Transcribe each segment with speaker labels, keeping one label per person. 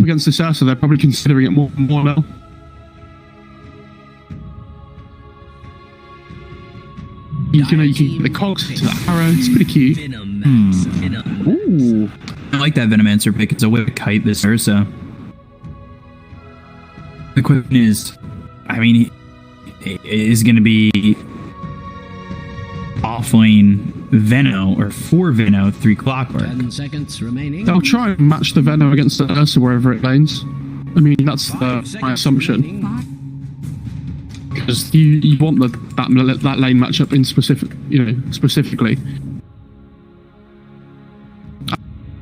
Speaker 1: against this Ursa, they're probably considering it more and more now. You can get the cogs to the arrow. It's pretty cute.
Speaker 2: Ooh. I like that Venomancer pick. It's a way to kite this Ursa. The question is, I mean, it is going to be offlane Veno or 4 Veno, 3 Clockwork.
Speaker 3: 10 seconds remaining.
Speaker 1: They'll try and match the Veno against the Ursa wherever it lanes. I mean, that's my assumption. Because you want that lane matchup in specifically.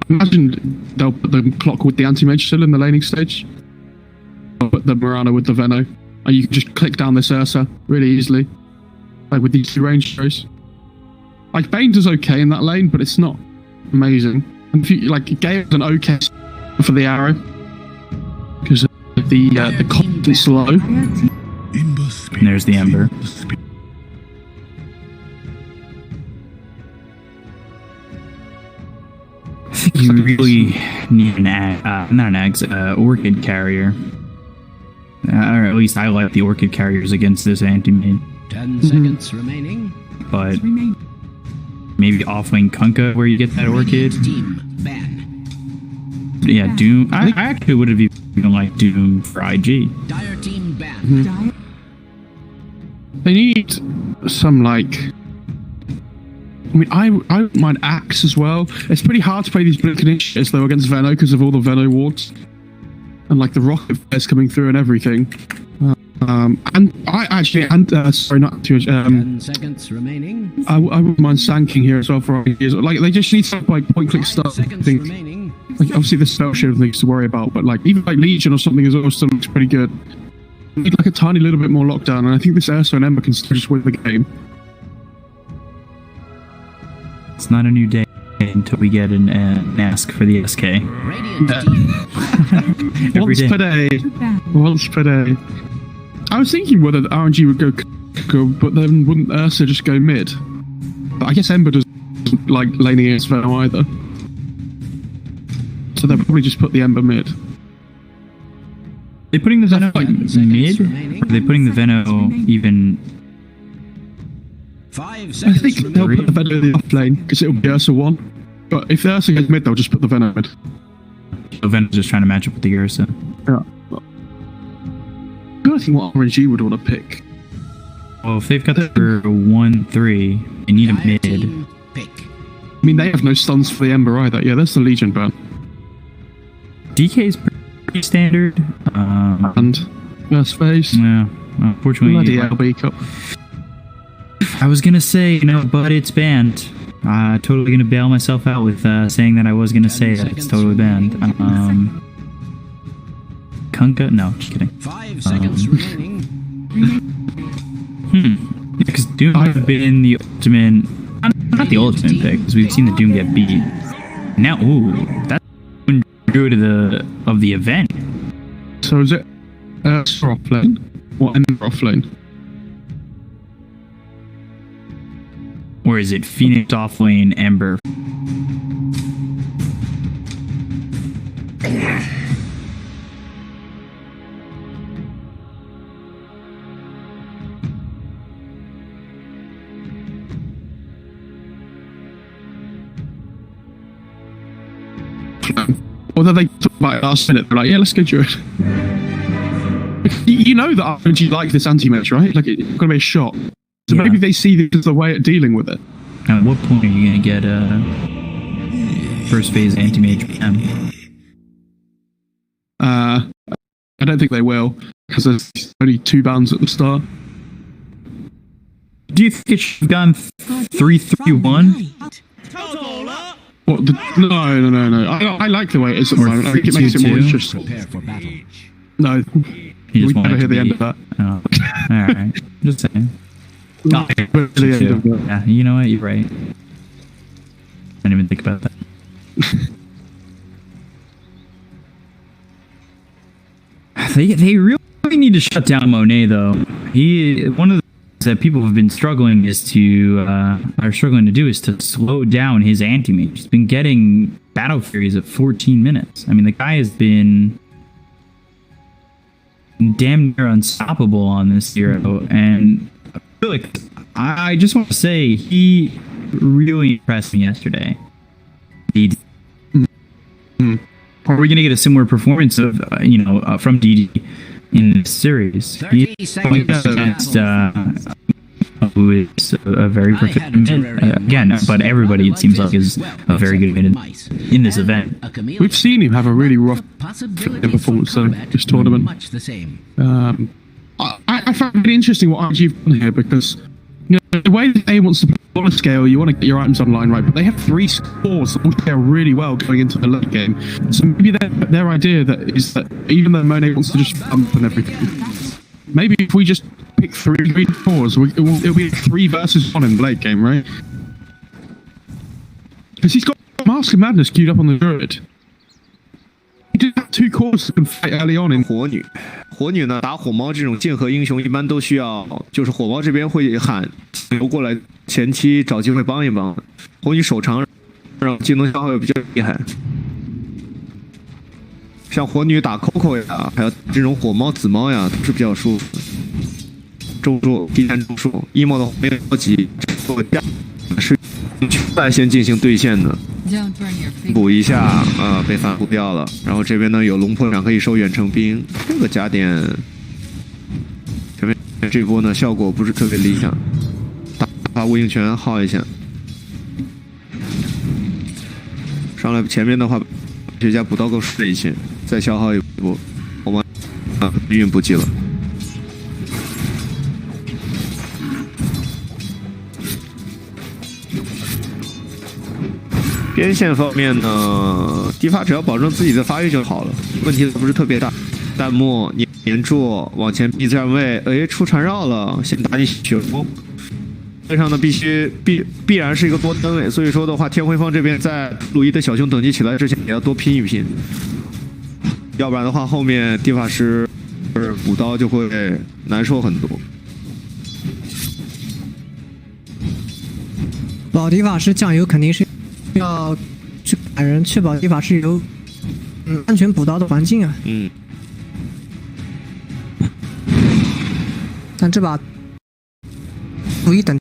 Speaker 1: Imagine they'll put the Clock with the anti-mage still in the laning stage. They'll put the Mirana with the Veno. And you can just click down this Ursa really easily. Like with these 2 range throws. Like Bane does okay in that lane, but it's not amazing. And if you, like Gale's an okay for the arrow. Because the comp is slow.
Speaker 2: And there's the Ember. I think you really need an Orchid Carrier. Or at least I like the Orchid Carriers against this anti-main.
Speaker 3: 10 seconds remaining.
Speaker 2: But maybe offlane Kunkka where you get that Orchid. Yeah, Doom. I actually would have even liked Doom for IG.
Speaker 3: Dire team ban.
Speaker 1: They need some like. I mean, I wouldn't mind Axe as well. It's pretty hard to play these Blink initiatives though against Veno because of all the Veno wards and like the rocket flares coming through and everything. And I actually sorry, not too much.
Speaker 3: 10 seconds remaining.
Speaker 1: I wouldn't mind Sanking here as well for ideas. Like they just need some like point click stuff. I think.
Speaker 3: Remaining.
Speaker 1: Like obviously the spell shield things to worry about, but like even like Legion or something is also looks pretty good. You need like a tiny little bit more lockdown, and I think this Ursa and Ember can still just win the game.
Speaker 2: It's not a new day until we get an ask for the SK. Every
Speaker 1: Once
Speaker 2: day.
Speaker 1: per day. Once per day. I was thinking whether the RNG would go, but then wouldn't Ursa just go mid? But I guess Ember doesn't like laning against Veno either. So they'll probably just put the Ember mid.
Speaker 2: They putting the Veno like mid? Or are they putting the Veno even?
Speaker 3: 5
Speaker 1: I
Speaker 3: seconds
Speaker 1: think they'll put the Veno in the off lane because it'll be Ursa 1. But if the Ursa goes mid, they'll just put the Veno mid.
Speaker 2: So Veno's just trying to match up with the Ursa.
Speaker 1: Yeah. I don't think what RNG would want to pick.
Speaker 2: Well, if they've got the 1-3, they need a mid.
Speaker 3: Pick.
Speaker 1: I mean, they have no stuns for the Ember either. Yeah, that's the Legion ban.
Speaker 2: DK is pretty standard.
Speaker 1: And first phase.
Speaker 2: Yeah, unfortunately.
Speaker 1: Bloody LB Cup.
Speaker 2: I was gonna say, but it's banned. Totally gonna bail myself out with saying that I was gonna say that it's totally banned. Kunkka? No, just kidding.
Speaker 3: 5 seconds remaining.
Speaker 2: Because Doom have been the ultimate, not the ultimate pick, because we've seen the Doom get beat. Now, ooh, that's good of the event.
Speaker 1: So is it Ursa off lane or Ember off lane?
Speaker 2: Or is it Phoenix off lane, Ember?
Speaker 1: Or that they talk about it last minute, they're like, yeah, let's go do it. You know that RNG like this anti-match, right? Like, it's going to be a shot. So
Speaker 2: Yeah.
Speaker 1: maybe they see this as a way of dealing with it.
Speaker 2: Now, at what point are you going to get first phase anti-mage PM?
Speaker 1: I don't think they will, because there's only 2 bans at the start.
Speaker 2: Do you think it should have gone 3-3-1?
Speaker 1: What, no. I like the way it is at the
Speaker 2: Or
Speaker 1: moment. I think it makes it more
Speaker 2: 3-2-2?
Speaker 1: interesting.
Speaker 3: Prepare for battle.
Speaker 1: No,
Speaker 2: You
Speaker 1: we
Speaker 2: just want
Speaker 1: never
Speaker 2: it
Speaker 1: hear
Speaker 2: to
Speaker 1: the end
Speaker 2: be-
Speaker 1: of that.
Speaker 2: Oh, alright. Just saying.
Speaker 1: No, the end of that.
Speaker 2: Yeah, you know what? You're right. I didn't even think about that. They really need to shut down Monet, though. One of the things that people have been struggling to do is to slow down his anti-mage. He's been getting battle furies at 14 minutes. I mean, the guy has been damn near unstoppable on this hero, and really, I just want to say he really impressed me yesterday. Are we going to get a similar performance of from DD in this series?
Speaker 3: 30 seconds to
Speaker 2: Against
Speaker 3: battle.
Speaker 2: who is a very proficient mid again, but everybody it seems like is a very good mid in this event.
Speaker 1: We've seen him have a really rough performance though this tournament.
Speaker 3: Much the same.
Speaker 1: I found it interesting what RG have done here because the way that they wants to play on a scale, you want to get your items online right, but they have 3 scores that all scale really well going into the late game. So maybe their idea is that even though Monet wants to just bump and everything, maybe if we just pick 3 scores, it'll be 3 versus 1 in the late game, right? Because he's got Mask of Madness queued up on the Druid. He did have 2 cores that can fight early on in
Speaker 4: 火女呢，打火猫这种剑核英雄一般都需要，就是火猫这边会喊流过来，前期找机会帮一帮。火女手长，让技能消耗也比较厉害。像火女打 Coco 呀，还有这种火猫、紫猫呀，都是比较舒服的。中数提前中数，emo 的话没有着急，是在先进行对线的。补一下，被反补掉了。然后这边呢有龙破掌可以收远程兵，这个加点前面这波呢效果不是特别理想，把无影拳耗一下。上来前面的话，学家补刀更顺一些，再消耗一波，我们运不济了。边线方面呢，迪法只要保证自己的发育就好了，问题不是特别大。弹幕粘住，往前逼站位，哎，出缠绕了，先打你血攻。队上呢必然是一个多单位，所以说的话，天辉方这边在鲁伊的小熊等级起来之前也要多拼一拼，要不然的话后面迪法师补刀就会难受很多。
Speaker 5: 保迪法师酱油肯定是要去赶人，确保迪法师有安全补刀的环境啊。但这把补一等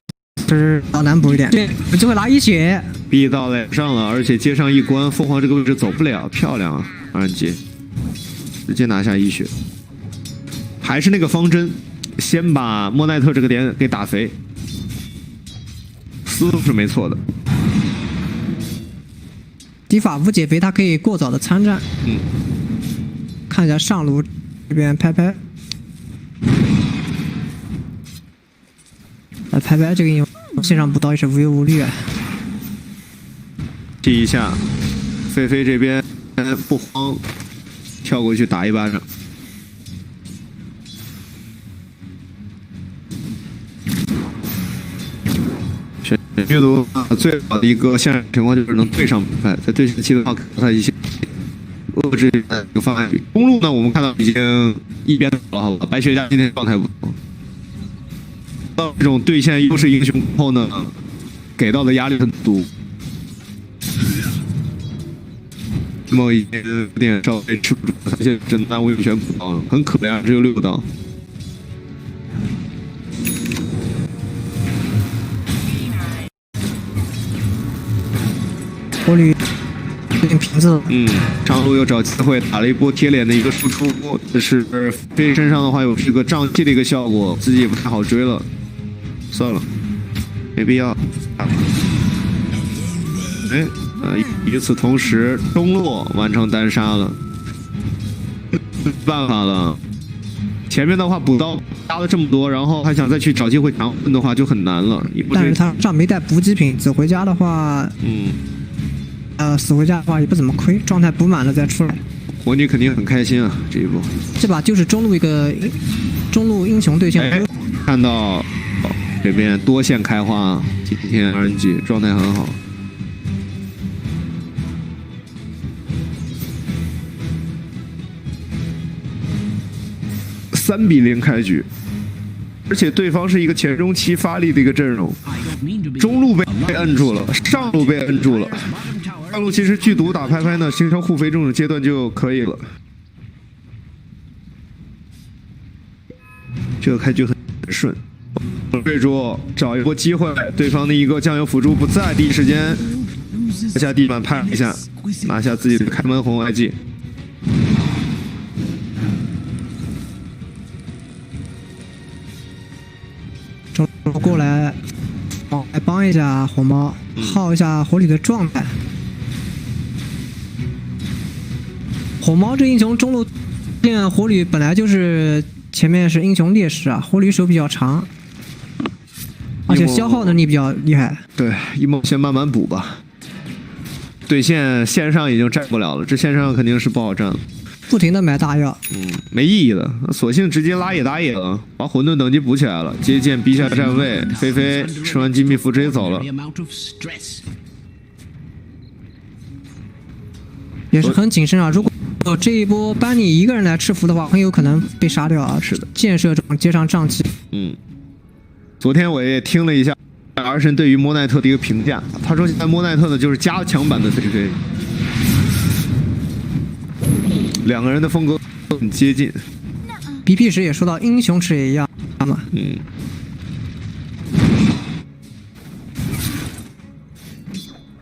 Speaker 5: 是要难补一点，对，有机会拿1血。
Speaker 4: 逼到脸上了，而且接上一关，凤凰这个位置走不了，漂亮啊！RNG直接拿下1血，还是那个方针，先把莫奈特这个点给打肥，思路是没错的。
Speaker 5: 迪法不减肥，他可以过早的参战。看一下上路这边拍拍，来拍拍这个应用线上补刀也是无忧无虑啊。
Speaker 4: 记一下，菲菲这边不慌，跳过去打一巴掌。阅读最好的一个现实情况就是能对上比赛，在对线期的话，给他一些遏制一个方案。公路呢，我们看到已经一边倒了，好吧？白学家今天状态不错，到这种对线优势英雄后呢，给到的压力很足。某已经有点稍微吃不住，他现在真的无影拳补刀了，很可怜，只有6刀。
Speaker 5: 火旅有点瓶子了。
Speaker 4: 上路又找机会打了一波贴脸的一个输出，但是飞身上的话有这个胀气的一个效果，自己也不太好追了，算了，没必要。与此同时，中路完成单杀了，没办法了。前面的话补刀加了这么多，然后还想再去找机会强混的话就很难了。
Speaker 5: 但是他上没带补给品，走回家的话，死回家的话也不怎么亏，状态补满了再出来。
Speaker 4: 火女肯定很开心啊，这一波。
Speaker 5: 这把就是中路一个中路英雄对线。
Speaker 4: 看到这边多线开花，今天 RNG 状态很好。3-0开局，而且对方是一个前中期发力的一个阵容，中路被摁住了，上路被摁住了。上路其实剧毒打拍拍呢，形成互肥这种阶段就可以了。这个开局很顺。备注找一波机会，对方的一个酱油辅助不在，第一时间下地板拍一下，拿下自己的开门红 IG。
Speaker 5: 走过来，来帮一下火猫，耗一下火里的状态。火猫这英雄中路线火旅本来就是前面是英雄劣势啊，火旅手比较长，而且消耗能力比较厉害。
Speaker 4: 对，一梦先慢慢补吧。对线上已经占不了了，这线上肯定是不好占了。
Speaker 5: 不停的买大药，
Speaker 4: 没意义了，索性直接拉野打野了，把混沌等级补起来了，接剑逼下站位，菲菲吃完金币符直接走了。
Speaker 5: 也是很谨慎啊，如果这一波班尼一个人来吃符的话，很有可能被杀掉啊。
Speaker 4: 是的，
Speaker 5: 建设中接上瘴气。
Speaker 4: 昨天我也听了一下儿神对于莫奈特的一个评价，他说现在莫奈特呢就是加强版的菲菲，两个人的风格很接近。
Speaker 5: BP 时也说到英雄池也一样嘛。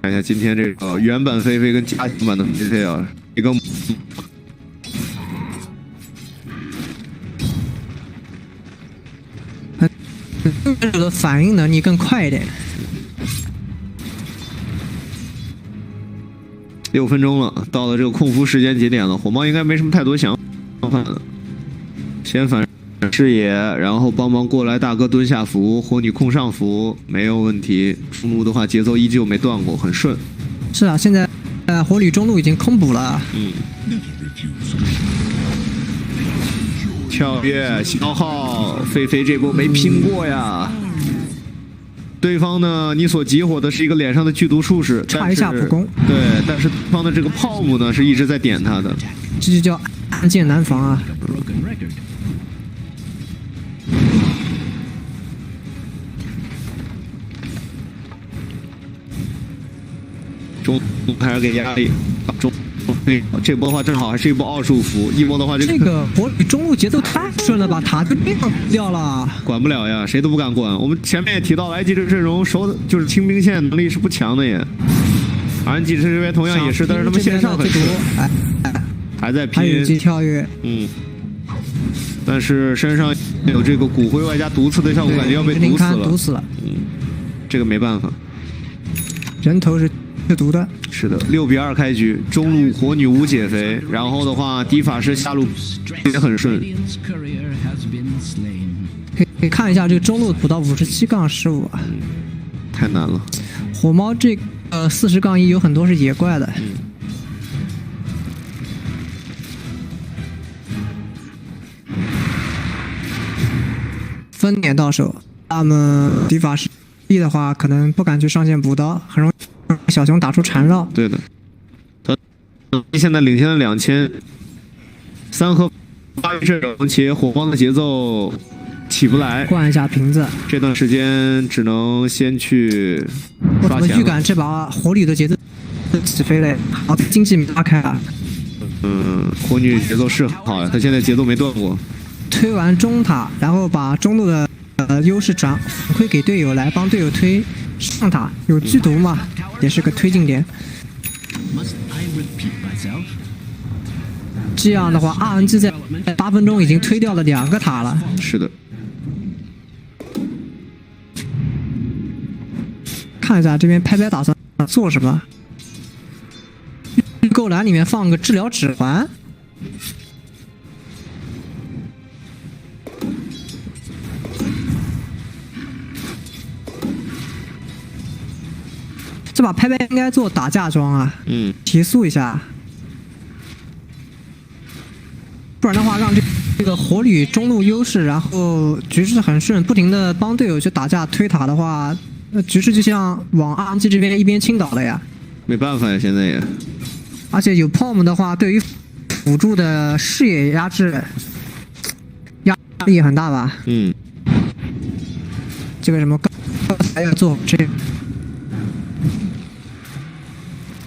Speaker 4: 看一下今天这个原版菲菲跟加强版的菲菲啊，一个
Speaker 5: 的反应能力更快一点。
Speaker 4: 6分钟了，到了这个控符时间节点了，火猫应该没什么太多想法了，先反视野，然后帮忙过来大哥蹲下符，火女控上符没有问题。中路的话节奏依旧没断过，很顺。
Speaker 5: 是啊，现在火旅中路已经空补了。
Speaker 4: 跳跃消耗，菲菲这波没拼过呀。对方呢，你所集火的是一个脸上的剧毒术士，
Speaker 5: 差一下普攻。
Speaker 4: 对，但是对方的这个泡姆呢是一直在点他的，
Speaker 5: 这就叫暗箭难防啊。
Speaker 4: 中还是给压力，中这波的话正好还是一波奥数符，一波的话
Speaker 5: 这个火旅中路节奏太顺了吧，塔就掉了，
Speaker 4: 管不了呀，谁都不敢管。我们前面也提到了 IG 这个阵容就是清兵线能力是不强的也，RNG 这边同样也是，但是他们线上很顺，还在拼，
Speaker 5: 还有跳跃，
Speaker 4: 但是身上有这个骨灰外加毒刺的效果，感觉要被毒死了，
Speaker 5: 毒死了，这
Speaker 4: 个没办法，
Speaker 5: 人头是毒的。
Speaker 4: 是的，6比2开局，中路火女无解肥，然后的话低法师下路也很顺。
Speaker 5: 可以看一下这个中路补到57-15啊，
Speaker 4: 太难了。
Speaker 5: 火猫这个40-1有很多是野怪的。分点到手，那么低法师低的话，可能不敢去上线补刀，很容易小熊打出缠绕。
Speaker 4: 对的，他现在领先了2000，3和8阵容，且火光的节奏起不来，
Speaker 5: 灌一下瓶子。
Speaker 4: 这段时间只能先去刷钱了。
Speaker 5: 我怎么预感这把火旅的节奏起飞了？好，经济没拉开啊。
Speaker 4: 火女节奏是很好呀，她现在节奏没断过。
Speaker 5: 推完中塔，然后把中路的优势反馈给队友，来帮队友推上塔，有剧毒嘛，也是个推进点。这样的话 ，RNG 在8分钟已经推掉了2个塔了。
Speaker 4: 是的。
Speaker 5: 看一下这边拍拍打算做什么？预购栏里面放个治疗指环。这把拍拍应该做打架装啊，提速一下，不然的话让这个火旅中路优势，然后局势很顺，不停的帮队友去打架推塔的话，那局势就像往 RNG 这边一边倾倒了呀。
Speaker 4: 没办法呀，现在也。
Speaker 5: 而且有 POM 的话，对于辅助的视野压制压力很大吧？这个什么刚才要做这个。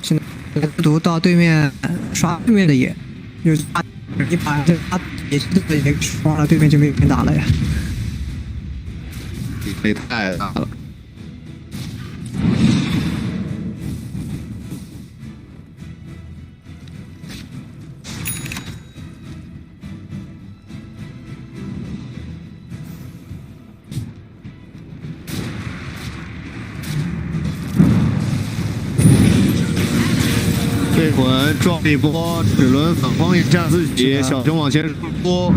Speaker 5: 现在毒到对面刷对面的野，就一把这他也是也刷了，对面就没人打了呀。
Speaker 4: 也太大了。这魂撞一波，齿轮反光一下自己，小熊往前扑，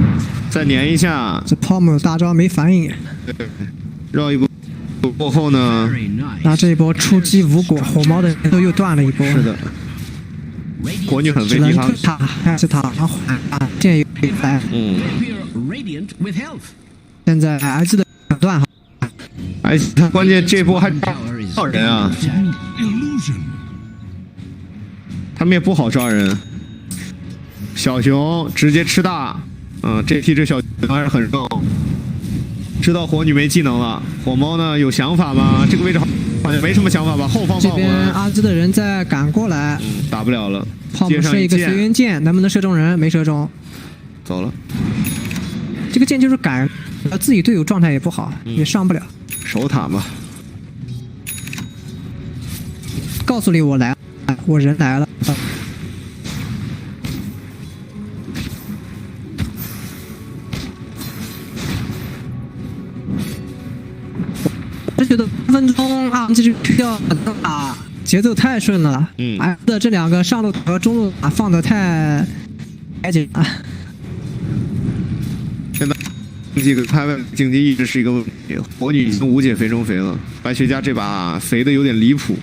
Speaker 4: 再粘一下，
Speaker 5: 这泡沫大招没反应，
Speaker 4: 绕一波过后呢，
Speaker 5: 那这一波出击无果，火猫的人头又断了一波。
Speaker 4: 是的，火女很
Speaker 5: 只
Speaker 4: 费力哈。
Speaker 5: 能推塔，还是塔，然后现在有来，现在 S 的断哈，
Speaker 4: 哎，他关键这波还抓人啊，他们也不好抓人。小熊直接吃大，这批这小熊还是很肉。知道火女没技能了，火猫呢有想法吗？这个位置好像没什么想法吧？后方
Speaker 5: 这边
Speaker 4: 放魂，
Speaker 5: 阿兹的人在赶过来，
Speaker 4: 打不了了。
Speaker 5: 泡沫射一个随缘箭，能不能射中人？没射中，
Speaker 4: 走了。
Speaker 5: 这个箭就是赶，自己队友状态也不好，也上不了。
Speaker 4: 守塔吧。
Speaker 5: 告诉你我来了，我人来了。我觉得分钟啊，这就要打节奏太顺了。哎的这两个上路和中路啊放的太赶紧啊。
Speaker 4: 现在这个拍外竞技一直是一个问题，火女已经无解肥中肥了，白学家这把肥的有点离谱，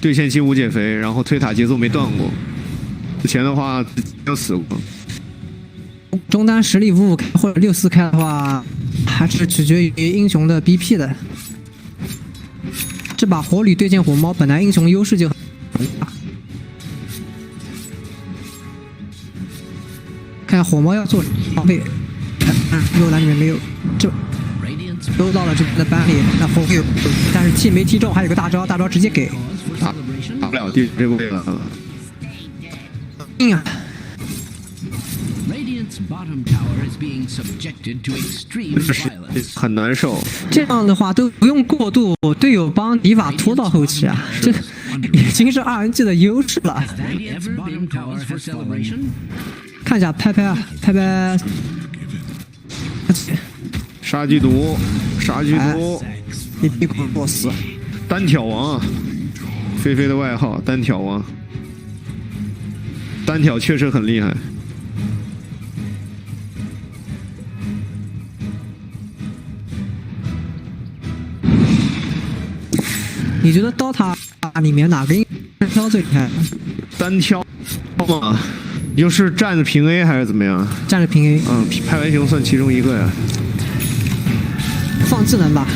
Speaker 4: 对线期无解肥，然后推塔节奏没断过，之前的话就死过。
Speaker 5: 中单实力5-5开或者6-4开的话，还是取决于英雄的 BP 的。这把火旅对线火猫本来英雄优势就很大，看火猫要做防备，幽兰里面没有，这都到了这边的班里，那火有，但是 T 没踢中，还有个大招，大招直接给，
Speaker 4: 打不了这个位了。
Speaker 5: 硬啊！
Speaker 4: 很难受。
Speaker 5: 这样的话都不用过度，队友帮敌法拖到后期啊，这已经是RNG 的优势了。看一下拍拍啊，拍拍，
Speaker 4: 杀鸡毒，杀鸡毒，
Speaker 5: 一屁股过死。
Speaker 4: 单挑王啊，菲菲的外号单挑王，单挑确实很厉害。
Speaker 5: 你觉得 Dota 里面哪个单挑最厉害？
Speaker 4: 单挑嘛，你就是站着平 A 还是怎么样？
Speaker 5: 站着平 A。
Speaker 4: 派完熊算其中一个呀。
Speaker 5: 放技能吧。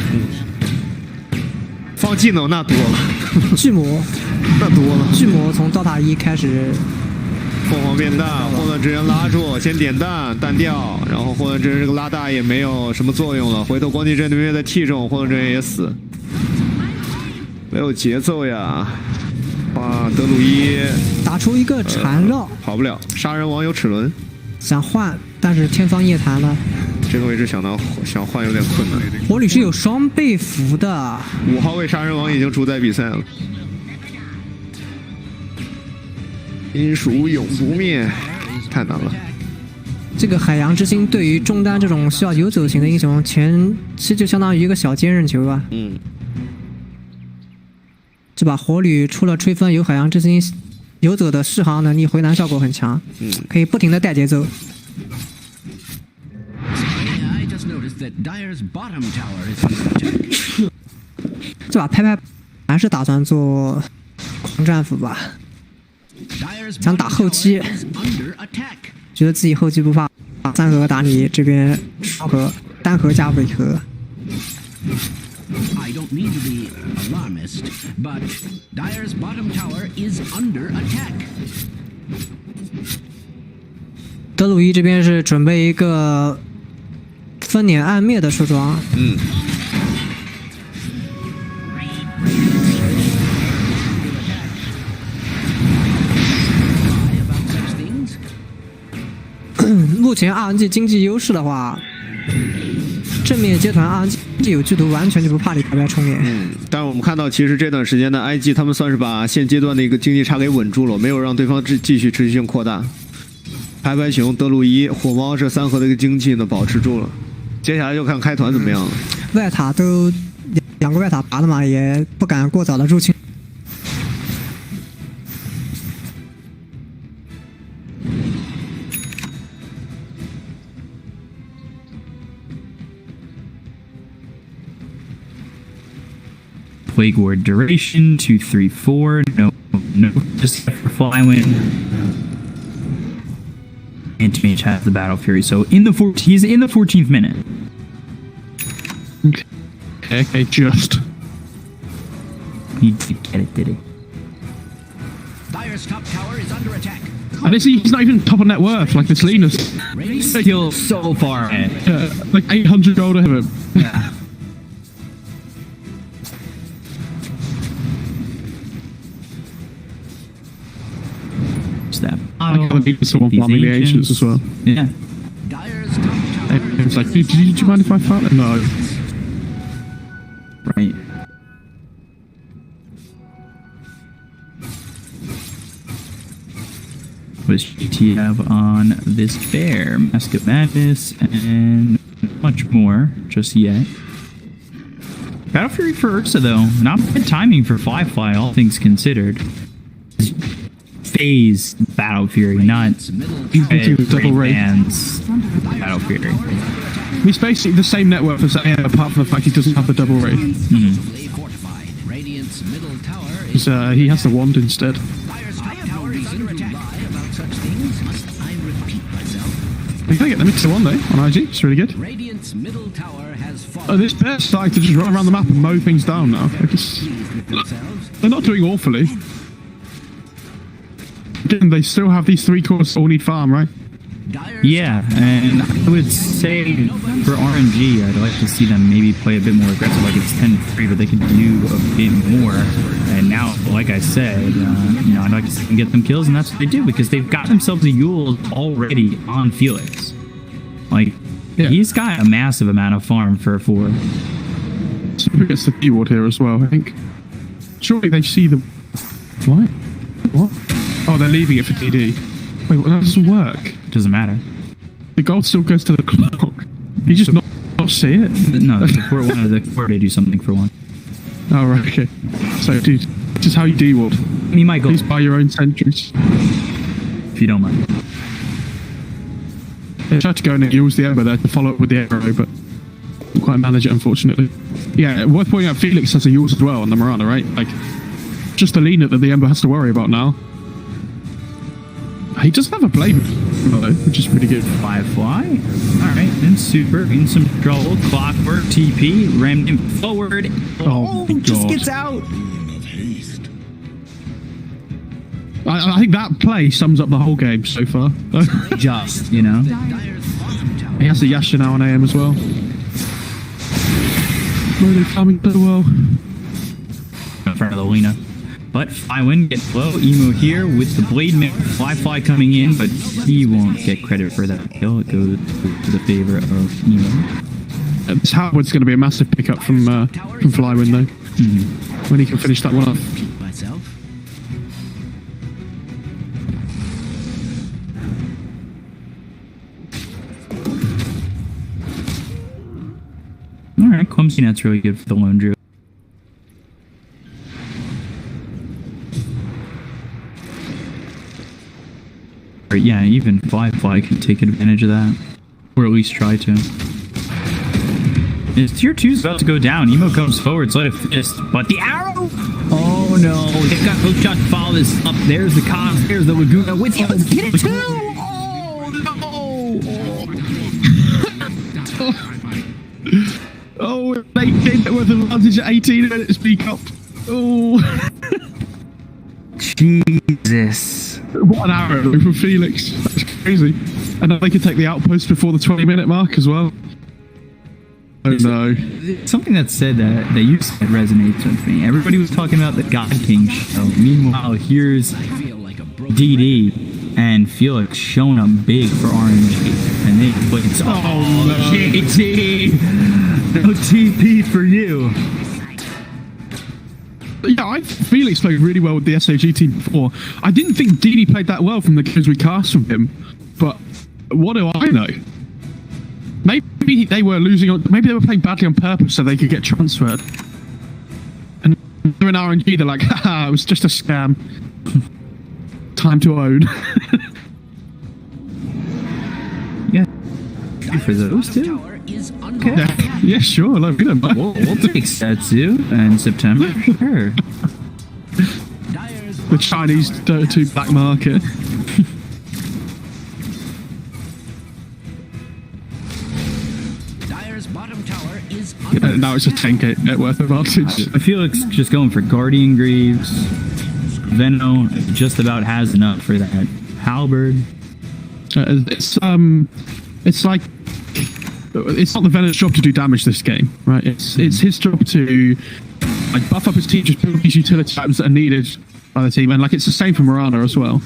Speaker 4: 放技能那多了。
Speaker 5: 巨魔。
Speaker 4: 那多了。
Speaker 5: 巨魔从 Dota 1开始。
Speaker 4: 凤凰变大，后段直接拉住，先点弹，弹掉，然后后段直接这个拉大也没有什么作用了，回头光地阵对面再踢中，后段阵也死。没有节奏呀！哇，德鲁伊
Speaker 5: 打出一个缠绕，
Speaker 4: 跑不了。杀人王有齿轮，
Speaker 5: 想换，但是天方夜谭了。
Speaker 4: 这个位置想换有点困难。
Speaker 5: 火旅是有双倍符的。
Speaker 4: 5号位杀人王已经主宰比赛了。金属永不灭，太难了。
Speaker 5: 这个海洋之心对于中单这种需要游走型的英雄，前期就相当于一个小坚韧球啊。这把火旅除了吹风有海洋之心游走的续航能力，回蓝效果很强，可以不停的带节奏。这把拍拍还是打算做狂战斧吧，想打后期，觉得自己后期不怕，3合打你这边双合，单合加尾合。
Speaker 3: I don't mean to be alarmist, but Dire's bottom tower is under attack.
Speaker 5: 德鲁伊这边是准备一个分脸暗灭的出装。目前RNG经济优势的话，正面接团 RNG 有剧毒，完全就不怕你白白冲脸。
Speaker 4: 但是我们看到，其实这段时间的 IG 他们算是把现阶段的一个经济差给稳住了，没有让对方继续持续性扩大。白白熊、德鲁伊、火猫这三合的一个经济呢保持住了，接下来就看开团怎么样了。
Speaker 5: 外塔都2个外塔拔了嘛，也不敢过早的入侵。
Speaker 2: Plague Ward duration 2, 3, 4. No, just for Flywin. Anti-Mage has the Battle Fury, so he's in the 14th minute.
Speaker 1: Okay, just.
Speaker 2: He did get it, did he?
Speaker 3: Dire's top tower is under attack.
Speaker 1: And he's not even top of net worth, like this Linus.
Speaker 2: Still so far ahead.
Speaker 1: Like 800 gold ahead of him.
Speaker 2: Yeah. That
Speaker 1: I like how the Linus one farming the ancients as well.
Speaker 2: Yeah.
Speaker 3: Dire's top tower.
Speaker 1: It's like, do you mind if I farm it? No.
Speaker 2: Right. What does GT have on this bear? Mask of Madness and much more just yet. Battle Fury for Ursa though, not bad timing for Firefly, all things considered. Phase Battle Fury, not
Speaker 1: double raid.
Speaker 2: Bands Battle Fury.
Speaker 1: He's basically the same network as AM, apart from the fact he doesn't have the double raid. He has the wand instead. You can get the mixer one though on IG. It's really good. Oh, this bear's starting to just run around the map and mow things down now. Like they're not doing awfully. Again, they still have these 3 cores all need farm, right?
Speaker 2: Yeah, and I would say for RNG, I'd like to see them maybe play a bit more aggressive, like it's 10-3, but they can do a bit more. And now, like I said, I'd like to see them get them kills, and that's what they do, because they've got themselves a Yule already on Felix. Like, yeah. He's got a massive amount of farm for a 4.
Speaker 1: Super gets the keyword here as well, I think. Surely they see the... What? What? Oh, they're leaving it for DD. Wait, that doesn't work.
Speaker 2: It doesn't matter.
Speaker 1: The gold still goes to the clock. You just not see it?
Speaker 2: No, the support wanted the core to do something for one.
Speaker 1: Oh, right, okay. So, dude, this is how you D-ward.
Speaker 2: You might go.
Speaker 1: Please buy your own sentries.
Speaker 2: If you don't mind.
Speaker 1: I tried to go and use the Ember there to follow up with the arrow, but couldn't quite manage it, unfortunately. Yeah, worth pointing out, Felix has a use as well on the Marana, right? Like, just the leaner that the Ember has to worry about now. He does have a blade, though, which is pretty good.
Speaker 2: Firefly. Alright, then Super in some trouble. Clockwork, TP, rammed him forward.
Speaker 1: Oh,
Speaker 2: just gets out.
Speaker 1: I think that play sums up the whole game so far.
Speaker 2: Just, you know.
Speaker 1: He has the Yasha now on AM as well. Really coming so well.
Speaker 2: In front of the Lena. But Flywin gets low. Emo here with the Blade Mix. Firefly coming in, but he won't get credit for that kill. It goes to the favor of Emo.
Speaker 1: This Howard's going to be a massive pickup from Flywin though. When he can finish that one off.
Speaker 2: Alright, Clumsy Net's really good for the Lone Druid. Yeah, even Firefly can take advantage of that. Or at least try to. His tier 2's about to go down. Emo comes forward, so let it fist. But the arrow! Oh no, they've got hookshot to follow this up. There's the Cons, there's the Laguna with him. Get it too!
Speaker 1: Oh no! Oh, they did it with advantage at 18 minutes, speak up. Oh.
Speaker 2: Jesus.
Speaker 1: What an arrow from Felix. That's crazy. And now they can take the outpost before the 20-minute mark as well. Oh no.
Speaker 2: Something that said that you said resonates with me. Everybody was talking about the God King show. Meanwhile, here's DD and Felix showing up big for RNG. And they put
Speaker 1: no.
Speaker 2: JT! No TP for you.
Speaker 1: Yeah, I Felix played really well with the SAG team before. I didn't think Dini played that well from the games we cast from him, but what do I know? Maybe they were maybe they were playing badly on purpose so they could get transferred. And they're in RNG, they're like, haha, it was just a scam. Time to own.
Speaker 2: Yeah. For those two? Okay.
Speaker 1: Yeah, sure. Like, we don't mind.
Speaker 2: We'll take Setsu in September. Sure.
Speaker 1: The Chinese Dota 2 black market. Now it's a 10k net worth advantage.
Speaker 2: I feel like just going for Guardian Greaves. Venno just about has enough for that. Halberd.
Speaker 1: It's like it's not the Venno's job to do damage this game, right? It's his job to like buff up his team, just build these utility items that are needed by the team, and like it's the same for Morana as well.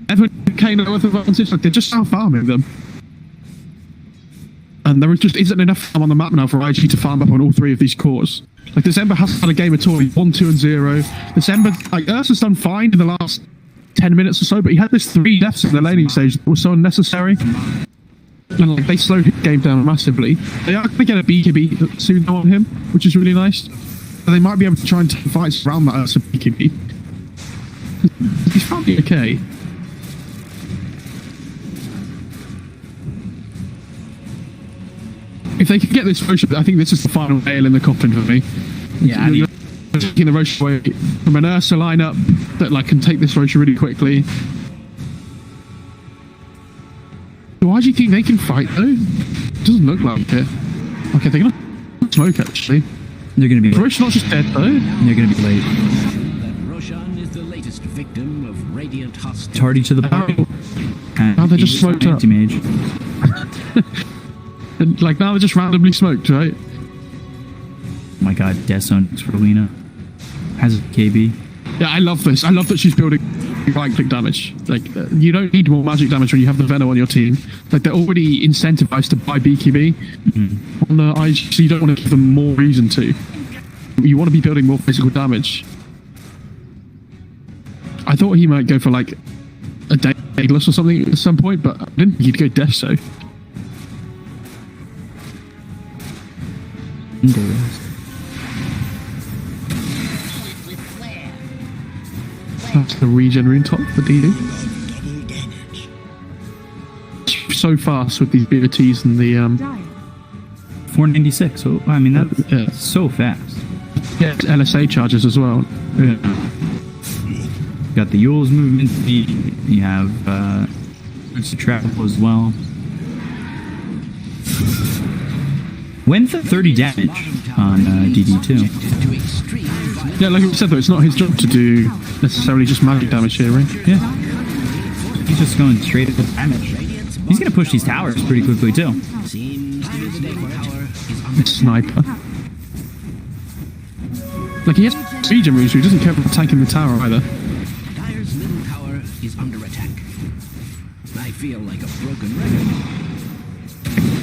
Speaker 1: Ever Kane worth of advantage, like they're just out farming them. And there just isn't enough farm on the map now for IG to farm up on all three of these cores. Like, December hasn't had a game at all. He's 1, 2, and 0. December, like, Ursa's done fine in the last 10 minutes or so, but he had this 3 deaths in the laning stage that was so unnecessary. And, like, they slowed his game down massively. They are going to get a BKB soon on him, which is really nice. And they might be able to try and take fights around that Ursa BKB. He's probably okay. If they can get this Roche, I think this is the final nail in the coffin for me.
Speaker 2: Yeah, I mean,
Speaker 1: taking the Roche away from an Ursa lineup that like can take this Roche really quickly. Why do you think they can fight though? It doesn't look like it. Okay, they're gonna smoke actually.
Speaker 2: They're gonna be.
Speaker 1: Roche not just dead though.
Speaker 2: They're gonna be late.
Speaker 3: Roshan is the latest victim of Radiant hostility.
Speaker 2: Tardy to the party.
Speaker 1: Now they just smoked up.
Speaker 2: Anti-mage.
Speaker 1: And like now they're just randomly smoked, right?
Speaker 2: Oh my god, Death Zone for Lena. Has a KB.
Speaker 1: Yeah, I love this. I love that she's building right-click damage. Like, you don't need more magic damage when you have the Venno on your team. Like, they're already incentivized to buy BKB on the IG, so you don't want to give them more reason to. You want to be building more physical damage. I thought he might go for, like, a Daedalus or something at some point, but I didn't think he'd go Death So. That's the regen rune top for DD. So fast with these BO3s and the
Speaker 2: 496. Oh, I mean that's so fast.
Speaker 1: Yeah, LSA charges as well. Yeah.
Speaker 2: Got the Yule's movement speed. You have it's a travel as well. Went for 30 damage on DD2.
Speaker 1: Yeah, like we said though, it's not his job to do necessarily just magic damage here, right?
Speaker 2: Yeah. He's just going straight at the damage. He's going to push these towers pretty quickly too.
Speaker 1: Sniper. Like he has regen moves, so he doesn't care about tanking the tower either.
Speaker 3: Dire's middle tower is under attack. I feel like a broken record.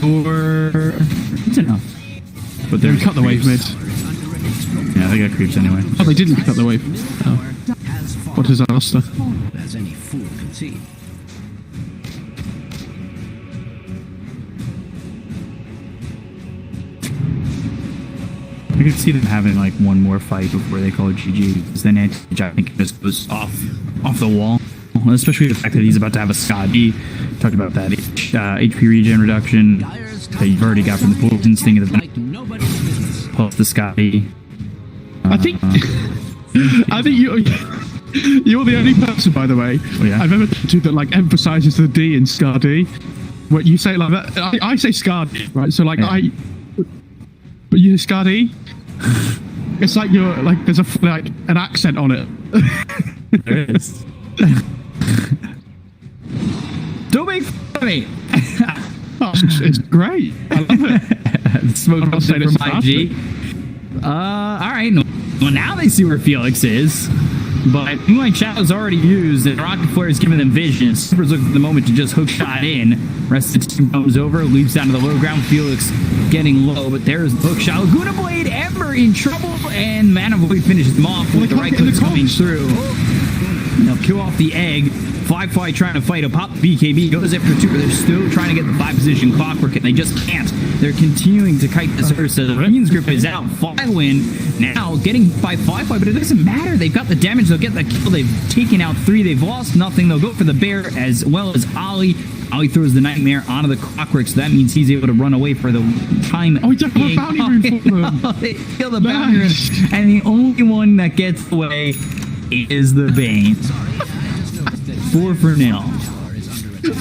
Speaker 1: Or
Speaker 2: it's enough.
Speaker 1: But they cut the wave mid.
Speaker 2: Yeah, they got creeps anyway.
Speaker 1: Oh, they didn't cut the wave. Oh. What a disaster.
Speaker 3: As any fool can see.
Speaker 2: I could see them having like one more fight before they call it GG. Because then I think it just goes off the wall. Especially the fact that he's about to have a Scotty. Talked about that HP regen reduction that you've already got from the Poison Sting of the plus the Scotty.
Speaker 1: I think you're the only person, by the way, I've ever talked to that like emphasizes the D in Scotty. What you say like that, I say Scotty, right? So like but you Scotty. It's like you're like there's an accent on it.
Speaker 2: There is. Don't make fun of me.
Speaker 1: Oh, it's great. I love it.
Speaker 2: Smoke from IG. All right. Well, now they see where Felix is. But Moonlight Shadow's already used, and Rocket Flare is giving them vision. Super's looking for the moment to just hook shot in. Rest of the team comes over, leaps down to the low ground. Felix getting low, but there's the hook shot. Laguna Blade, Ember in trouble, and Mana Void finishes him off with the right clicks coming through. Now kill off the egg. Firefly trying to fight a pop. BKB goes after two, but they're still trying to get the 5-position clockwork, and they just can't. They're continuing to kite this Ursa. The Minions grip is out. Flywin now getting by Firefly, but it doesn't matter. They've got the damage. They'll get the kill. They've taken out 3. They've lost nothing. They'll go for the bear as well as Ollie. Ollie throws the Nightmare onto the clockwork, so that means he's able to run away for the time.
Speaker 1: Oh, he took a bounty rune for them.
Speaker 2: They kill the bounty rune, and the only one that gets away is the Bane. 4 for nil.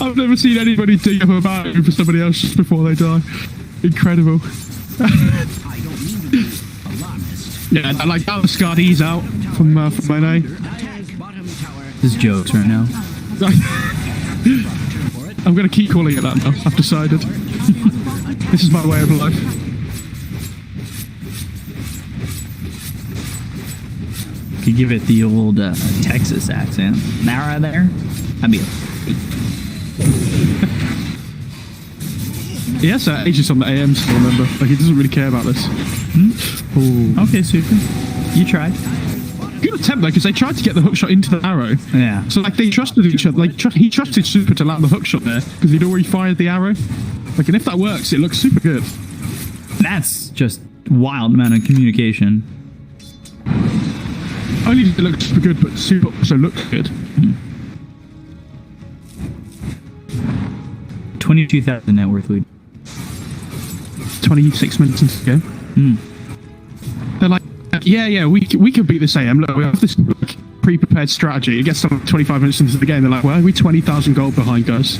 Speaker 1: I've never seen anybody dig up a bounty rune for somebody else just before they die. Incredible. Yeah, like that was Scardy's out from Monet.
Speaker 2: This is jokes right now.
Speaker 1: I'm going to keep calling it that now. I've decided. This is my way of life.
Speaker 2: Could give it the old Texas accent. That right there, I'd be.
Speaker 1: Yes, Aegis on the AM still, remember. Like, he doesn't really care about this.
Speaker 2: Okay, super. You tried.
Speaker 1: Good attempt, though, because they tried to get the hookshot into the arrow.
Speaker 2: Yeah.
Speaker 1: So, like, they trusted each other. Like, he trusted Super to land the hookshot there, because he'd already fired the arrow. Like, and if that works, it looks super good.
Speaker 2: That's just wild amount of communication.
Speaker 1: Only did it look super good, but Super also looked good.
Speaker 2: 22,000 net worth lead.
Speaker 1: 26 minutes into the game. They're like, yeah, we could beat this AM. Look, we have this like, pre-prepared strategy. It gets to 25 minutes into the game. They're like, well, we're 20,000 gold behind, guys.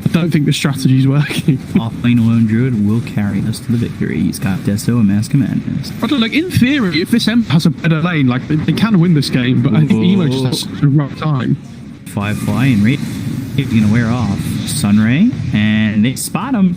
Speaker 1: I don't think the strategy's working.
Speaker 2: Offlane Lone Druid will carry us to the victory. He's got Desto and Mask Commanders.
Speaker 1: But like, in theory, if this M has a better lane, like, they can win this game, but I think Emo just has the right time.
Speaker 2: Firefly and Rate is going to wear off Sunray, and they spot him.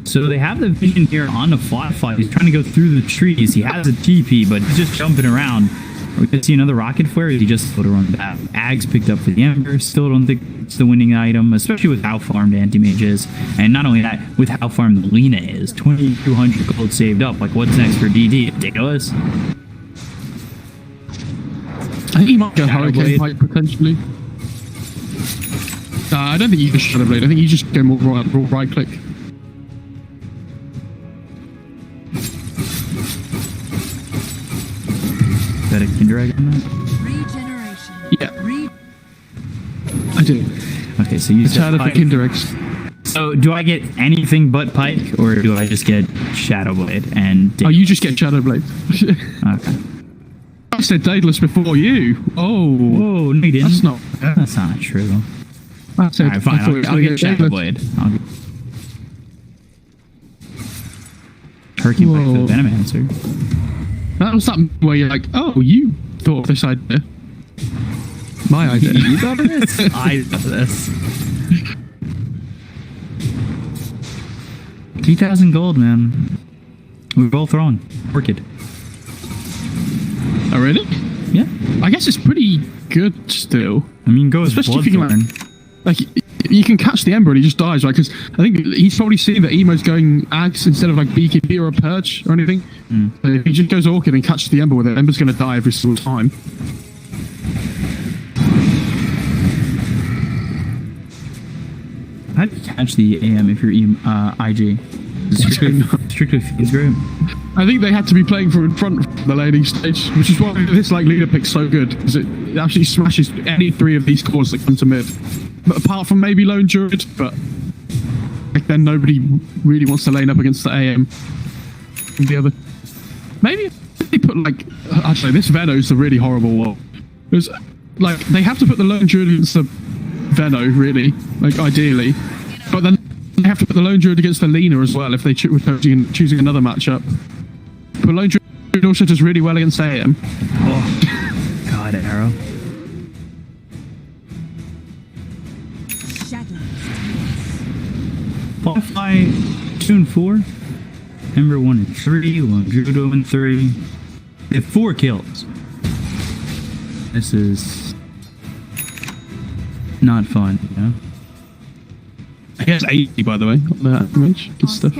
Speaker 2: So they have the vision here on the Firefly. He's trying to go through the trees. He has a TP, but he's just jumping around. Are we going to see another Rocket Flare? Or is he just able to run back? Ags picked up for the Ember. Still don't think it's the winning item, especially with how farmed Anti-Mage is. And not only that, with how farmed Lena is. 2,200 gold saved up. Like, what's next for DD? Ridiculous.
Speaker 1: I think he might go Hurricane Pipe potentially. I don't think you can Shadow Blade. I think you just go more right click.
Speaker 2: Is that a Kinder Egg on that?
Speaker 1: Yeah. I do.
Speaker 2: Okay, so you
Speaker 1: Shadow for Kinder Eggs.
Speaker 2: So do I get anything but Pike, or do I just get Shadow Blade and
Speaker 1: Oh, you just get Shadow Blade.
Speaker 2: Okay.
Speaker 1: I said Daedalus before you. Oh.
Speaker 2: Whoa, no you didn't.
Speaker 1: That's not fair.
Speaker 2: That's not true.
Speaker 1: I said,
Speaker 2: Alright, fine. I'll get Shadow Blade. Hurricane Pike for the Venom answer.
Speaker 1: That was something where you're like, oh, you thought of this idea. My idea.
Speaker 2: You thought of this? I thought of this. 2,000 gold, man. We're both wrong. Orchid.
Speaker 1: Oh, really?
Speaker 2: Yeah.
Speaker 1: I guess it's pretty good still.
Speaker 2: I mean, go as
Speaker 1: Especially if you can,
Speaker 2: Bloodthorn.
Speaker 1: like, you can catch the Ember and he just dies, right? Because I think he's probably seen that Emo's going Ags instead of like BKB or a Purge or anything. So if he just goes Orchid and catches the Ember with it, Ember's going to die every single time.
Speaker 2: How do you catch the AM if you're IG? Strictly Fiend's Grip.
Speaker 1: I think they had to be playing from in front of the laning stage, which is why this like leader pick's so good, because it actually smashes any 3 of these cores that come to mid. But apart from maybe Lone Druid, but like, then nobody really wants to lane up against the AM. And the other, maybe if they put like, actually this Veno's a really horrible one. Because like they have to put the Lone Druid against the Veno, really, like ideally, but then they have to put the Lone Druid against the Lena as well if they were choosing another matchup. But Lone Druid also does really well against AM.
Speaker 2: Oh, God, Arrow. Firefly 2 and 4, Ember 1 and 3, Lone Druid 0 and 3. They have 4 kills. This is not fun, you know?
Speaker 1: He has 80, by the way, on that image. Good stuff.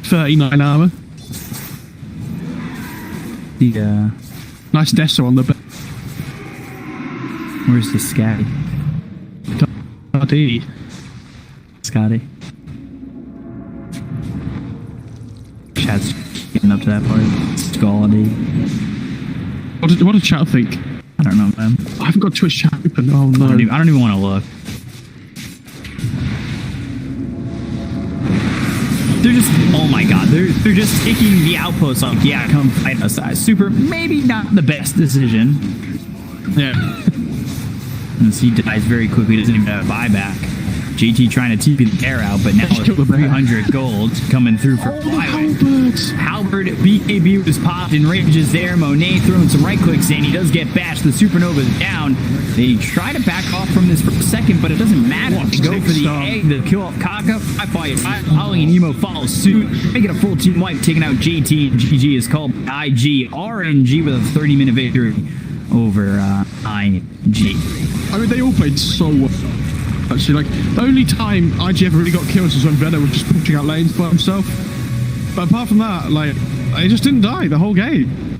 Speaker 1: 39 armor.
Speaker 2: The,
Speaker 1: Nice Deso on the back.
Speaker 2: where's the Scotty?
Speaker 1: RD.
Speaker 2: Scotty. Chat's getting up to that part. Scotty.
Speaker 1: What did chat think?
Speaker 2: I don't know, man.
Speaker 1: I haven't got Twitch chat open. Oh no.
Speaker 2: I don't even want to look. They're just, oh my god, they're just taking the outpost like, yeah, come fight us. Super, maybe not the best decision.
Speaker 1: Yeah.
Speaker 2: And he dies very quickly, doesn't even have a buyback. JT trying to TP the air out, but now
Speaker 1: Just kill the
Speaker 2: with
Speaker 1: bear.
Speaker 2: 300 gold coming through for
Speaker 1: Halberds.
Speaker 2: Halberd, BKB was popped and ranges there. Monet throwing some right clicks in. He does get bashed. The Supernova is down. They try to back off from this for a second, but it doesn't matter. They go for the egg, the kill off Kaka. Ollie and Emo follow suit. Make it a full team wipe, taking out JT. And GG is called IG. RNG with a 30-minute victory over IG.
Speaker 1: I mean, they all played so well. Actually, like, the only time IG ever really got kills was when Venom was just pushing out lanes by himself. But apart from that, like, he just didn't die the whole game.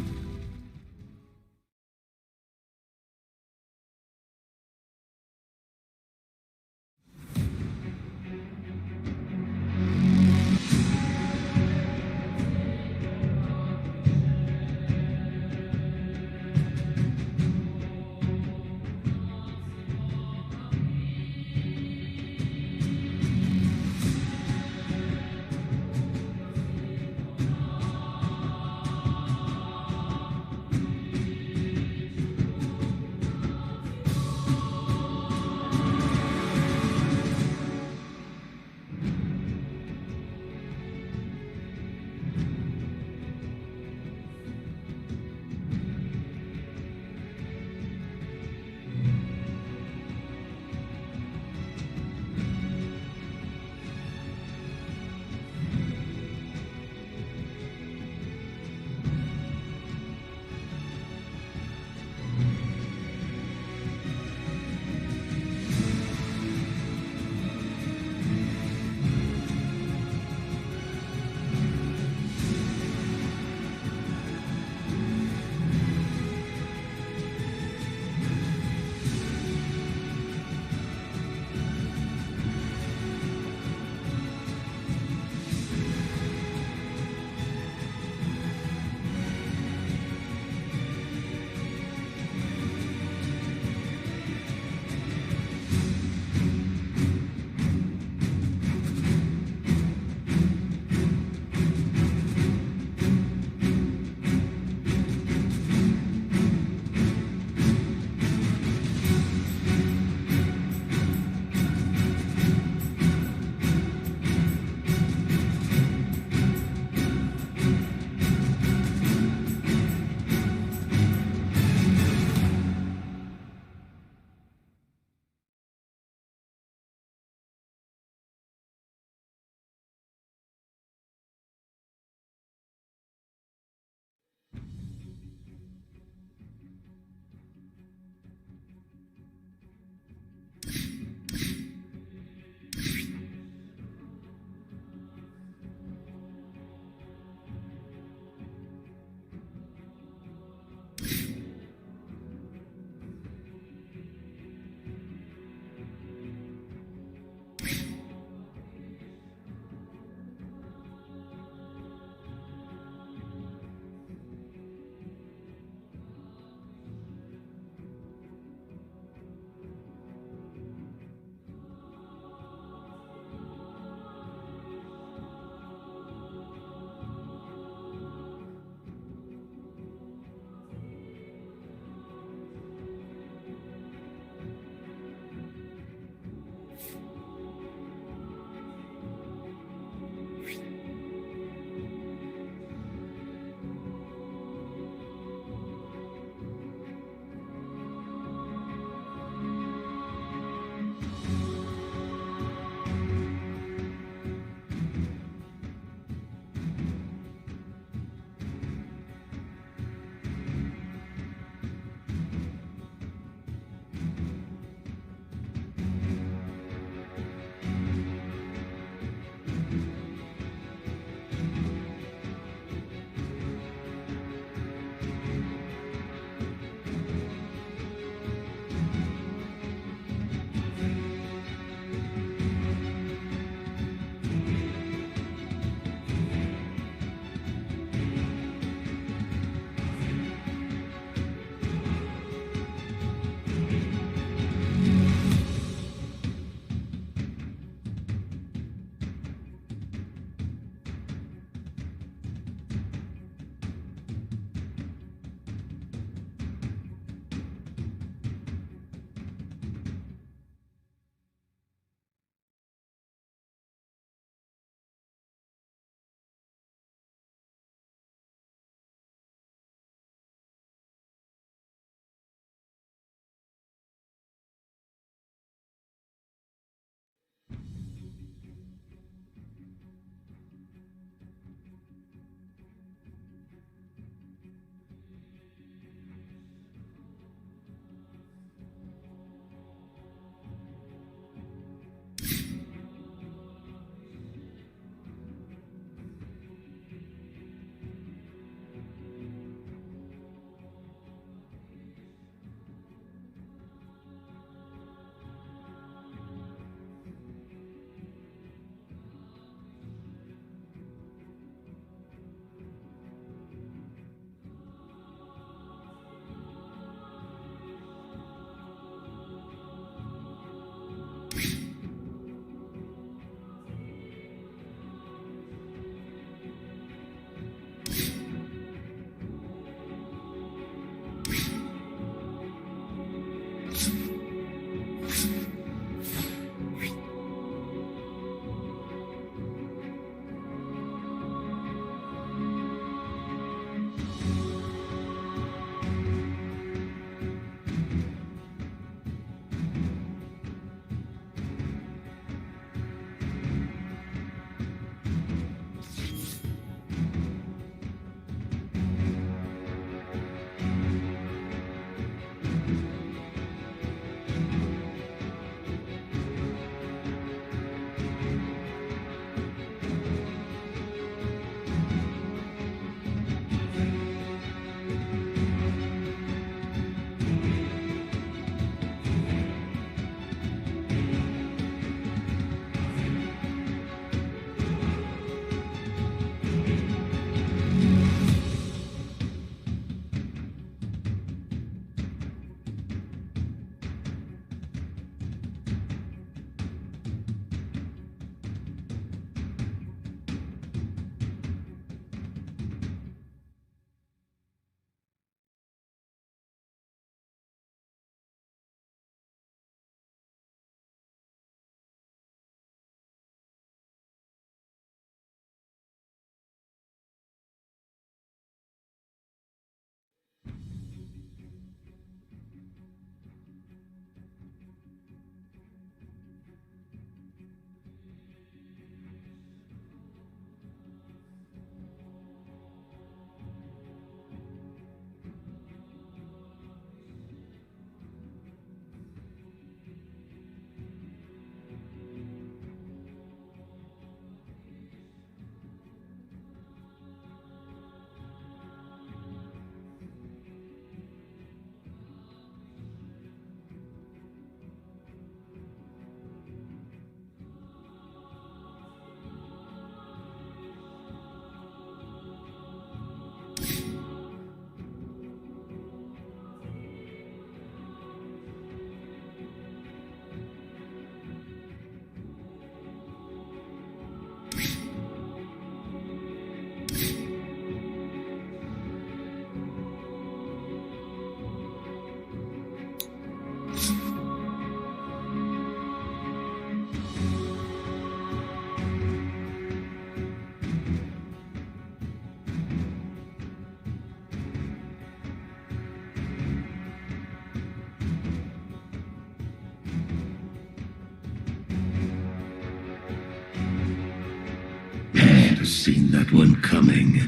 Speaker 6: seen that one coming.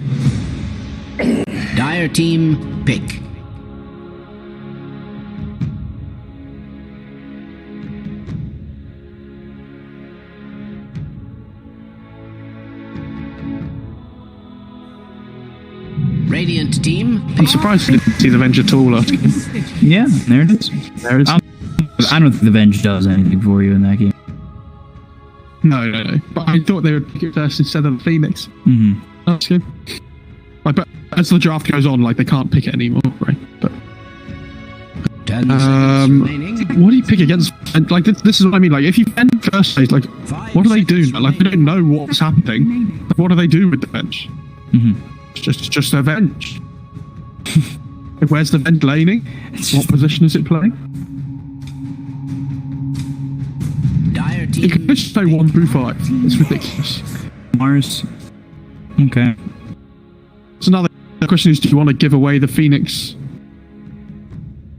Speaker 3: Dire team, pick. Radiant team,
Speaker 1: I'm surprised I didn't see the Venge at all.
Speaker 2: Yeah, there it is.
Speaker 1: There it is.
Speaker 2: I don't think the Venge does anything for you in that game.
Speaker 1: No. But I thought they would pick it first instead of the Phoenix.
Speaker 2: Mm-hmm.
Speaker 1: That's good. Like, but as the draft goes on, like they can't pick it anymore, right? But
Speaker 3: 10 seconds remaining.
Speaker 1: what do you pick against? And like this is what I mean. Like if you end first stage, like what do they do? Like they don't know what's happening. Like, what do they do with the bench?
Speaker 2: Mm-hmm.
Speaker 1: Just their bench. Like, where's the vent laning? What position is it playing?
Speaker 3: Dire
Speaker 1: It
Speaker 3: team.
Speaker 1: could just say 1 through 5. It's ridiculous.
Speaker 2: Mars. Okay.
Speaker 1: So now the question is, do you want to give away the Phoenix?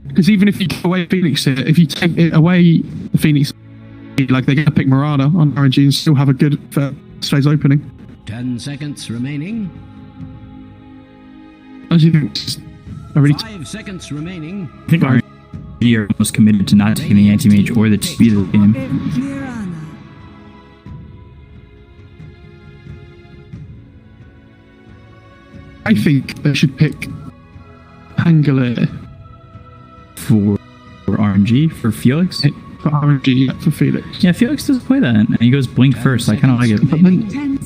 Speaker 1: Because even if you give away Phoenix here, if you take it away the Phoenix, like they're going to pick Mirana on RNG and still have a good first phase opening.
Speaker 3: 10 seconds remaining.
Speaker 1: As you think, it's a really
Speaker 3: 5 seconds remaining.
Speaker 2: I think RNG are almost committed to not taking the anti-mage or the TB of the game.
Speaker 1: I think they should pick Angler
Speaker 2: For RNG, for Felix?
Speaker 1: for RNG, yeah, for Felix.
Speaker 2: Yeah, Felix doesn't play that, and he goes blink first. I kind of like it.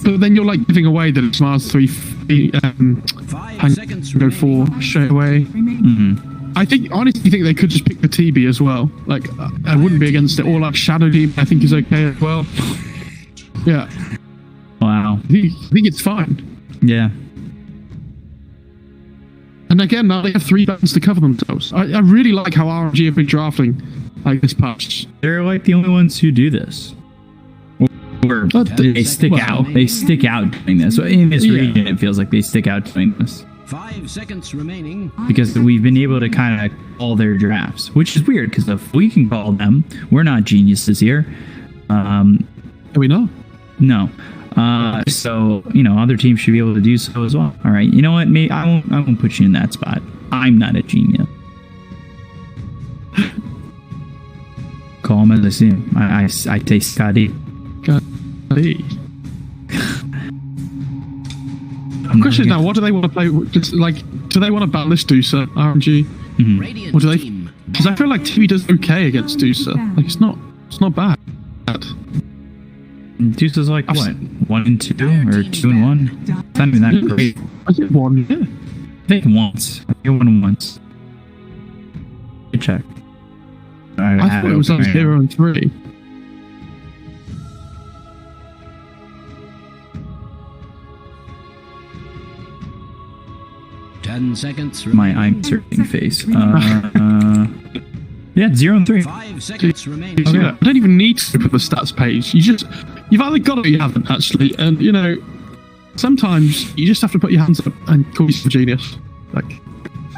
Speaker 1: But then you're like giving away that it's Mars 3,
Speaker 3: 5 seconds
Speaker 1: go
Speaker 3: remaining.
Speaker 1: 4 straight away.
Speaker 2: Mm-hmm.
Speaker 1: I think, honestly, think they could just pick the TB as well. Like, I wouldn't be against it. Or like Shadow Demon, I think is okay as well. Yeah,
Speaker 2: Wow.
Speaker 1: I think it's fine.
Speaker 2: Yeah.
Speaker 1: And again, now they have 3 buttons to cover themselves. I really like how RNG have been drafting like this patch.
Speaker 2: They're like the only ones who do this. Or they stick out. They stick out doing this. So in this region, it feels like they stick out doing this.
Speaker 3: 5 seconds remaining.
Speaker 2: Because we've been able to kind of call their drafts, which is weird because if we can call them, we're not geniuses here.
Speaker 1: Are we not?
Speaker 2: No. So other teams should be able to do so as well. All right. You know what? Maybe I won't put you in that spot. I'm not a genius. Call him as I see him. I taste Scotty.
Speaker 1: Golly. Question now: what do they want to play? Just like, do they want to battle this Dusa RNG?
Speaker 2: Mhm.
Speaker 3: Radiant
Speaker 1: Or do they?
Speaker 3: team.
Speaker 1: Because I feel like TV does okay against Dusa. Like, it's not bad.
Speaker 2: Deuce is like
Speaker 1: I've
Speaker 2: what?
Speaker 1: seen-
Speaker 2: 1 and 2 or 2 and 1? It's not even that great.
Speaker 1: I did 1. Yeah.
Speaker 2: I think once. I think one once. Good check.
Speaker 1: I thought it was on 0 and 3.
Speaker 3: Ten seconds
Speaker 2: My
Speaker 3: remaining.
Speaker 2: I'm searching face. Yeah, 0 and 3.
Speaker 3: 5 seconds remaining.
Speaker 1: Okay. I don't even need to put the stats page. You've either got it or you haven't, actually. And, sometimes you just have to put your hands up and call yourself a genius. Like,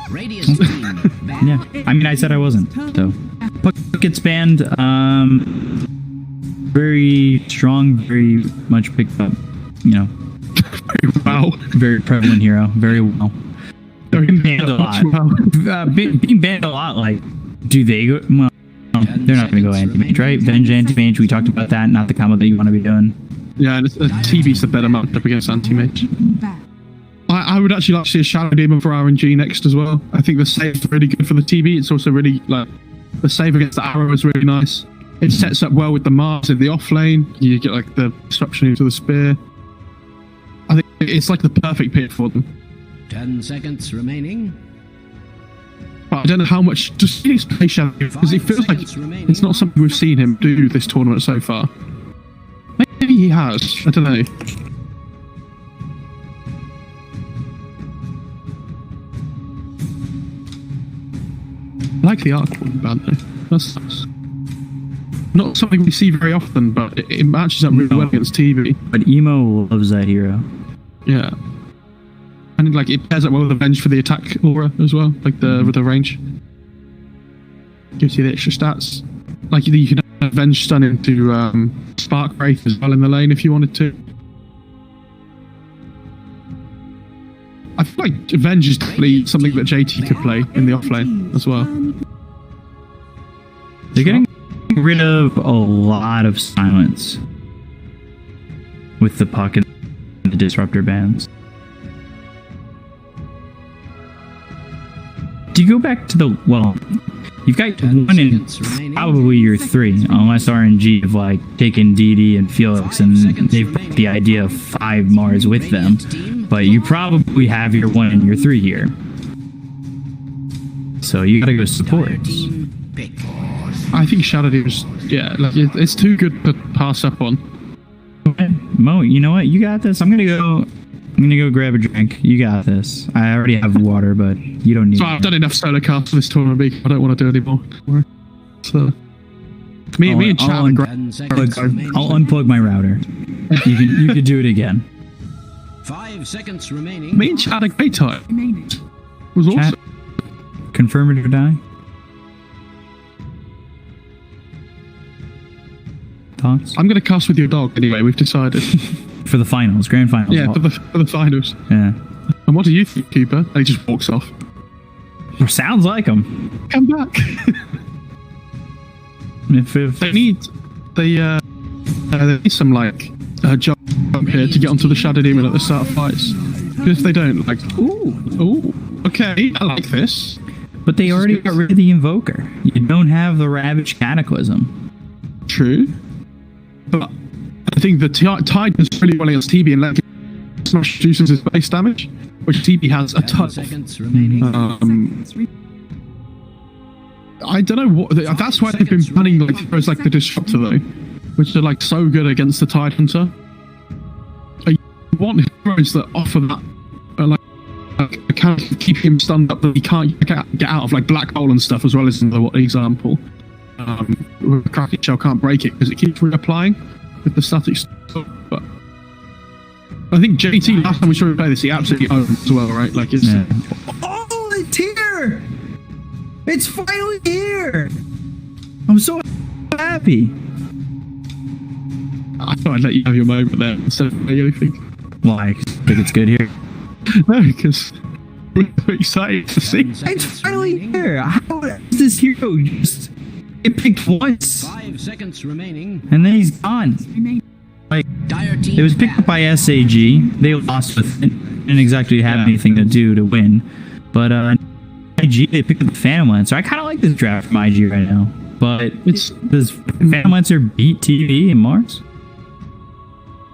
Speaker 3: Radiant team. Back.
Speaker 2: Yeah, I mean, I said I wasn't, so. Puck gets banned. Very strong, very much picked up,
Speaker 1: wow.
Speaker 2: very prevalent hero, very well. Being banned a lot.
Speaker 1: Wow.
Speaker 2: Being banned a lot, like, do they go? Well, they're not going to go anti-mage, right? Venge anti-mage, we talked about that, not the combo that you want to be doing.
Speaker 1: Yeah, and TV's the better matchup against anti-mage. I would actually like to see a Shadow Demon for RNG next as well. I think the save's really good for the TV. It's also really, the save against the arrow is really nice. It sets up well with the Mars in the off lane. You get, the disruption into the spear. I think it's, the perfect pick for them.
Speaker 3: 10 seconds remaining.
Speaker 1: But I don't know how much... Does Phoenix play Shadow Demon? Because it feels like it's not something we've seen him do this tournament so far. Maybe he has. I don't know. I like the arc one band though. That's nice. Not something we see very often, but it matches up really well against TV.
Speaker 2: But Emo loves that hero.
Speaker 1: Yeah. And it pairs up well with the Venge for the attack aura as well, with the range. Gives you the extra stats. You can have Venge stun into Spark Wraith as well in the lane if you wanted to. I feel like Avenge is definitely something that JT could play in the offlane as well.
Speaker 2: They're getting rid of a lot of silence with the puck and the disruptor bans. Do you go back to the, well, you've got 1 and probably your 3, unless RNG have like taken DD and Felix and they've put the idea of 5 Mars with them, but you probably have your 1 and your 3 here. So you gotta go supports.
Speaker 1: I think Shadow Demon's, yeah, like it's too good to pass up on.
Speaker 2: Okay. Mo, you know what? You got this. I'm gonna go grab a drink. You got this. I already have water, but you don't need
Speaker 1: So I've done enough solo casts for this tournament, because I don't want to do anymore. So me and Chad are great.
Speaker 2: I'll unplug my router. You can do it again.
Speaker 3: 5 seconds remaining.
Speaker 1: Me and Chad had a great time. It was
Speaker 2: Chat,
Speaker 1: awesome.
Speaker 2: confirm it or die. Thoughts?
Speaker 1: I'm going to cast with your dog anyway, we've decided.
Speaker 2: For the finals, grand finals.
Speaker 1: Yeah, for the finals.
Speaker 2: Yeah.
Speaker 1: And what do you think, Cooper? And he just walks off.
Speaker 2: Sounds like him.
Speaker 1: Come back.
Speaker 2: If
Speaker 1: they need some like jump here to get onto the Shadow Demon at the start of fights. Because if they don't, like, ooh, okay, I like this.
Speaker 2: But they already got rid of the Invoker. You don't have the Ravage Cataclysm.
Speaker 1: True. But I think the Tide does really well against TB and like smash reduces his base damage, which TB has a ton.
Speaker 3: Seconds remaining.
Speaker 1: I don't know what. That's why they've been banning like heroes like the Disruptor though, which are like so good against the Tide Hunter. You want heroes that offer that, like can keep him stunned up that he can't get out of, like Black Hole and stuff, as well as another example. Kraken Shell can't break it because it keeps reapplying with the static stuff. But I think JT, last time we saw him play this, he absolutely owned as well, right? Like it's.
Speaker 2: Yeah.
Speaker 7: Oh, it's here! It's finally here!
Speaker 2: I'm so happy.
Speaker 1: I thought I'd let you have your moment there instead of saying anything.
Speaker 2: Why? I think it's good here.
Speaker 1: No, because we're excited to see.
Speaker 7: It's finally here! How is this hero just get picked once?
Speaker 3: 5 seconds remaining.
Speaker 2: And then he's gone. Like,
Speaker 3: Dire team
Speaker 2: it was picked up by SAG. They lost with it. Didn't exactly have anything to do to win. But IG, they picked up the Phantom Lancer. I kind of like this draft from IG right now. But does Phantom Lancer beat TV and Mars?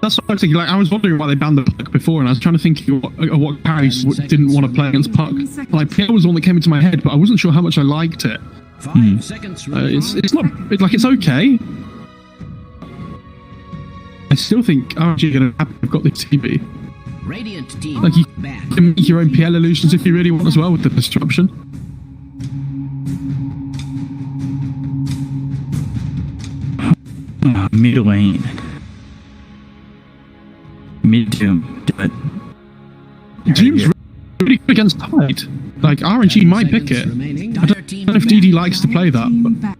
Speaker 1: That's what I was thinking. Like, I was wondering why they banned the Puck before, and I was trying to think what carries didn't want to play against Puck. Like, Pierre was the one that came into my head, but I wasn't sure how much I liked it.
Speaker 3: 5 seconds remaining.
Speaker 1: It's not it's okay. I still think RNG are gonna have got this TV.
Speaker 3: Radiant team
Speaker 1: Like you
Speaker 3: back.
Speaker 1: can make your own PL illusions if you really want as well with the disruption.
Speaker 2: Mid lane. Mid Doom. Do it.
Speaker 1: Doom's really good against Tide. Like RNG might pick it.
Speaker 3: Remaining.
Speaker 1: I don't know if DD likes to play that, but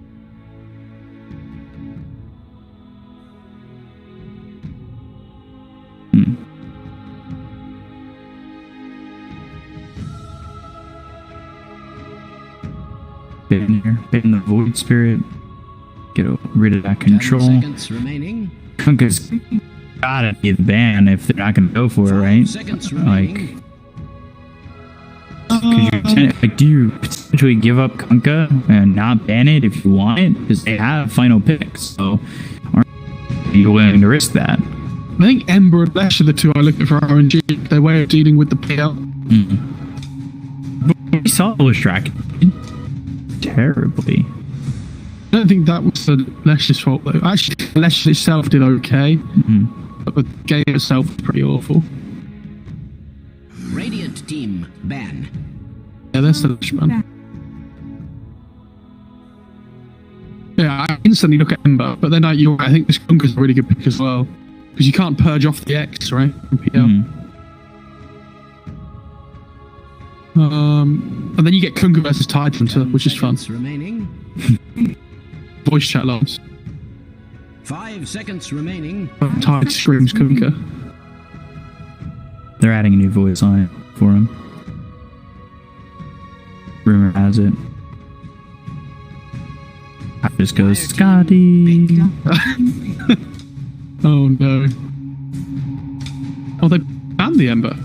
Speaker 2: Bit in here. Bit in the Void Spirit. Get rid of that
Speaker 3: 10
Speaker 2: control.
Speaker 3: seconds remaining.
Speaker 2: Kunkka's gotta be the ban if they're not gonna go for it, right?
Speaker 3: 5 seconds
Speaker 2: Like,
Speaker 3: remaining.
Speaker 2: do you potentially give up Kunkka and not ban it if you want it? Because they have final picks, so are you willing to risk that?
Speaker 1: I think Ember and Lesh are the two I look at for RNG. Their way of dealing with the PL.
Speaker 2: We saw Leshrac terribly.
Speaker 1: I don't think that was Lesh's fault though. Actually, Lesh itself did okay, but the game itself was pretty awful.
Speaker 3: Radiant team ban.
Speaker 1: Yeah, that's the Lesh man. Yeah, I instantly look at Ember, but then I think this Kunkka's a really good pick as well. Because you can't purge off the X, right? From PL. And then you get Kunkka versus Tide Hunter, which is fun.
Speaker 3: Remaining.
Speaker 1: Voice chat logs.
Speaker 3: 5 seconds remaining.
Speaker 1: Tide screams Kunkka.
Speaker 2: They're adding a new voice line for him. Rumor has it. I just goes, Scotty.
Speaker 1: Oh no. Oh, they banned the Ember.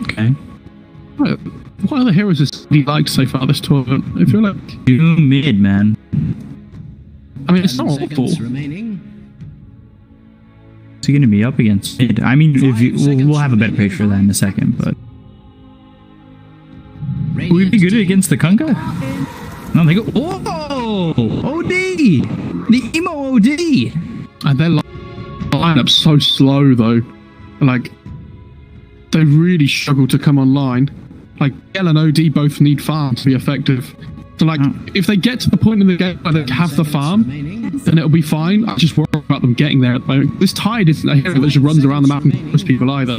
Speaker 2: Okay.
Speaker 1: What other heroes has he liked so far this tournament? I feel like...
Speaker 2: You mid, man.
Speaker 1: I mean, it's not awful.
Speaker 3: Seconds remaining.
Speaker 2: What's he going to be up against mid? I mean, if you, we'll have a better picture of that in a second, but... Will we be good against the Kunga? No, they go... Whoa! OD! The emo OD!
Speaker 1: And their lineup's so slow, though. Like, they really struggle to come online. Like, L and OD both need farm to be effective. So, like, if they get to the point in the game where they have the farm, then it'll be fine. I just worry about them getting there at the moment. This Tide isn't a hero that just runs around the map and kills people either.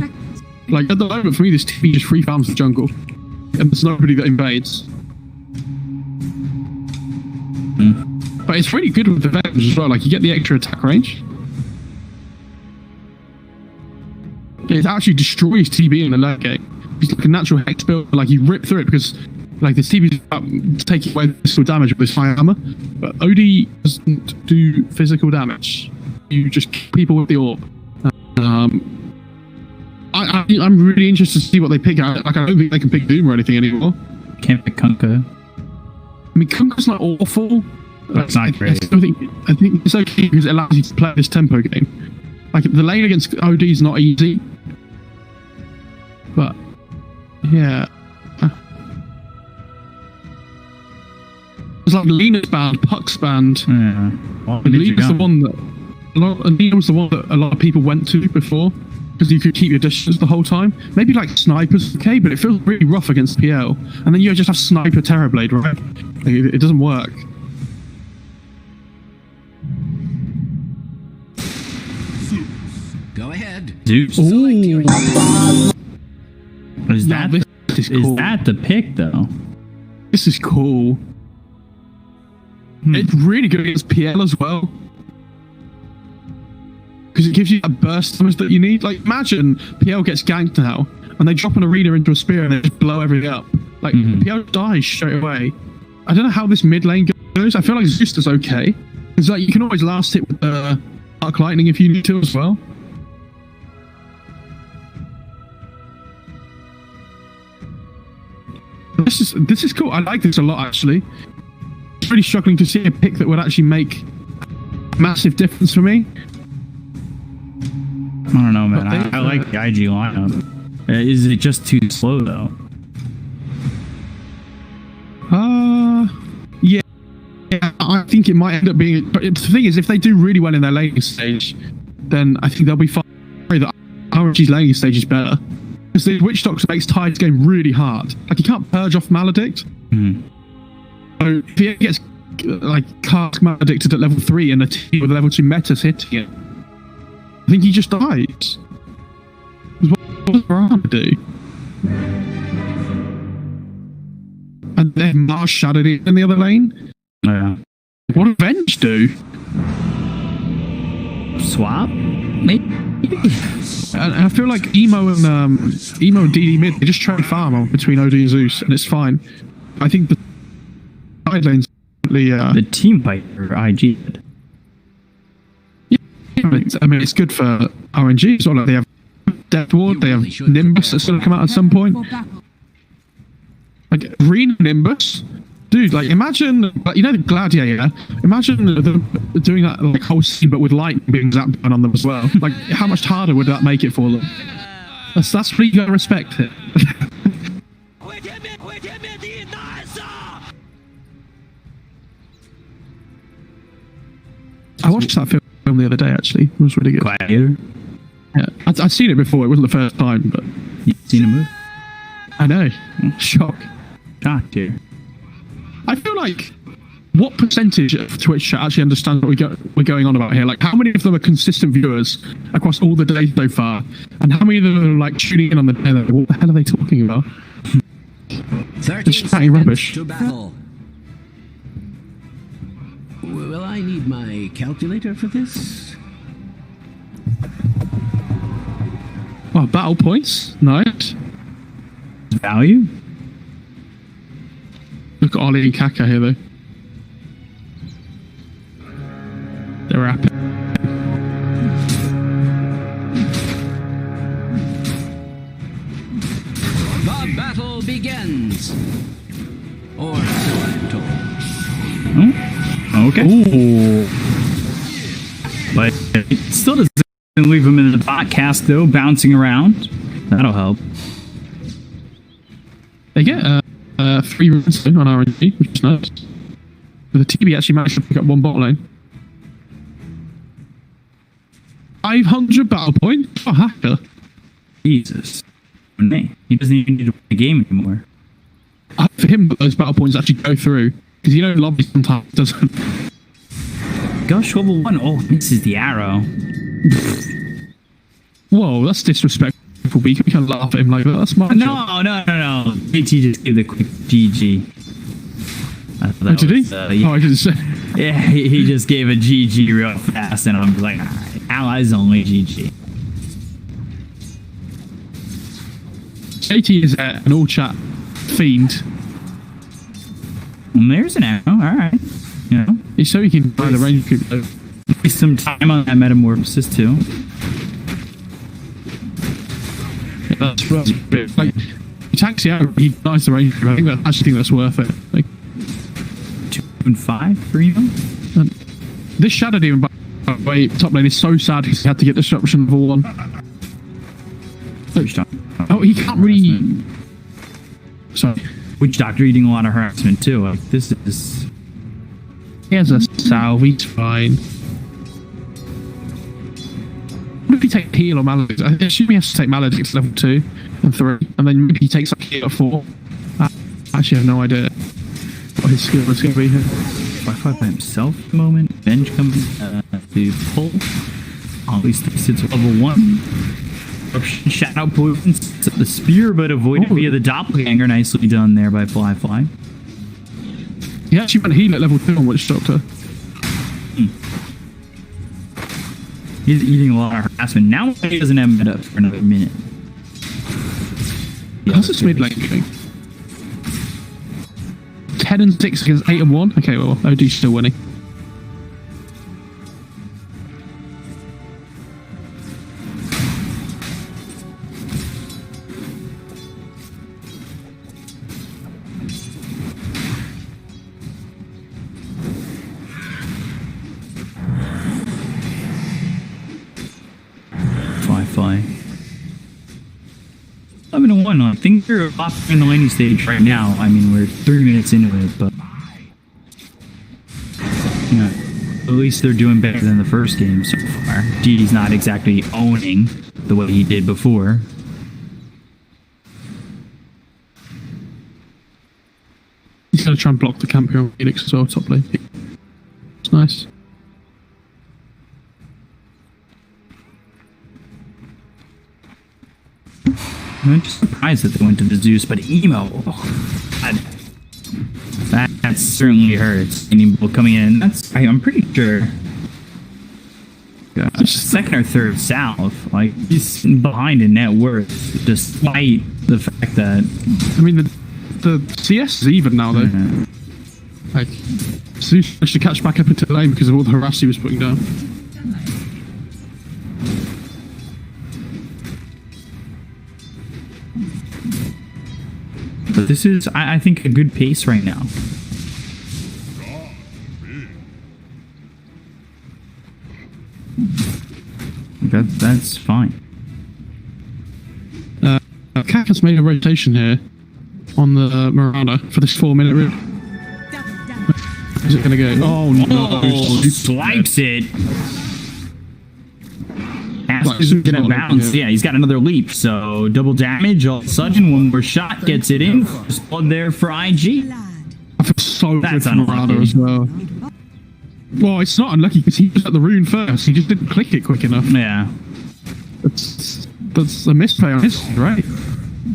Speaker 1: Like, at the moment, for me, this TV just free farms the jungle. And there's nobody that invades. But it's really good with the Venge as well. Like, you get the extra attack range. It actually destroys TB in the late game. It's like a natural hex build. Like, you rip through it because, like, the TB is taking away physical damage with this high armor. But OD doesn't do physical damage. You just kill people with the orb. I'm really interested to see what they pick out. Like, I don't think they can pick Doom or anything anymore.
Speaker 2: Can't pick Kunkka.
Speaker 1: I mean, Kunka's not awful.
Speaker 2: That's not great.
Speaker 1: I think it's okay because it allows you to play this tempo game. Like, the lane against OD is not easy. But, yeah. It's like Lena's band, Puck's band.
Speaker 2: Yeah. Well,
Speaker 1: Lena's the one that... Lena was the one that a lot of people went to before. Because you could keep your distance the whole time. Maybe like Sniper's okay, but it feels really rough against PL. And then you just have Sniper Terrorblade, right? Like, it doesn't work.
Speaker 3: Go ahead.
Speaker 2: Zeus.
Speaker 1: Ooh.
Speaker 2: Is
Speaker 1: Yeah,
Speaker 2: that
Speaker 1: this is cool.
Speaker 2: is that the pick though?
Speaker 1: This is cool. It's really good against PL as well. Because it gives you that burst damage that you need. Like, imagine PL gets ganked now, and they drop an arena into a spear and they just blow everything up. Like, PL dies straight away. I don't know how this mid lane goes. I feel like Zeus is okay. Because, like, you can always last hit with Arc Lightning if you need to as well. This is cool. I like this a lot, actually. It's really struggling to see a pick that would actually make a massive difference for me.
Speaker 2: I don't know, man. I like the IG lineup. Is it just too slow though?
Speaker 1: Yeah. I think it might end up being. But the thing is, if they do really well in their laning stage, then I think they'll be fine. That RNG's laning stage is better because the Witch Doctor makes Tide's game really hard. Like, you can't purge off Maledict. So if he gets like cast Maledicted at level 3 and a team with level 2 metas hitting it, I think he just dies. What does Varane do? And then Mars shadowed it in the other lane.
Speaker 2: Yeah.
Speaker 1: What did Venge do?
Speaker 2: Swap? Maybe.
Speaker 1: And I feel like Emo and DD mid, they just trade farm between OD and Zeus, and it's fine. I think the side lanes,
Speaker 2: the team fight for IG.
Speaker 1: I mean, it's good for RNG as well. Like, they have Death Ward, they have Nimbus that's going to come out at some point. Like, Rena Nimbus, dude. Like, imagine, like, you know, the Gladiator. Imagine them doing that like whole scene, but with light being zapped on them as well. Like, how much harder would that make it for them? That's pretty good. Respect it. I watched that film the other day, actually. It was really good.
Speaker 2: Gladiator?
Speaker 1: Yeah, I'd seen it before. It wasn't the first time, but...
Speaker 2: You've seen a movie?
Speaker 1: I know. Shock.
Speaker 2: Shocked here.
Speaker 1: I feel like... What percentage of Twitch chat actually understands what we're going on about here? Like, how many of them are consistent viewers across all the days so far? And how many of them are, like, tuning in on the day? Like, what the hell are they talking about?
Speaker 3: 30
Speaker 1: Just chatting rubbish.
Speaker 3: to battle. Will I need my calculator for this?
Speaker 1: Oh, battle points. Nice.
Speaker 2: Value?
Speaker 1: Look at Ollie and Kaka here, though. They're rapid.
Speaker 3: The battle begins. Or so I'm told.
Speaker 2: Oh, okay. Ooh. But it still doesn't leave him in the podcast, though, bouncing around. That'll help.
Speaker 1: They get 3 runes on RNG, which is nice. But the TB actually managed to pick up 1 bot lane. 500 battle point? Oh, hacker.
Speaker 2: Jesus. Nay, he doesn't even need to play the game anymore.
Speaker 1: For him, those battle points actually go through. Because you know, lobby sometimes doesn't.
Speaker 2: Gosh, level 1. Oh, misses the arrow.
Speaker 1: Whoa, that's disrespectful. We can't laugh at him like that. That's my job.
Speaker 2: No. JT just gave the quick GG. I thought that
Speaker 1: Did he?
Speaker 2: Yeah.
Speaker 1: Oh, I didn't say.
Speaker 2: Yeah, he just gave a GG real fast, and I'm like, allies only GG.
Speaker 1: JT is an all chat fiend.
Speaker 2: And there's an arrow, alright. You know,
Speaker 1: So he can buy the range group though.
Speaker 2: waste some time on that metamorphosis too.
Speaker 1: Yeah, that's right. Like, he tanks out, he buys the range group. I actually think that's worth it. Like,
Speaker 2: 2 and 5 for you?
Speaker 1: and this Shadow Demon, by the way, top lane is so sad because he had to get disruption level 1. Oh, he can't really. Sorry.
Speaker 2: Witch Doctor eating a lot of harassment too. Like, this is.
Speaker 1: He has a salve, he's fine. What if he takes heal or maledict? I assume he has to take maledict level 2 and 3, and then maybe he takes like heal at 4. I actually have no idea what his skill is going to be here.
Speaker 2: Wi-Fi by himself at the moment. Bench comes to pull. At least thinks it's level 1. Shadow poison sets up the spear, but avoided via the doppelganger. Nicely done there by Fly.
Speaker 1: He actually went heal at level 2 on Witch Doctor.
Speaker 2: He's eating a lot of harassment. Now he doesn't have meta for another minute.
Speaker 1: How's this mid lane going? 10 and 6 against 8 and 1? Okay, well, OD's still winning.
Speaker 2: Fly. 11-1. I think we're off in the laning stage right now. I mean, we're 3 minutes into it, but you know, at least they're doing better than the first game so far. D's not exactly owning the way he did before.
Speaker 1: He's going to try and block the camp here on Phoenix as well, top lane. It's nice.
Speaker 2: I'm just surprised that they went to the Zeus, but Emo, God, that certainly hurts. Any people coming in, I'm pretty sure. Second or third south, like he's behind in net worth, despite the fact that.
Speaker 1: I mean, the CS is even now though. Like, Zeus managed to catch back up into the lane because of all the harass he was putting down.
Speaker 2: But this is, I think, a good pace right now. That's fine.
Speaker 1: Kaka's made a rotation here on the Miranda for this 4-minute route. Is it going to go? Oh no!
Speaker 2: Swipes it. Is gonna bounce. Yeah, he's got another leap, so double damage. All of a sudden, one more shot gets it in. Just blood there for IG.
Speaker 1: I feel so
Speaker 2: That's
Speaker 1: good for Miranda as well. Well, it's not unlucky because he was at the rune first. He just didn't click it quick enough.
Speaker 2: Yeah.
Speaker 1: That's a misplay on his side, right?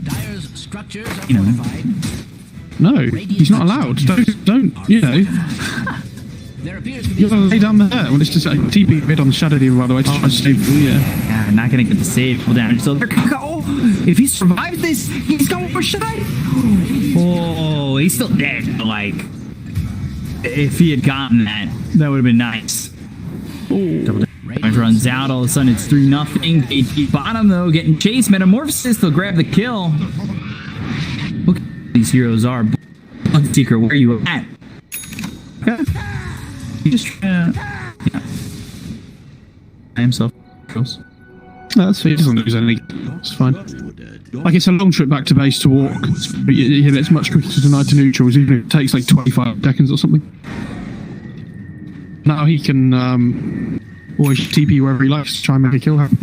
Speaker 3: Dyer's structures are
Speaker 2: You know.
Speaker 3: fortified.
Speaker 1: No, he's not allowed. Don't, you know.
Speaker 3: There appears to be
Speaker 1: You're gonna lay down there when it's just like TP mid on the Shadow Demon, by the way, to try and save
Speaker 2: Yeah, not gonna get the save full damage. So if he survives this, he's got one more shot. Oh, he's still dead. But like, if he had gotten that, that would have been nice. Double damage runs out. All of a sudden, it's 3-0. AT bottom though, getting chased. Metamorphosis, they'll grab the kill. Look at these heroes are. Bloodseeker, where are you at? Okay. He's just trying to, yeah. By himself.
Speaker 1: No, that's he doesn't lose any. It's fine. Like, it's a long trip back to base to walk, but yeah, it's much quicker to deny to neutrals, even if it takes like 25 seconds or something. Now he can always TP wherever he likes to try and make a kill happen.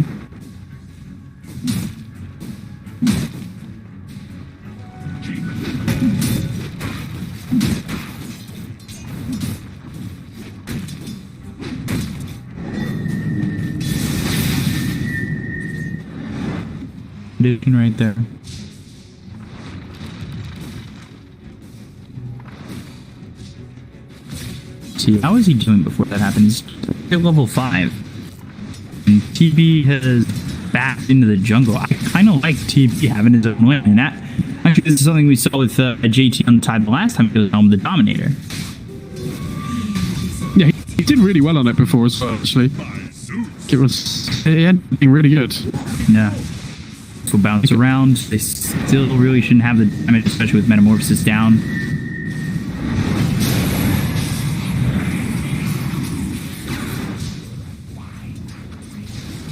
Speaker 2: Dude, right there. See, how was he doing before that happened? He's at level 5. And TB has backed into the jungle. I kind of like TB having his own win. And that, actually, this is something we saw with JT on the tide the last time he was on the Dominator.
Speaker 1: Yeah, he did really well on it before as well, actually. It ended up being really good.
Speaker 2: Yeah. So bounce around. They still really shouldn't have the damage, especially with Metamorphosis down.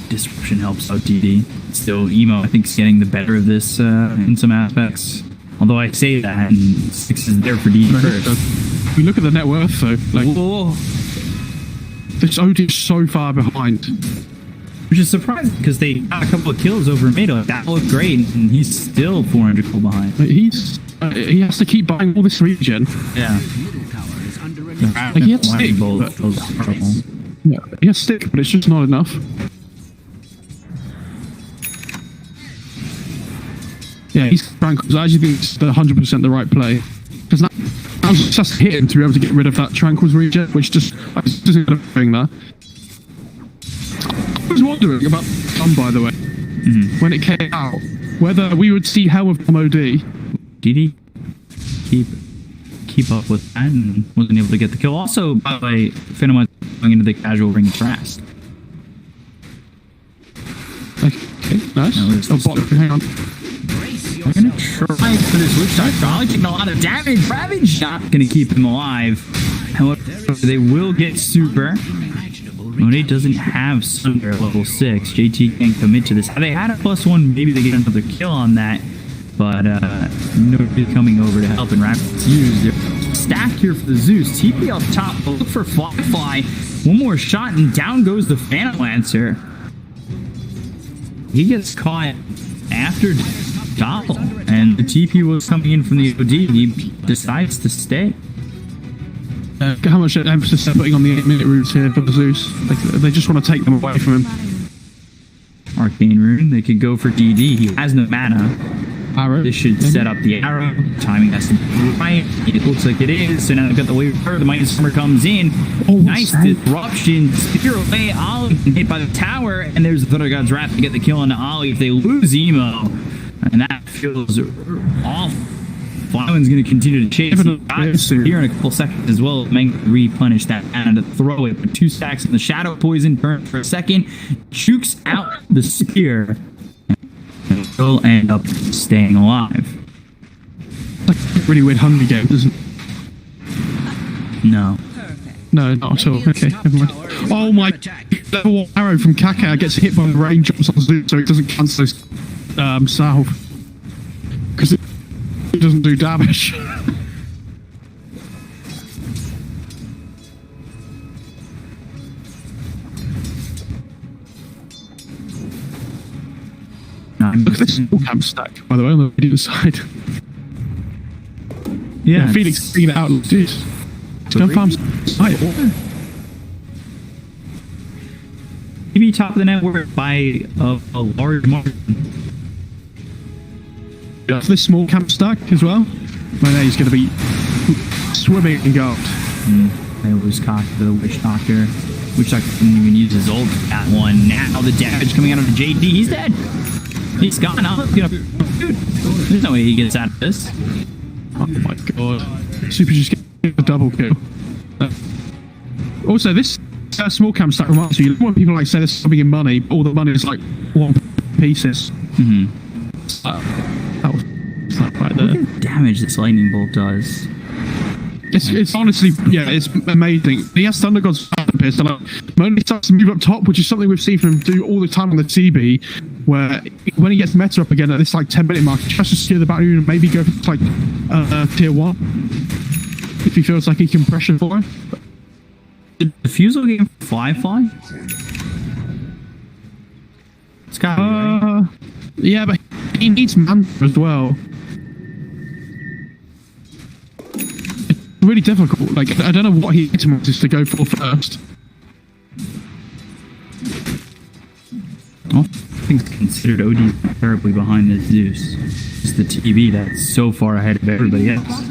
Speaker 2: Disruption helps out DD. Still, Emo, I think, is getting the better of this in some aspects. Although I say that, and 6 is there for DD first.
Speaker 1: We look at the net worth, though. Like,
Speaker 2: whoa.
Speaker 1: This OD is so far behind.
Speaker 2: Which is surprising because they got a couple of kills over Mado. That looked great, and he's still 400 gold behind.
Speaker 1: He has to keep buying all this regen.
Speaker 2: Yeah.
Speaker 1: Like, he has stick, but, yeah, he has stick, but it's just not enough. Yeah, he's tranquils. I actually think it's 100% the right play. Because now it's just hit him to be able to get rid of that tranquils regen, which just isn't doing that. I was wondering about by the way, when it came out, whether we would see Hell of MOD.
Speaker 2: Did he keep up with that and wasn't able to get the kill? Also, by the way, Phenom going into the casual ring of Rast.
Speaker 1: Okay, nice. Hang on.
Speaker 2: We're gonna try for this witch shot. Probably taking a lot of damage. Ravage not gonna keep him alive. However, they will get super. Monet doesn't have Sunder at level 6. JT can't commit to this. Had they had a +1, maybe they get another kill on that. But nobody coming over to help, and Rapid's used their stack here for the Zeus. TP up top, but look for Fly. One more shot, and down goes the Phantom Lancer. He gets caught after Doppel, and the TP was coming in from the OD. He decides to stay.
Speaker 1: How much emphasis they're putting on the 8-minute routes here for the Zeus. Like, they just want to take them away from him.
Speaker 2: Arcane Rune, they could go for DD. He has no mana.
Speaker 1: Arrow.
Speaker 2: This should set up the arrow. Timing has to be right. It looks like it is. So now they've got the wave of the Mighty Summer comes in. Oh, nice disruption. Spear away. Ollie hit by the tower. And there's the Thunder God's Wrath to get the kill on Ollie if they lose Emo. And that feels awful. Flyman's going to continue to chase. Here in a couple seconds as well. Mang replenish that and throw it. But 2 stacks in the Shadow Poison. Burn for a second. Jukes out the spear. And will end up staying alive.
Speaker 1: Like a really weird Hunger Game, isn't it?
Speaker 2: No.
Speaker 1: No, not at all. Okay, never mind. Oh my! Level 1 arrow from Kaka gets hit by the raindrops on Zeus, so it doesn't cancel his salve. Because it doesn't do damage. Look at this camp stack, by the way, on the video side.
Speaker 2: Yeah,
Speaker 1: Felix figured it out. Jeez. Gun farms.
Speaker 2: Maybe top of the network by a large margin.
Speaker 1: Yeah, this small camp stack as well. Well, he's going to be swimming in gold.
Speaker 2: I was cocked for the Witch Doctor. Witch Doctor didn't even use his ult for that one. Now the damage coming out of JD. He's dead. He's gone. Dude, there's no way he gets out of this.
Speaker 1: Oh my god. Super just get a double kill. Also, this small cam stack reminds me, when people like say there's something in money, all the money is like one pieces. That was right there.
Speaker 2: Look at the damage this lightning bolt does.
Speaker 1: It's honestly, yeah, it's amazing. He has Thunder God's Pierce, and Moni starts to move up top, which is something we've seen from him do all the time on the TB, where when he gets meta up again at this like 10-minute mark, he tries to steer the battery and maybe go for like tier 1 if he feels like he can pressure for it.
Speaker 2: Did the Fusel game fly? It's gotta be, right?
Speaker 1: Yeah, but he needs mana as well. It's really difficult. Like, I don't know what he wants to go for first.
Speaker 2: All things considered, OD terribly behind this Zeus. It's the TB that's so far ahead of everybody else.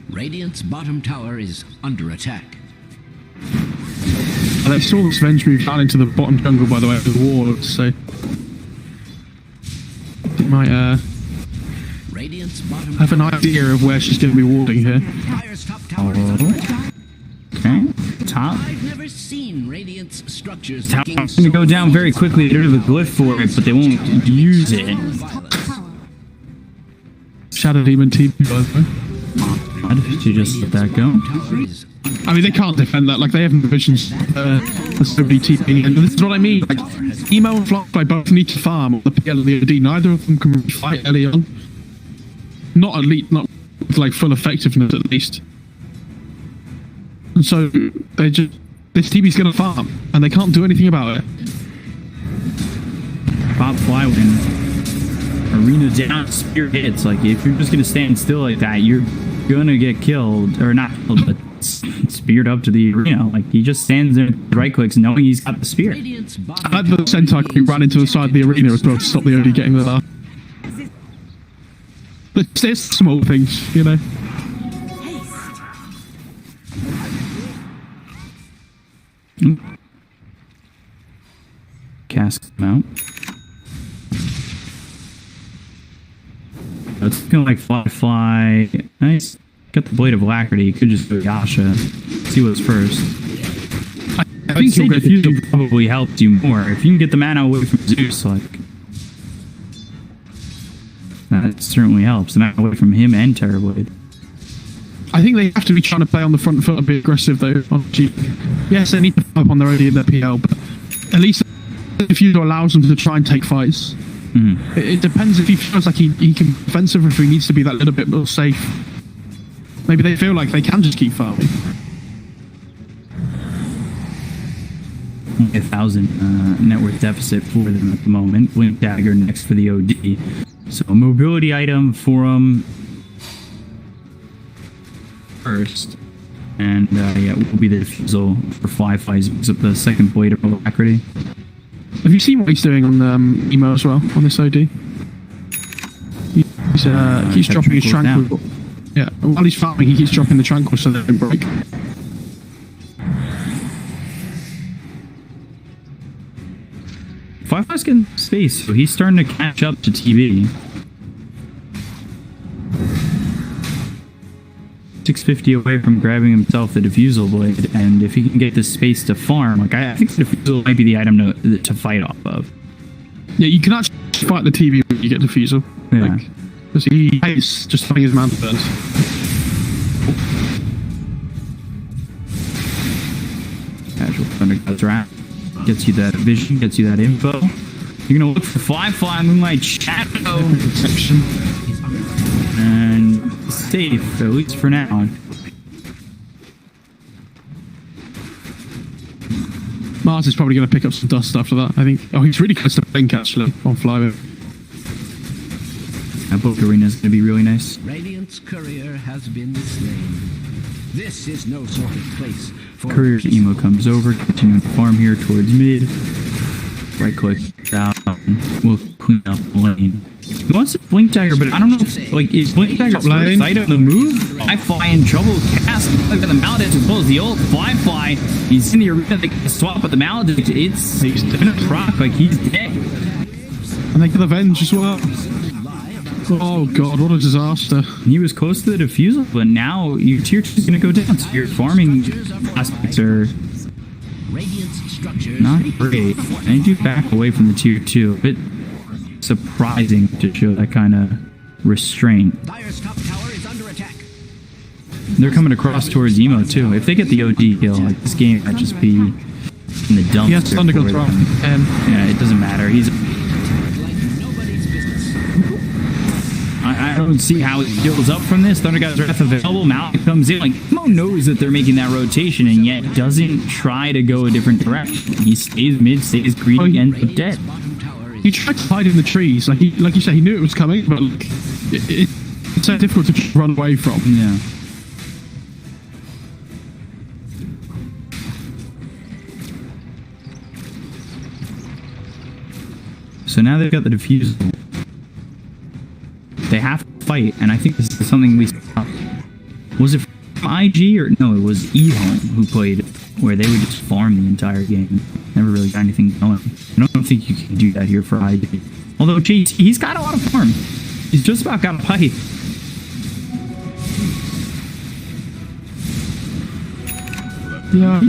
Speaker 3: Radiant's bottom tower is under attack.
Speaker 1: And I saw this Venge move down into the bottom jungle, by the way, with the wall, so it might
Speaker 3: Radiant's bottom
Speaker 1: have an idea of where she's going to be warding here.
Speaker 3: Dire's top tower is under attack.
Speaker 2: Okay, top.
Speaker 3: I've never seen Radiant's structures
Speaker 2: Tower's
Speaker 3: looking
Speaker 2: going
Speaker 3: so
Speaker 2: to go down very quickly. They're the glyph for it, but they won't use it.
Speaker 1: Shadow Demon TP, by the way.
Speaker 2: To just let that go.
Speaker 1: I mean, they can't defend that. Like, they have visions. There's nobody TPing. And this is what I mean. Like, Emo and Flockfly both need to farm on the PL and the OD. Neither of them can really fight early on. Not elite, not with, like, full effectiveness, at least. And so, they just... This TB's gonna farm, and they can't do anything about it.
Speaker 2: Bob Flywin. Arena down, spear hits. Like, if you're just gonna stand still like that, you're gonna get killed, or not killed, but speared up to the arena. Like, he just stands there, right clicks, knowing he's got the spear.
Speaker 1: I had the Centaur creep ran into the side of the arena as well to stop the OD getting there. But it's small things, you know.
Speaker 2: Cast him out. It's kind of like fly. Nice. Got the Blade of Alacrity. You could just go Yasha. See what's first. I think Say Diffusal probably helps you more. If you can get the mana away from Zeus, like... That certainly helps. The mana away from him and Terrorblade.
Speaker 1: I think they have to be trying to play on the front foot and be aggressive, though, on G. Yes, they need to up on their OD and their PL, but at least Diffusal allows them to try and take fights. It depends if he feels like he can offensive or if he needs to be that little bit more safe. Maybe they feel like they can just keep farming.
Speaker 2: 1,000 net worth deficit for them at the moment. Blink Dagger next for the OD. So a mobility item for him first. And yeah, it will be the Diffusal for Fly. He picks up the second Blade of Alacrity.
Speaker 1: Have you seen what he's doing on Emo as well, on this OD? He's dropping his Tranquil. Yeah, while he's farming, he keeps dropping the Tranquil so they don't break.
Speaker 2: Firefly's getting space, so he's starting to catch up to TB. 650 away from grabbing himself the Diffusal Blade, and if he can get this space to farm, like I think the Diffusal might be the item to fight off of.
Speaker 1: Yeah, you can actually fight the TB when you get Diffusal.
Speaker 2: Yeah.
Speaker 1: Because he hates just having his mana burns.
Speaker 2: Casual Thunder God's Wrath. Gets you that vision, gets you that info. You're gonna look for Fly, Moonlight Shadow.
Speaker 1: Protection.
Speaker 2: And safe, at least for now.
Speaker 1: Mars is probably going to pick up some dust after that, I think. Oh, he's really close to Blink, actually, on Flyway.
Speaker 2: That book arena is going to be really nice.
Speaker 3: Radiant's courier has been slain. This is no sort of place for
Speaker 2: Courier's Emo comes over, continuing to farm here towards mid. Right click down. We'll clean up the lane. He wants to blink dagger, but I don't know if, like, is blink dagger
Speaker 1: Top lane.
Speaker 2: sight of the move? Fly in trouble. Cast look at the Maledicts who pulls the ult. Fly. He's in the arena. They can swap with the Maledicts. He's gonna proc like he's dead.
Speaker 1: And they get avenge as well. Oh god, what a disaster.
Speaker 2: He was close to the defusal, but now your tier 2 is gonna go down. So your farming aspects are not great. I do back away from the tier 2. A bit surprising to show that kind of restraint. They're coming across towards Emo too. If they get the OD kill, like this game might just be in the dumpster.
Speaker 1: He has Thunder
Speaker 2: for
Speaker 1: Control.
Speaker 2: them. Yeah, it doesn't matter. I don't see how he heals up from this. Thunder God's Wrath available. Malik comes in. Like, Mo knows that they're making that rotation and yet doesn't try to go a different direction. He stays mid, stays greedy, and dead.
Speaker 1: He tried to hide in the trees. Like you said, he knew it was coming, but like, it's so difficult to run away from.
Speaker 2: Yeah. So now they've got the defusal. They have to fight, and I think this is something we saw. Was it from IG or no? It was eHome who played, where they would just farm the entire game. Never really got anything going. I don't think you can do that here for IG. Although JT, he's got a lot of farm. He's just about got a pipe.
Speaker 1: Yeah,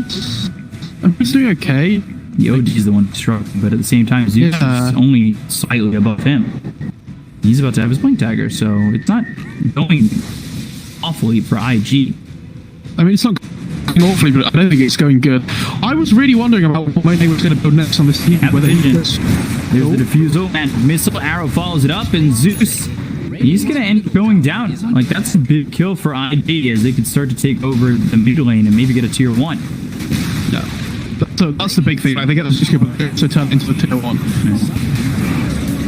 Speaker 1: he's doing okay.
Speaker 2: The OG is the one struggling, but at the same time, Zeus is only slightly above him. He's about to have his blink dagger, so it's not going awfully for IG.
Speaker 1: I mean, it's not going awfully, but I don't think it's going good. I was really wondering about what Monet was going to build next on this team.
Speaker 2: Have
Speaker 1: Whether he
Speaker 2: vision.
Speaker 1: was,
Speaker 2: There's the defusal, and missile arrow follows it up, and Zeus, he's going to end up going down. Like, that's a big kill for IG, as they could start to take over the mid lane and maybe get a tier 1.
Speaker 1: yeah. So that's the big thing. Like, they get the skill to turn into the tier 1.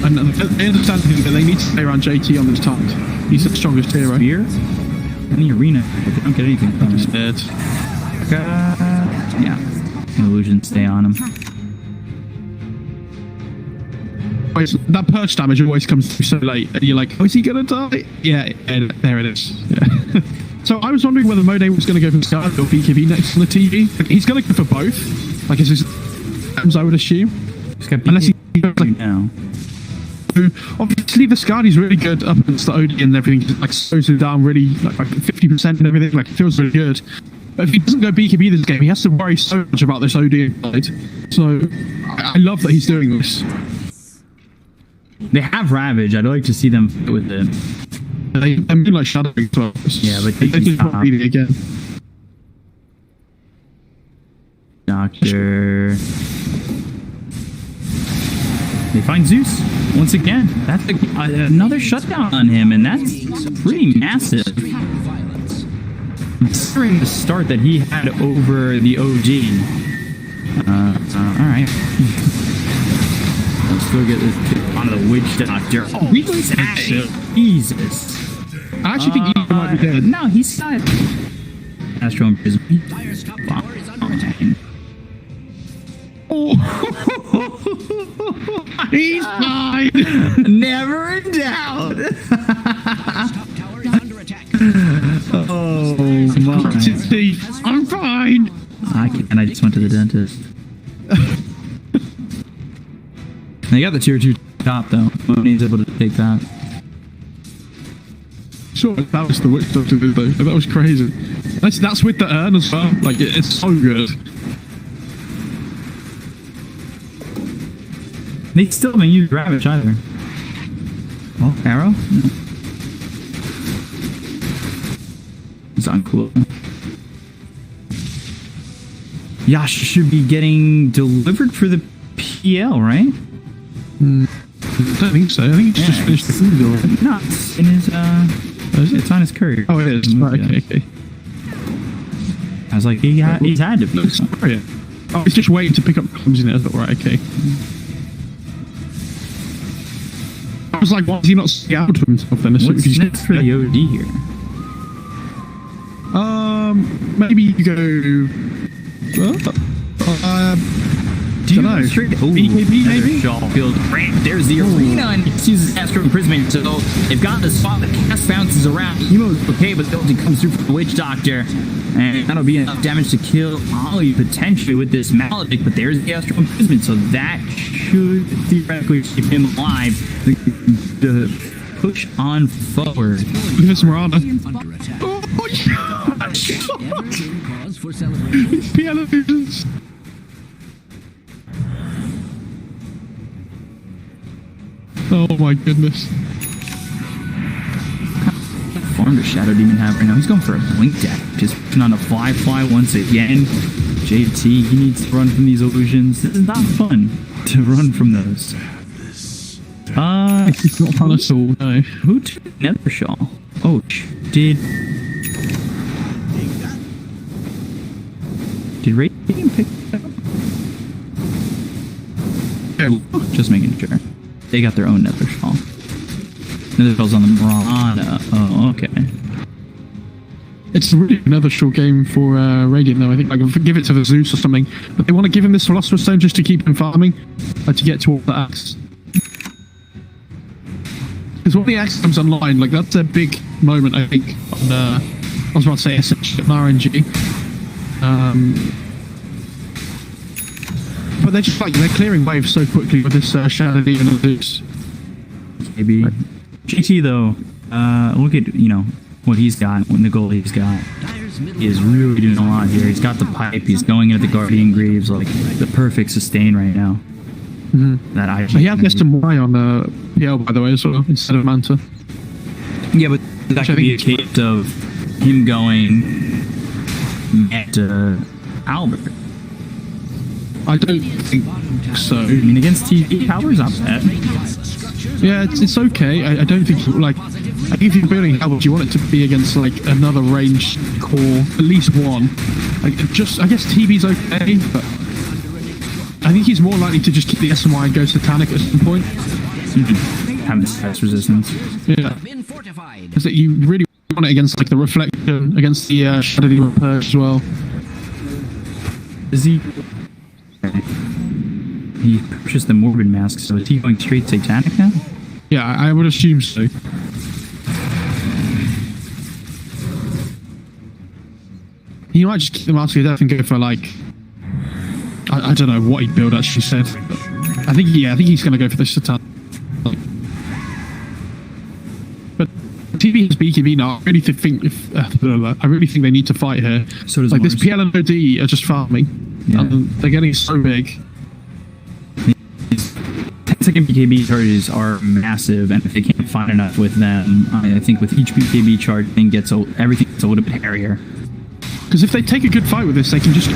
Speaker 1: And they understand that they need to stay around JT on this tank. He's the strongest hero.
Speaker 2: Spear in the arena, but they don't get anything from
Speaker 1: He's
Speaker 2: it.
Speaker 1: dead.
Speaker 2: Yeah, illusions stay on him.
Speaker 1: That perch damage always comes through so late, and you're like, oh, is he gonna die? Yeah, and there it is. Yeah. So I was wondering whether Monet was going to go for Sky or BKB next on the TV. Like, he's going to go for both. Like, is his I would assume. Unless he goes like
Speaker 2: now.
Speaker 1: Obviously, the Skadi's really good up against the OD and everything. Like, slows him down really, like 50% and everything. Like, it feels really good. But if he doesn't go BKB this game, he has to worry so much about this OD side. So, I love that he's doing this.
Speaker 2: They have Ravage. I'd like to see them fit with it.
Speaker 1: They mean like shadowing as well.
Speaker 2: Yeah, but
Speaker 1: they did not beat it again.
Speaker 2: Doctor. They find Zeus once again. That's another shutdown on him, and that's pretty massive. Considering the start that he had over the OG. Alright. Let's go get this kid onto the Witch Doctor. Oh, he's actually. Jesus.
Speaker 1: I actually think he might be dead.
Speaker 2: No, he's not. Astro Imprisonment. Fine.
Speaker 1: Oh. He's fine.
Speaker 2: Never in doubt. Oh my!
Speaker 1: I'm fine.
Speaker 2: I just went to the dentist. They got the tier 2 top though. Money's able to take that.
Speaker 1: Sure, that was the Witch Doctor did though. That was crazy. That's with the urn as well. Like it's so good.
Speaker 2: They still haven't used Ravage either. Oh, arrow? No. It's uncool. Yash should be getting delivered for the PL, right?
Speaker 1: I don't think so. I think it's just finished the food already.
Speaker 2: No, it's in his, it's on his courier.
Speaker 1: Oh, it is. Right, okay.
Speaker 2: I was like, he's had to be.
Speaker 1: Sorry. Oh, it's just waiting to pick up comes in it. Right, okay. I was like, why is he not staying out to himself then?
Speaker 2: What's next for the OD here?
Speaker 1: Maybe you go. Do Dunno.
Speaker 2: Straight
Speaker 1: BKB maybe?
Speaker 2: Shaw feels great. There's the arena, and he uses Astro Imprisonment. So they've got the spot. The cast bounces around. Emo's okay, but the ulti comes through from the Witch Doctor. And that'll be enough damage to kill Ollie potentially with this Maledict. But there's the Astro Imprisonment. So that should theoretically keep him alive. The push on forward.
Speaker 1: Look at this Miranda. Oh,
Speaker 3: Cause for celebration.
Speaker 1: Piano visions. Oh my goodness.
Speaker 2: Farm does Shadow Demon have right now? He's going for a blink deck. Just putting on a fly once again. JT, he needs to run from these illusions. This is not fun to run from those.
Speaker 1: It's not fun at all, no.
Speaker 2: Who took Nethershaw? Oh, did Radiant pick that up?
Speaker 1: Yeah.
Speaker 2: Just making sure. They got their own Nethershaw. Nethershaw's on the Mirana. Oh, okay.
Speaker 1: It's really another short game for Radiant, though. I think I can give it to the Zeus or something. But they want to give him this Philosopher's Stone just to keep him farming, to get to all the axe. Because when the axe comes online, like that's a big moment, I think. On, I was about to say SH and RNG. But they're just they're clearing waves so quickly with this Shadow Demon and Zeus.
Speaker 2: Maybe. GT though, look at what he's got, what the goal he's got. He is really doing a lot here. He's got the pipe. He's going into the Guardian Greaves, like the perfect sustain right now.
Speaker 1: Mm-hmm.
Speaker 2: That IG.
Speaker 1: He had Destin Y on PL, by the way, as well, instead of Manta.
Speaker 2: Yeah, but that could be a case of him going at Albert.
Speaker 1: I don't think so.
Speaker 2: I mean, against TV, Albert's not bad.
Speaker 1: Yeah, it's okay. I don't think I think if you're building Albert, you want it to be against like another ranged core, at least one. Like I guess TV's okay, but I think he's more likely to just keep the SMY and go Satanic at some point.
Speaker 2: Have this test resistance.
Speaker 1: Yeah. Because you really want it against like the Reflection, against the Shadow Demon Purge as well.
Speaker 2: Is he? He purchased the Morbid Mask, so is he going straight Satanic now?
Speaker 1: Yeah, I would assume so. He might just keep the Mask of Death and go for like I don't know what he'd build actually said. But I think he's gonna go for the Satanic. But TV has BKB now. I really think they need to fight here.
Speaker 2: So does
Speaker 1: like
Speaker 2: Mars.
Speaker 1: this PL and OD are just farming.
Speaker 2: Yeah.
Speaker 1: And they're getting so big.
Speaker 2: 10-second BKB charges are massive, and if they can't find enough with them, I think with each BKB charge, everything gets a little bit hairier.
Speaker 1: Because if they take a good fight with this, they can just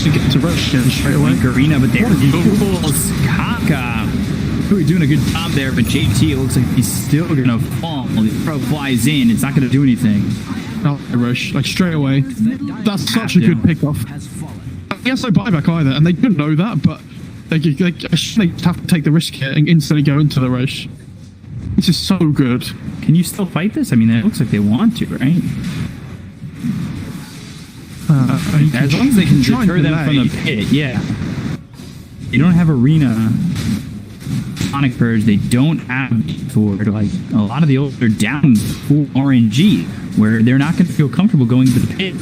Speaker 1: get to rush again straight away.
Speaker 2: Arena, but there's Jules Kaka, really doing a good job there, but JT, it looks like he's still gonna fall. The pro flies in, it's not gonna do anything.
Speaker 1: No, rush, like straight away. That's such a good pickoff. He has no buyback either, and they don't know that, but they have to take the risk here and instantly go into the rush. This is so good.
Speaker 2: Can you still fight this? I mean, it looks like they want to, right? As long as they can deter them from the pit, yeah. They don't have Arena, Sonic Purge, they don't have for like a lot of the old are down full RNG, where they're not going to feel comfortable going to the pit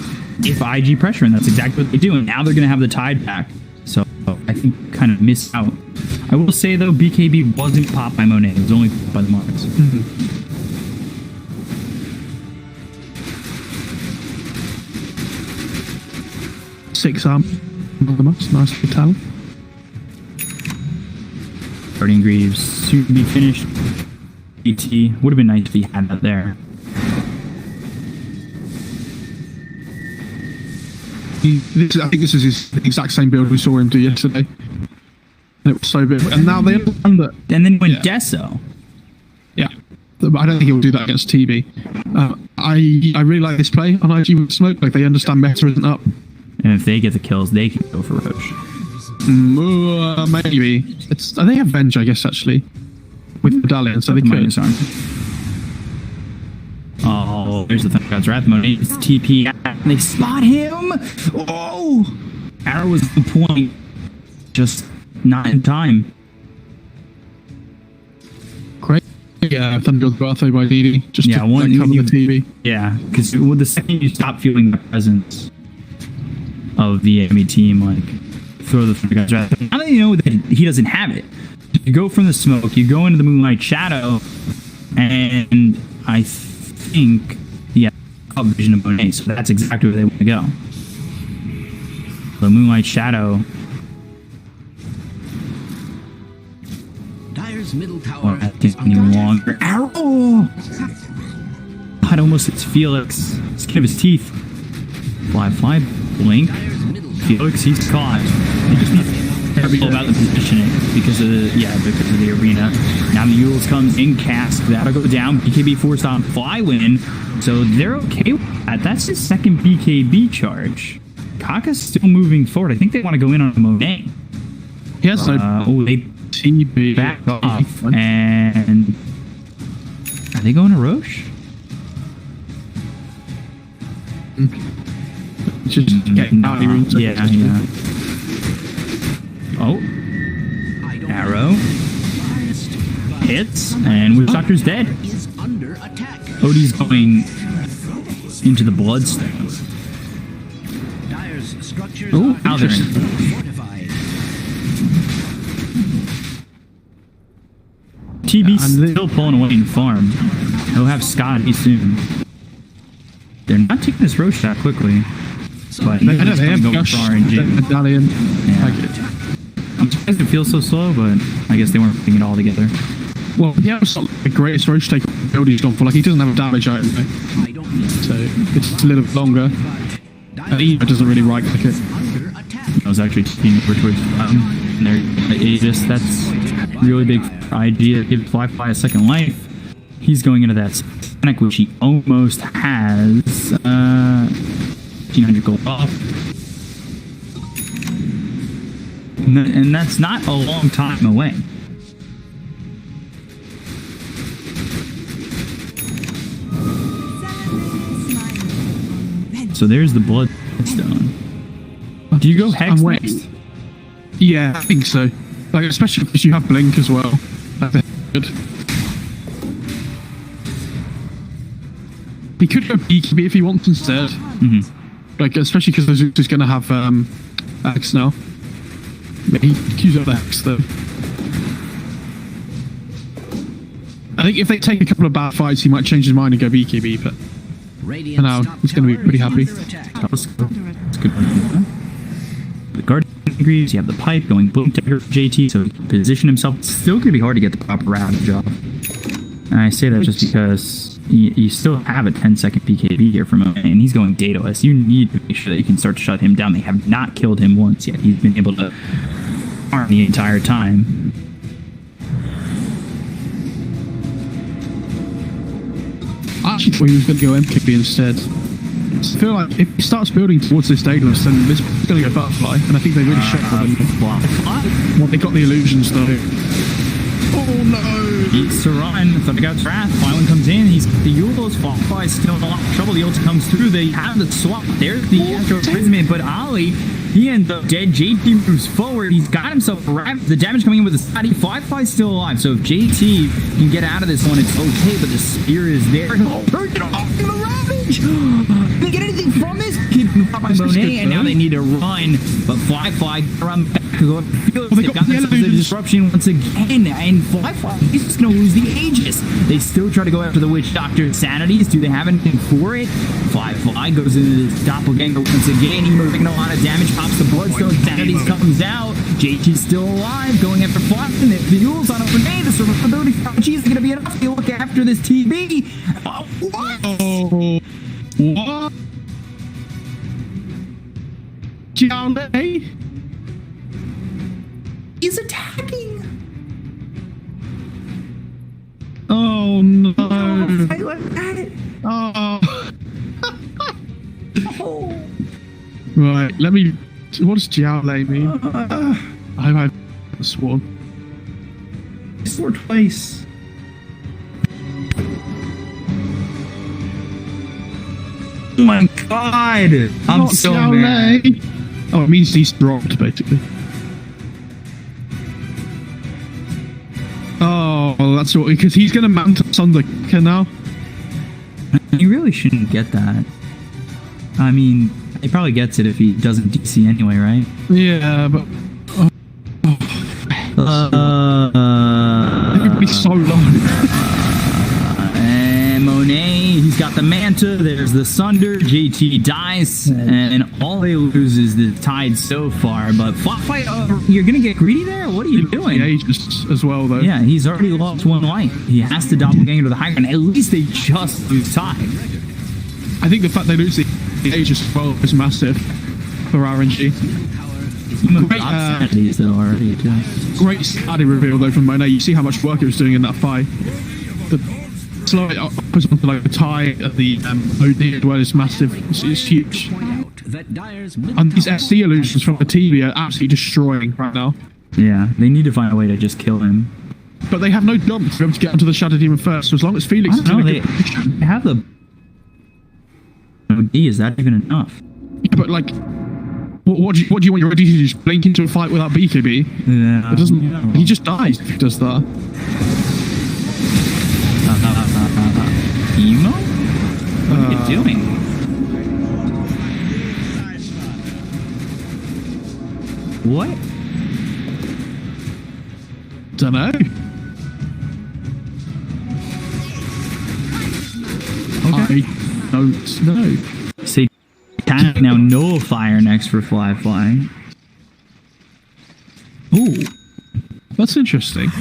Speaker 2: if IG pressure, and that's exactly what they do. And now they're going to have the tide back. So I think kind of miss out. I will say though, BKB wasn't popped by Monet, it was only popped by the Marks.
Speaker 1: Mm-hmm. Six arm on the most nice for talent.
Speaker 2: Guardian Greaves soon to be finished. ET would have been nice if he had that there.
Speaker 1: I think this is the exact same build we saw him do yesterday. And it was so big. And now they understand that.
Speaker 2: And then went Deso.
Speaker 1: Yeah. But I don't think he'll do that against TB. I really like this play on IG with Smoke. Like, they understand meta isn't up.
Speaker 2: And if they get the kills, they can go for Roche.
Speaker 1: Maybe. They have Venge, I guess, actually. With Medallion, so they could.
Speaker 2: Oh, there's the Thundergod's Wrath mode. It's TP. And they spot him! Oh! Arrow was the point. Just not in time.
Speaker 1: Great. Yeah, Thunder's birthday by DD. Just
Speaker 2: Yeah,
Speaker 1: to
Speaker 2: one
Speaker 1: cover
Speaker 2: you-
Speaker 1: the TV.
Speaker 2: Yeah, because the second you stop feeling the presence of the enemy team, like throw the Thunder guys right. Now that you know that he doesn't have it, you go from the smoke, you go into the Moonlight Shadow, and I think vision of Monet, so that's exactly where they want to go. The Moonlight Shadow.
Speaker 3: Dire's middle tower
Speaker 2: That takes any longer. Arrow! I'd almost hits Felix. Skin of his teeth. Fly, blink. Felix, he's caught. He just needs to be careful about the positioning because of the arena. Now the Yules comes in, cast. That'll go down. BKB forced on fly win. So they're okay with that. That's his second BKB charge. Kaka's still moving forward. I think they want to go in on Monet.
Speaker 1: He has no
Speaker 2: They
Speaker 1: TB.
Speaker 2: back off. And are they going to Roche?
Speaker 1: Just getting out of here.
Speaker 2: Yeah. Oh. Arrow. Hits. And Witch Doctor's dead.
Speaker 3: is under attack.
Speaker 2: Odie's going into the Bloodstone.
Speaker 3: Dire's structures
Speaker 2: Oh,
Speaker 3: are
Speaker 2: now they're in.
Speaker 3: fortified.
Speaker 2: TB's still pulling away in farm. He'll have Scotty soon. They're not taking this Roche shot quickly. But
Speaker 1: I don't
Speaker 2: he's
Speaker 1: know.
Speaker 2: going for RNG.
Speaker 1: Medallion.
Speaker 2: Yeah. I'm surprised it feels so slow, but I guess they weren't putting it all together.
Speaker 1: Well, yeah, it's not the greatest Roche take build he's gone for. Like, he doesn't have a damage item, though.
Speaker 3: I don't need
Speaker 1: So it's a little bit longer. He doesn't really right click it.
Speaker 3: under attack.
Speaker 2: I was actually taking over towards their Aegis. That's really big for IG to give Fly a second life. He's going into that Sonic, which he almost has 1,500 gold off. And that's not a long time away. So there's the Bloodstone. Do you go Hex
Speaker 1: I'm waiting.
Speaker 2: next?
Speaker 1: Yeah, I think so. Like, especially because you have Blink as well. That's good. He could go BKB if he wants instead. Like, especially because Zeus is going to have X now. Yeah, he could use up the X though. I think if they take a couple of bad fights, he might change his mind and go BKB, but for now, he's going to be pretty happy.
Speaker 2: That's good. The Guardian Greaves, you have the pipe going boom to JT, so he can position himself. It's still going to be hard to get the proper round job. And I say that just because you still have a 10-second BKB here from him, and he's going dataless. You need to make sure that you can start to shut him down. They have not killed him once yet. He's been able to farm the entire time.
Speaker 1: I actually thought he was going to go MKB instead. I feel like if he starts building towards this Daedalus, then this is going to go Butterfly, and I think they really shot for him. Well, they got the illusions though. Oh no!
Speaker 2: He's to run. Thundergod's Wrath. Flyman comes in. He's the Yulos. Fly is still in a lot of trouble. The ult comes through. They have the swap. There's the Astro Prism, but Ali, he ends up dead. JT moves forward. He's got himself wrapped. The damage coming in with the Scotty. Fly's still alive. So if JT can get out of this one, it's okay. But the spear is there. Turn it off in the Ravage. They get anything from this? Kid by Monet, and now they need to run. But Fly around back to go up the field. They've got themselves a disruption once again, and Fly he's just going to lose the Aegis. They still try to go after the Witch Doctor's sanities. Do they have anything for it? Fly goes into this doppelganger once again. He's taking a lot of damage. Pops the Bloodstone. Sanities comes out. JT's still alive. Going after Fly. And the Yules on over May. The survivability for IG is going to be enough to look after this TB. What?
Speaker 1: What? Jiaolei?
Speaker 2: He's attacking.
Speaker 1: Oh no!
Speaker 2: Oh.
Speaker 1: Right, let me. What does Jiaolei mean? I've sworn.
Speaker 7: I swore twice. Oh my god! I'm
Speaker 1: Not
Speaker 7: so
Speaker 1: Jiaolei.
Speaker 7: mad.
Speaker 1: Oh, it means he's dropped, basically. that's what, because he's going to mount us on the kicker now.
Speaker 2: He really shouldn't get that. I mean, he probably gets it if he doesn't DC anyway, right?
Speaker 1: Yeah, but everybody's so long.
Speaker 2: And Monet, he's got the Manta. There's the Sunder. JT dies, and all they lose is the Tide so far. But fight, you're gonna get greedy there. What are you doing?
Speaker 1: The Aegis as well, though.
Speaker 2: Yeah, he's already lost one life. He has to doppelganger to the high ground. At least they just lose Tide.
Speaker 1: I think the fact they lose the Aegis as well is massive for RNG. Great starting reveal though from Monet. You see how much work it was doing in that fight. The slow it up onto like the tie at the OD as well is massive. It's huge. And these SC illusions from the TV are absolutely destroying right now.
Speaker 2: Yeah, they need to find a way to just kill him.
Speaker 1: But they have no jump to be able to get onto the Shadow Demon first. So as long as Felix is in a good position,
Speaker 2: they have the OD. Is that even enough?
Speaker 1: Yeah, but like, what do you want your OD to do? Just blink into a fight without BKB?
Speaker 2: Yeah.
Speaker 1: It doesn't. Yeah. He just dies if he does that.
Speaker 2: Emo? What are you doing? What?
Speaker 1: Dunno.
Speaker 2: Okay.
Speaker 1: I don't know.
Speaker 2: Say, can now nullify our next for fly.
Speaker 1: Ooh, that's interesting.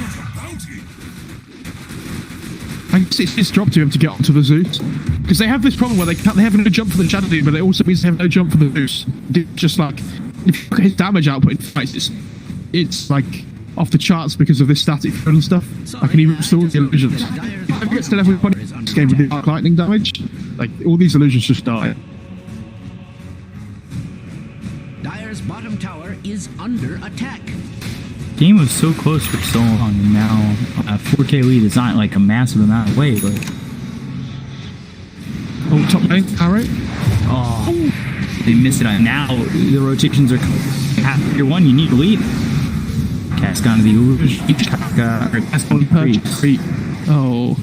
Speaker 1: I guess it's his job to be able to get onto the Zeus, because they have this problem where they have no jump for the Shadow Demon, but it also means they have no jump for the Zeus. Just like, if you look at his damage output in fights, it's like off the charts because of this static field and stuff. I can even restore the illusions. If he gets to level 20 in this game with the Dark Lightning damage, like all these illusions just die.
Speaker 3: Dire's bottom tower is under attack.
Speaker 2: Game was so close for so long, and now a 4K lead is not like a massive amount of weight, but
Speaker 1: oh, top lane, arrow.
Speaker 2: Oh, they missed it. Now the rotations are half your one. You need to lead. Cast onto the illusion. Cast on the
Speaker 1: creep. Oh,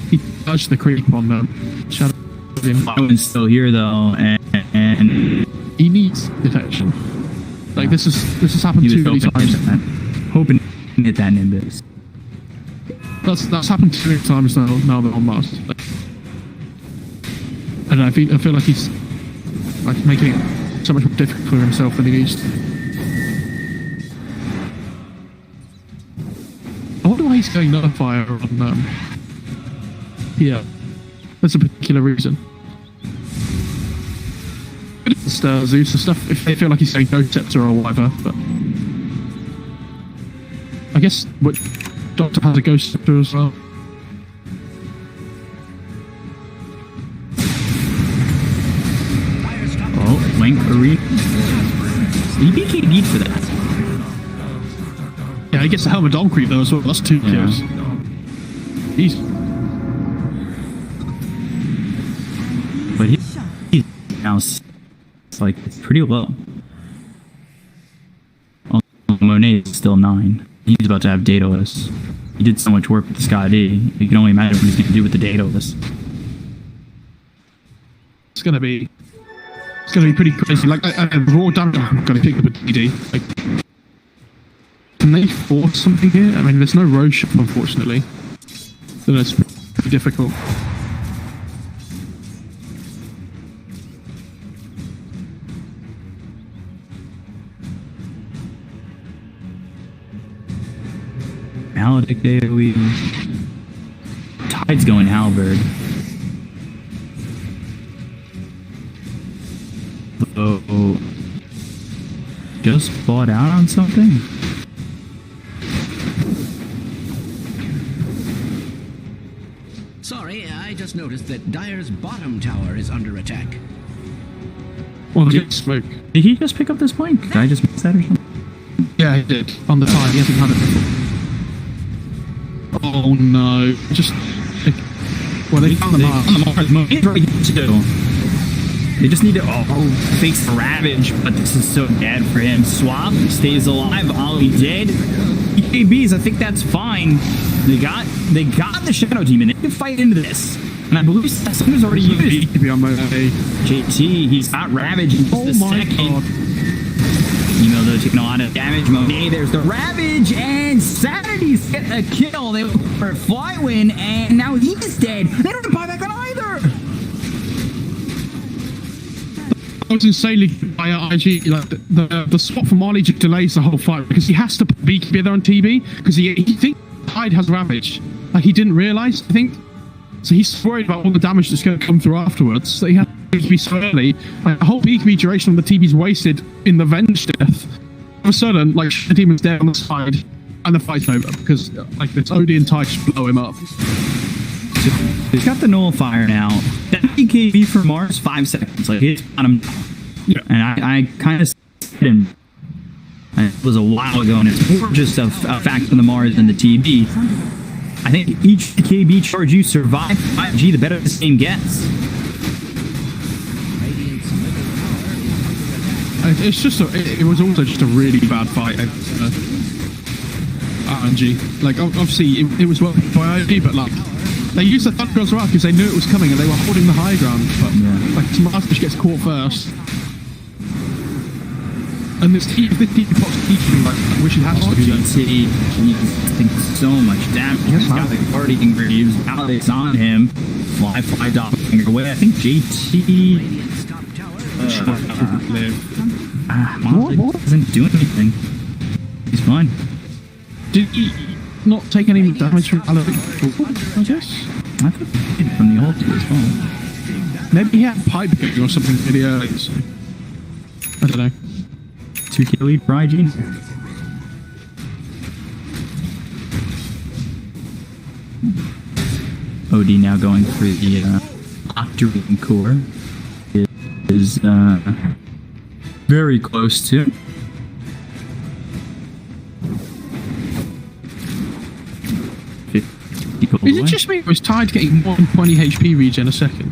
Speaker 1: he dodged the creep on them. Shadow
Speaker 2: Demon still here though, and
Speaker 1: he needs detection. Like this has happened too many times.
Speaker 2: Hoping to hit that Nimbus.
Speaker 1: That's happened too many times now that on Mars. And I feel like he's like making it so much more difficult for himself than he needs to. I wonder why he's going Nullifier on yeah. There's a particular reason. It's Zeus and stuff if they feel like he's saying Ghost Scepter or whatever, but I guess what Doctor has a Ghost Scepter as well.
Speaker 2: Oh, Link Arena. He BKB'd for that.
Speaker 1: Yeah, he gets the Helmet Dom creep though as well. That's 2 kills. He's
Speaker 2: but he's now it's like it's pretty low. Oh, Monet is still 9. He's about to have Daedalus. He did so much work with the Scott D. You can only imagine what he's going to do with the Daedalus.
Speaker 1: It's gonna be pretty crazy. Like raw damage, I'm gonna pick up a DD. Like, can they force something here? I mean, there's no Roche, unfortunately. So it's pretty difficult.
Speaker 2: Maledict AoE. Tide's going Halberd. Oh, just bought out on something?
Speaker 3: Sorry, I just noticed that Dire's bottom tower is under attack.
Speaker 1: Well, get smoke.
Speaker 2: Did he just pick up this point? Did I just miss that or something?
Speaker 1: Yeah, he did. On the time, he hasn't had it before. Oh no! Just well, they found the mark.
Speaker 2: They just need to face the Ravage, but this is so bad for him. Swap stays alive. Ollie dead. He BKBs, I think that's fine. They got the Shadow Demon. They can fight into this. And I believe Sassoon's already used. JT, he's got Ravage in just a second. God. Emo though taking a lot of damage. Monet, there's the Ravage, and Sanity's getting a kill. They went for a fly win, and now he's dead. They don't have buyback on either.
Speaker 1: That was insanely good by IG. Like the swap from Marley just delays the whole fight because he has to put BKB there on TB because he thinks Tide has Ravage. Like he didn't realize, I think. So he's worried about all the damage that's going to come through afterwards. So he has to be so early. Like the whole BKB duration on the TB's wasted in the Venge death. All of a sudden, like the demon's dead on the side, and the fight's over because like this OD and Tide just blow him up.
Speaker 2: He's got the Nullifier now. That BKB for Mars, 5 seconds. Like hit on him.
Speaker 1: Yeah.
Speaker 2: And I kind of said him. It was a while ago, and it's more just a fact from the Mars than the TB. I think each KB charge you survive 5G, the better this game gets.
Speaker 1: It's just it was also just a really bad fight. RNG. Like obviously it was well by IG, but like they used the Thunder as well because they knew it was coming and they were holding the high ground. But like Smartish gets caught first. And this team box teaching, like, I wish it had to be
Speaker 2: GT, he think so much damage. He's got the guarding greaves. Now it's on him. Fly doppelganger away. I think JT doesn't do anything. He's fine.
Speaker 1: Did he not take any damage from Alaric? I guess.
Speaker 2: I thought he did from the ulti as well.
Speaker 1: Maybe he had pipe getting or something really early. So. I don't know.
Speaker 2: 2K lead for IG. OD now going for the Octarine core. Is very close to.
Speaker 1: Is it just me or is Tide getting 120 HP regen a second?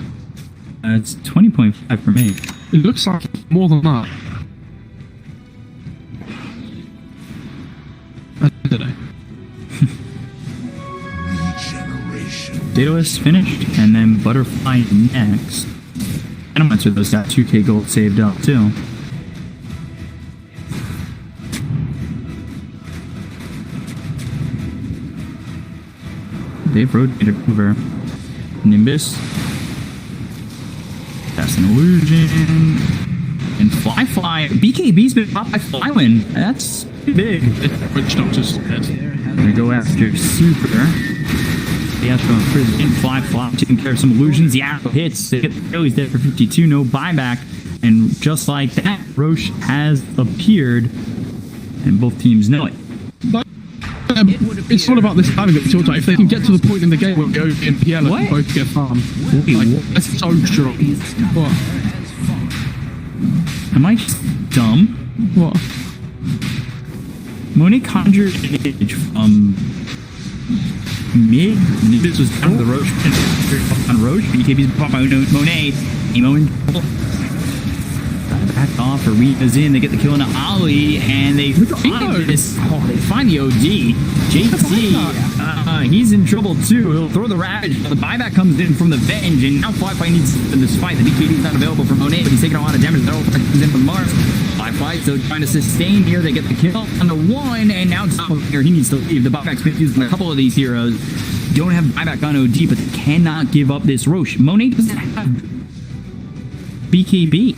Speaker 2: It's 20.5 for me.
Speaker 1: It looks like more than that. I don't know.
Speaker 2: Daedalus finished, and then Butterfly next. Animator those got 2K gold saved up too. They've rotated over Nimbus. That's an illusion. And Fly. BKB's been popped by Flywin. That's big.
Speaker 1: Witch Doctor's dead.
Speaker 2: Gonna go after Super. The Astro Prison. Fly taking care of some illusions. The arrow hits. They get the kill. He's dead for 52. No buyback. And just like that, Roche has appeared. And both teams know it.
Speaker 1: It's all about this timing at Tilta. If they can get to the point in the game where we OG and PL and both get farmed, like, that's so strong. What?
Speaker 2: Am I just dumb?
Speaker 1: What?
Speaker 2: Monet conjured an image from mid. This was down to the Roche. On Roche. BKB's popped by Monet. Emo in trouble. Back off. Arena's in. They get the kill on Ali, and they find this. Oh, they find the OD. JT. He's in trouble too. He'll throw the Ravage. The buyback comes in from the Venge, and now Fly needs in this fight. The BKB is not available for Monet, but he's taking a lot of damage. That comes in from Mars. Fly still trying to sustain here. They get the kill on the one, and now here he needs to leave. The buyback's been used on a couple of these heroes. Don't have buyback on OD, but they cannot give up this Roche. Monet doesn't have BKB.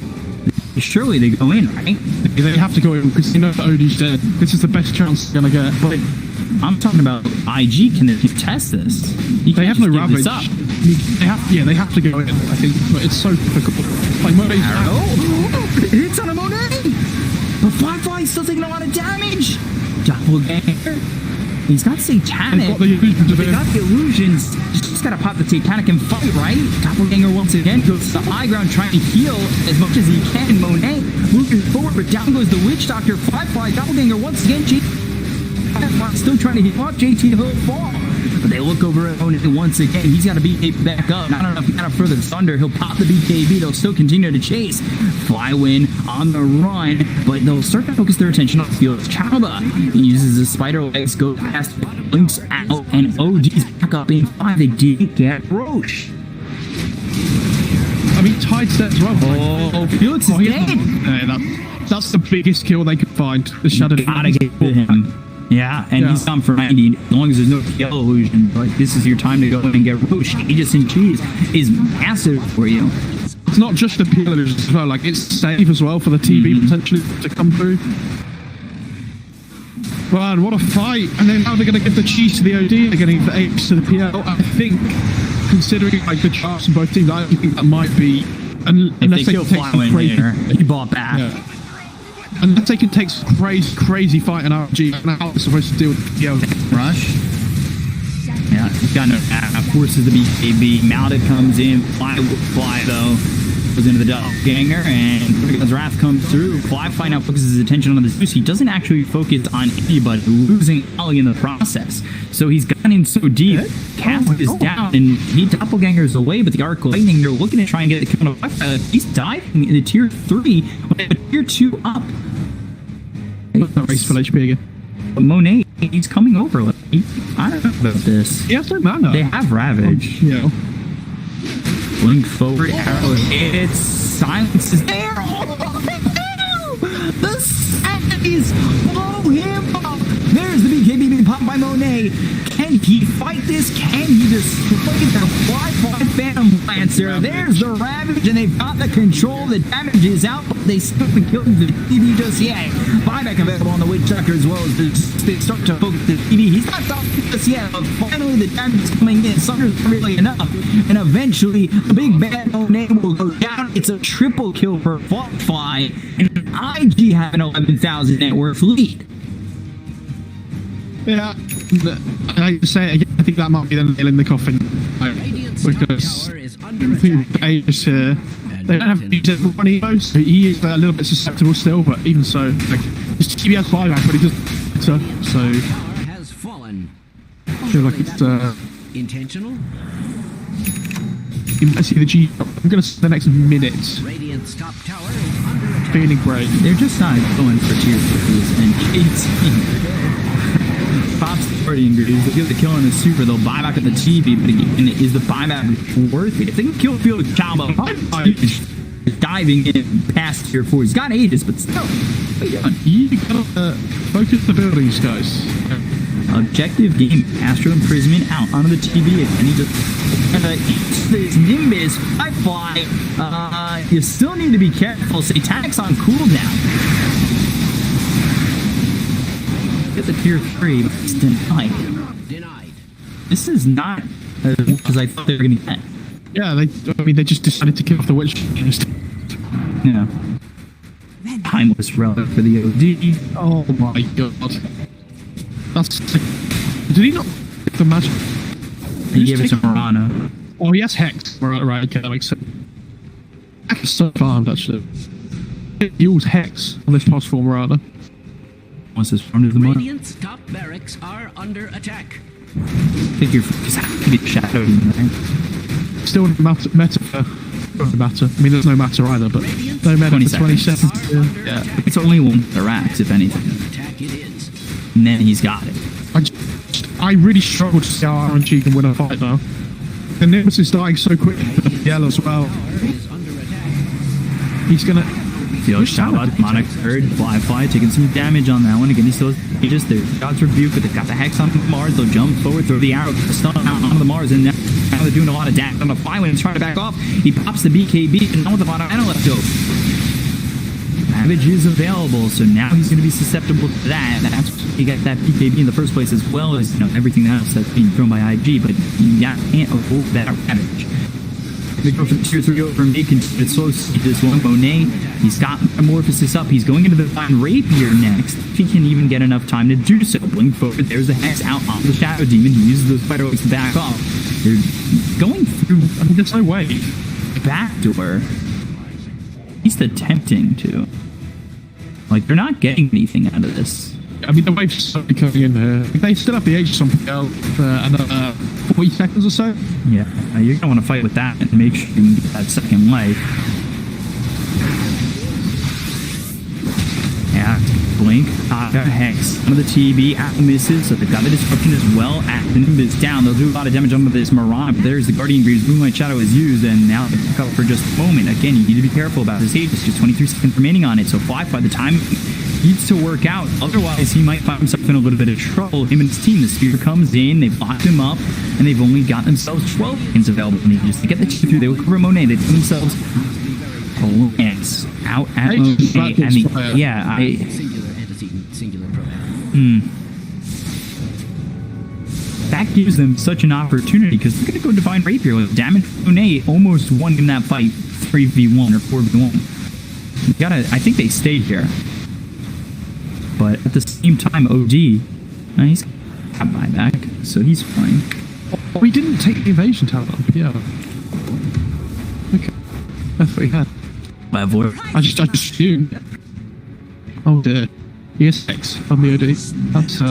Speaker 2: Surely they go in, right?
Speaker 1: They have to go in because they know that OD's dead. This is the best chance they're gonna get.
Speaker 2: But I'm talking about IG. Can they contest this?
Speaker 1: They have no Ravage. They have to go in, I think. But it's so difficult. Like Monet's
Speaker 2: hits on a Monet! But Fly's still taking a lot of damage! Doppelganger. He's got Satanic. They got the illusions. Just gotta pop the Satanic and fight, right? Doppelganger once again goes to the high ground trying to heal as much as he can. Monet moving forward, but down goes the Witch Doctor. Fly. Doppelganger once again. Still trying to heal up. JT will fall. but they look over at Owen once again. He's got to BKB back up. Not enough mana for the Thunder. He'll pop the BKB. They'll still continue to chase. Flywin on the run, but they'll start to focus their attention on the field. Chauba, he uses his spider legs, goes past, blinks out, and OG's back up in 5. They didn't get Roche.
Speaker 1: I mean, tied set as well.
Speaker 2: Oh, Felix is dead.
Speaker 1: That's the biggest kill they could find. The Shadow.
Speaker 2: Gotta get to him. Yeah, and he's gone for 90. As long as there's no yellow illusion, like this is your time to go in and get Roche. Aegis and Cheese is massive for you.
Speaker 1: It's not just the PL illusions as well. Like it's safe as well for the TV potentially to come through. Man, what a fight! And then now they're going to give the cheese to the OD. They're going to give the apes to the PL. I think, considering like the charts in both teams, I think that might be unless they
Speaker 2: kill
Speaker 1: take some crazy.
Speaker 2: He bought back.
Speaker 1: Yeah. Unless they can take some crazy fight in RG, and how they're supposed to deal with the PL.
Speaker 2: Rush. Yeah, he's got no forces the BKB. Malda comes in. Fly though. Goes into the doppelganger, and Trigon's Wrath comes through. Fly now focuses his attention on the Zeus. He doesn't actually focus on anybody, losing Ali in the process. So he's gone in so deep. Cass is down, and he doppelgangers away, but the Arc Lightning, they're looking to try and get the kill on a he's diving into tier 3, but tier 2 up.
Speaker 1: Race for HP again.
Speaker 2: But Monet, he's coming over. Like, I don't know about this.
Speaker 1: He has no mana.
Speaker 2: They have Ravage.
Speaker 1: Yeah.
Speaker 2: Blink forward, arrow hits, silence is there. Oh, the Sandys blow him up. There's the BKB being popped by Monet. Can he fight this? Can he destroy the Fly Phantom Lancer? There's the Ravage, and they've got the control. The damage is out, but they still haven't killed the TV just yet. Buyback available on the Witchchucker as well as they start to focus the TV. He's not done just yet, but finally the damage is coming in. Sunder's really enough, and eventually the big bad Monet will go down. It's a triple kill for Fly, and IG have an 11,000 net worth lead.
Speaker 1: Yeah, I say again, I think that might be the nail in the coffin. Because I think Aegis here, they don't have to use everyone emo, so he is a little bit susceptible still, but even so, like, his TB has buyback, but he doesn't better, so I feel like it's
Speaker 3: intentional.
Speaker 1: You might see the G. I'm going to spend the next minute feeling great.
Speaker 2: They're just not going for tier 3s, and 18 pops the party ingredients. They'll get the kill on the super. They'll buy back at the TV, but again, is the buyback worth it? If they can kill Field Chauba, diving in past tier 4. He's got Aegis, but still.
Speaker 1: You gotta focus the buildings, guys.
Speaker 2: Objective game, Astro Imprisonment out onto the TV, and he just this Nimbus, I fly. You still need to be careful. Satanic's on cooldown. Get the tier 3, but it's denied. This is not as much as I thought they were going to get.
Speaker 1: Yeah, they just decided to kill off the witch.
Speaker 2: Yeah. Timeless relic for the OD.
Speaker 1: Oh my god. That's. Did he not the magic?
Speaker 2: He gave it to Marana.
Speaker 1: Oh, he has Hex. Right, okay, that makes sense. Hex is so farmed, actually. He used Hex on this pass for Marana.
Speaker 2: What's this farm to the mother?
Speaker 3: Radiant's top barracks are under attack.
Speaker 2: I think you're to get shadowed, right?
Speaker 1: Still meta for. Doesn't matter. I mean, there's no matter either, but no meta for 20 seconds.
Speaker 2: Yeah. It's only one the racks, if anything. And then he's got it.
Speaker 1: I really struggle to see how RNG can win a fight now. The Nimbus is dying so quickly for the PL as well. He's gonna.
Speaker 2: Yo, shout out Monarch third, Fly taking some damage on that one. Again, he still has just their God's Rebuke, but they've got the Hex on Mars. They'll jump forward, throw the arrow, stun out onto the Mars, and now they're doing a lot of damage on the Fly when he's trying to back off. He pops the BKB, and now with the bottom mana left over. Ravage is available, so now he's going to be susceptible to that. That's why he got that BKB in the first place, as well as everything else that's being thrown by IG, but you can't avoid that Ravage. They go from tier 3 over from me, continue to slow speed this one. Monet, he's got Metamorphosis up. He's going into the Divine Rapier next. If he can even get enough time to do so. Blink forward. There's the Hex out on the Shadow Demon. He uses those spider legs to back off. They're going through.
Speaker 1: I mean, there's no way.
Speaker 2: Back door. He's attempting to. Like, they're not getting anything out of this.
Speaker 1: I mean, the wave's slowly coming in here. They still have the Aegis on PL for another 40 seconds or so.
Speaker 2: Yeah, you're going to want to fight with that and make sure you can get that second life. Yeah, Blink, Taka, Hex, some of the TB out misses, so they've got the disruption as well. Actin is down. They'll do a lot of damage onto this Mirage, but there's the Guardian Greaves. Moonlight Shadow is used, and now they pick up for just a moment. Again, you need to be careful about this Aegis. Just 23 seconds remaining on it, so Fly by the time needs to work out. Otherwise, he might find himself in a little bit of trouble. Him and his team, the Spear comes in, they've locked him up, and they've only got themselves 12 seconds available. And just to get the chip through, they will cover Monet. They put themselves Lance out at Monet. And that gives them such an opportunity because they're going to go Divine Rapier with damage. Monet almost won in that fight 3v1 or 4v1. I think they stayed here. But at the same time, OG, he's got buyback, so he's fine.
Speaker 1: Oh, he didn't take the evasion talent on PL. Okay. That's what he had. I just assumed. Oh dear. He has 6 on the OD. That's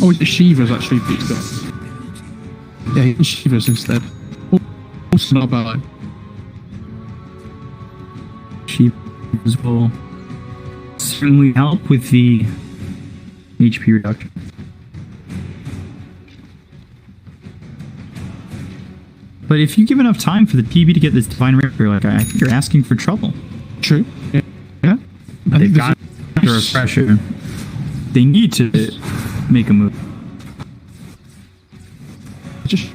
Speaker 1: oh, Shiva's actually beat up. Yeah, he has Shiva's instead. Also not bad.
Speaker 2: Shiva's will certainly help with the HP reduction. But if you give enough time for the PB to get this Divine Rapier, like I think you're asking for trouble.
Speaker 1: True. Yeah.
Speaker 2: They've got a refresher. They need to make a move.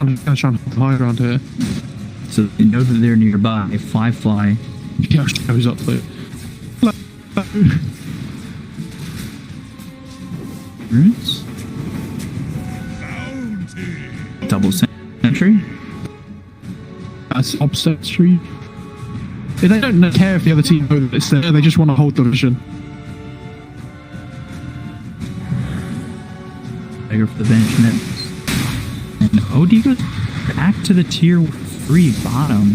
Speaker 1: I'm gonna try and fly around here.
Speaker 2: So they know that they're nearby. Fly.
Speaker 1: Yeah, goes up there.
Speaker 2: Roots. Double sentry.
Speaker 1: That's obsessory. They don't care if the other team know that it's there. They just want to hold the vision.
Speaker 2: Bigger for the bench next. And OD goes back to the tier 3 bottom.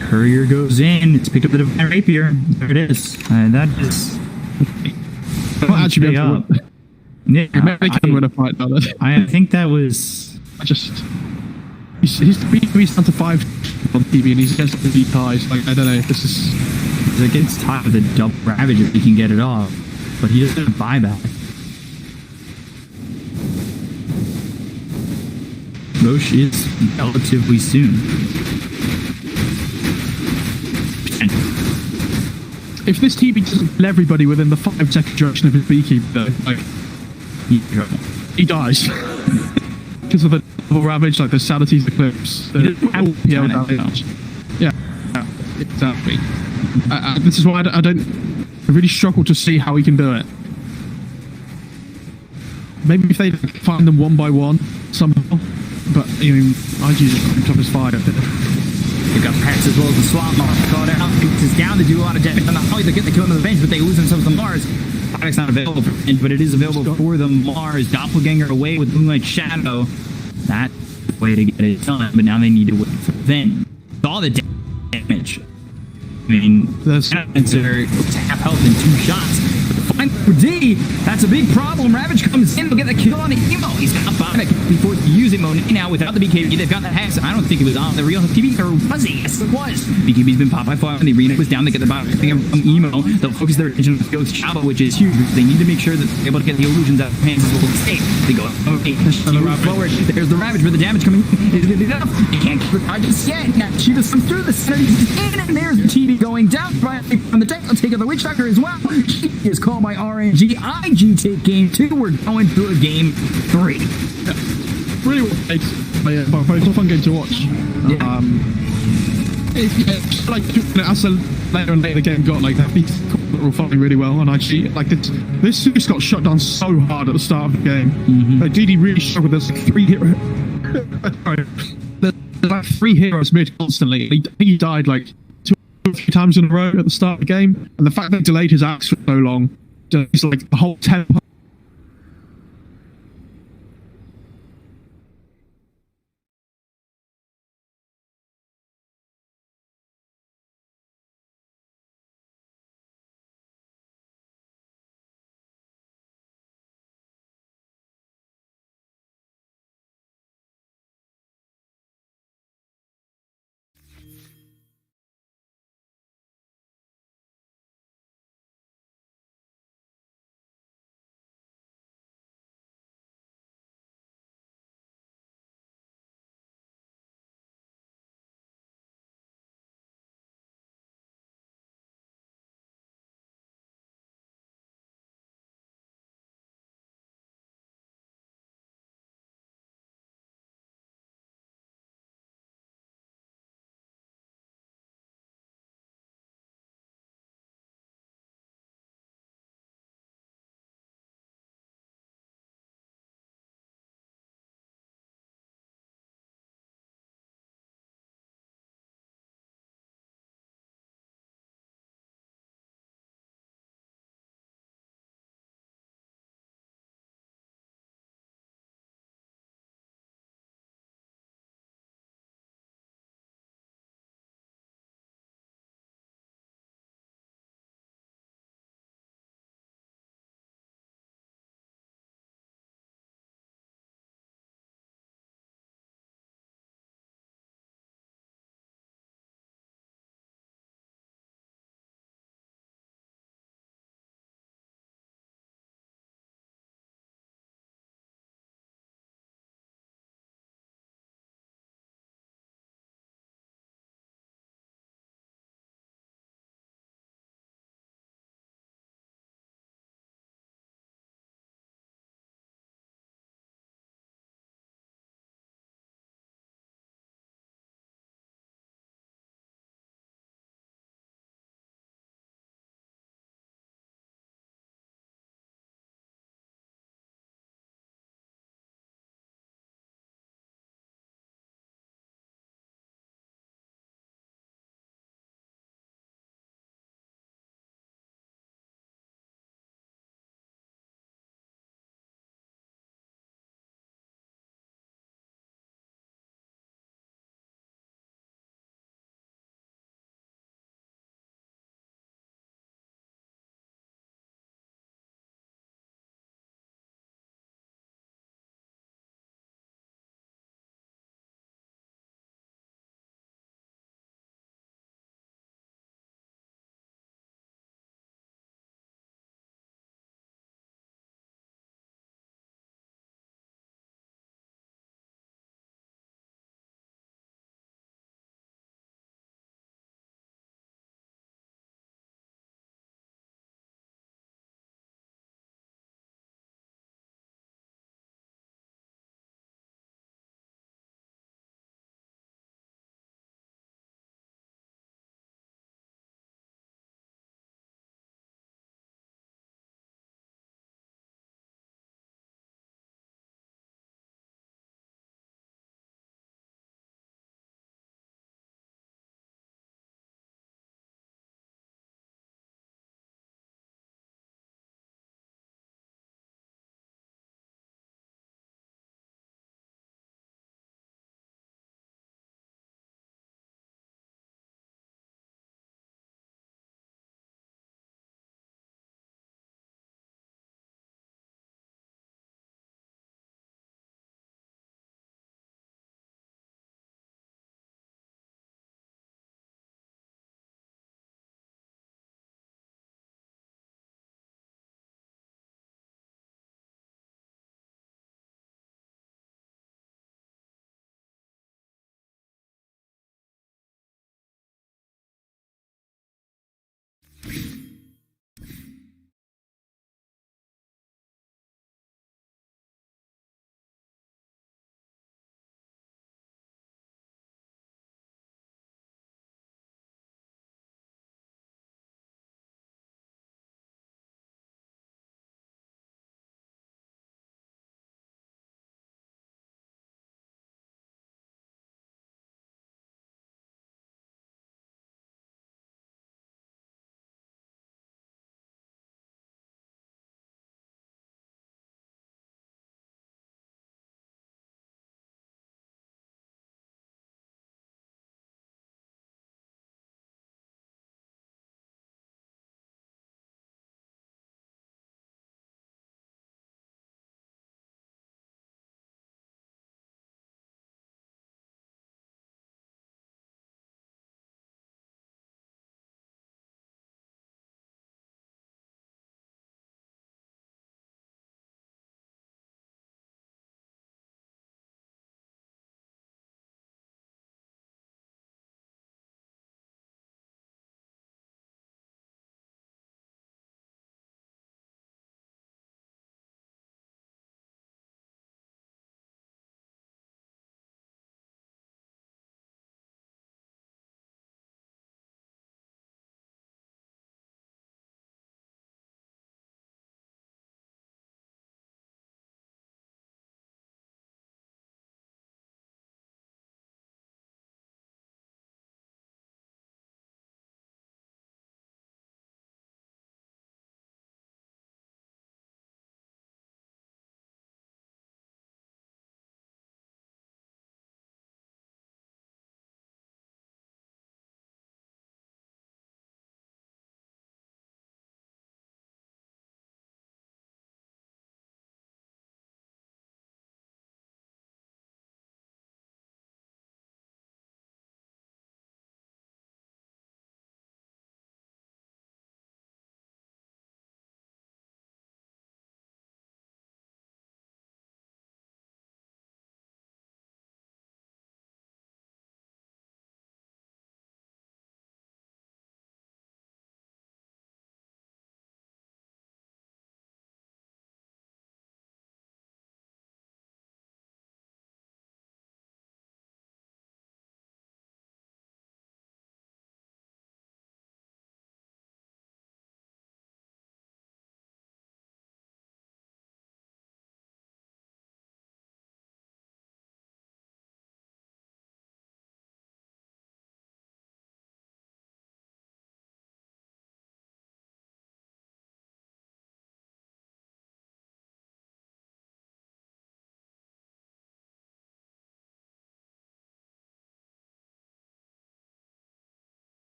Speaker 2: Courier goes in. It's picked up the Divine Rapier. There it is. That is.
Speaker 1: Well, actually, be able to win.
Speaker 2: Yeah,
Speaker 1: maybe they can win a fight now.
Speaker 2: I think that was.
Speaker 1: He's down to 5 on TV and he's against the deep ties. Like, I don't know if this is.
Speaker 2: He's against top of the double Ravage if he can get it off. But he doesn't have buyback. Roche is relatively soon.
Speaker 1: If this TB doesn't kill everybody within the 5-second duration of his beekeep, though, like, he dies. Because of the double ravage, like the sanity's eclipse, the PL damage. Yeah, exactly. This is why I really struggle to see how he can do it. Maybe if they find them one by one somehow, but I mean, IG just got top his fire.
Speaker 2: They've got Pets as well as the Swamp Mars caught out. Invictus down to do a lot of damage on the Holly. They get the kill on the bench, but they lose themselves to Mars. Product's not available for bench, but it is available for the Mars. Doppelganger away with Moonlight Shadow. That way to get it done, but now they need to wait for then. All the damage. I mean, the Spencer half health in 2 shots. Fine for D. That's a big problem. Ravage comes in. They'll get the kill on the emo. He's got buyback before he use it. Monet now without the BKB. They've got the Hex. I don't think it was on the real TB, or was he? Yes, it was. BKB's been popped by fire, and the arena was down. They get the buyback from emo. They'll focus their attention on Ghost Chaba, which is huge. They need to make sure that they're able to get the illusions out of hands as well as safe. They go forward. There's the Ravage, but the damage coming is good enough. They can't keep the targets yet. Now she just comes through the center. In, and there's the TB going down. Right from the tank. They'll take out the Witch Doctor as well. She is called by RNG. IG take game 2. We're going to a game 3.
Speaker 1: Yeah. Really well played. But it's a fun game to watch.
Speaker 2: Yeah.
Speaker 1: It's like as the later and later the game got, like these were all fighting really well on IG. Like this just got shut down so hard at the start of the game. Like DD really struggled. There's like 3 heroes. There's like 3 heroes mid constantly. I think he died like 2 or 3 times in a row at the start of the game, and the fact that they delayed his axe for so long, just like the whole tempo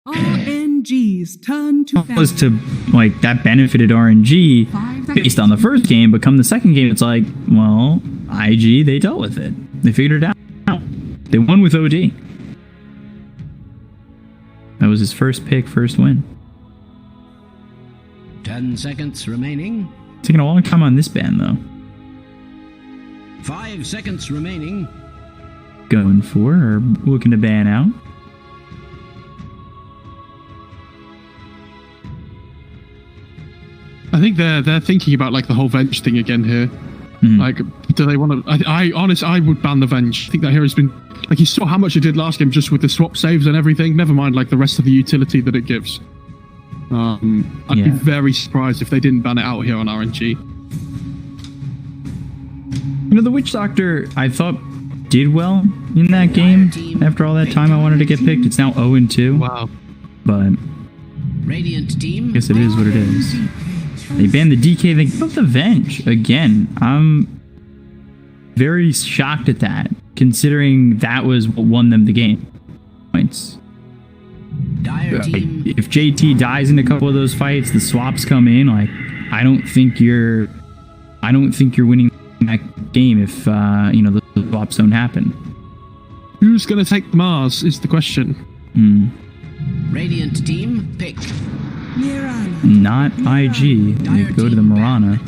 Speaker 8: RNG's turn to
Speaker 2: was to like that benefited RNG based on the first game, but come the second game, it's like, well, IG, they dealt with it. They figured it out. They won with OD. That was his first pick, first win.
Speaker 3: 10 seconds remaining.
Speaker 2: Taking a long time on this ban though.
Speaker 3: 5 seconds remaining.
Speaker 2: Going for or looking to ban out.
Speaker 1: I think they're thinking about like the whole Venge thing again here. Like, do they want to? I honestly, I would ban the Venge. I think that hero's been like, you saw how much it did last game just with the swap saves and everything. Never mind like the rest of the utility that it gives. I'd be very surprised if they didn't ban it out here on RNG.
Speaker 2: You know, the Witch Doctor, I thought did well in that game. After all that time, I wanted to get picked. It's now 0-2.
Speaker 1: Wow.
Speaker 2: But
Speaker 3: Radiant team.
Speaker 2: I guess it is what it is. They banned the DK. They give up the Venge again. I'm very shocked at that, considering that was what won them the game. Points.
Speaker 3: Dire team.
Speaker 2: If JT dies in a couple of those fights, the swaps come in. Like, I don't think you're winning that game if you know, the swaps don't happen.
Speaker 1: Who's gonna take Mars is the question.
Speaker 3: Radiant team pick.
Speaker 2: Not IG. They go to the Mirana.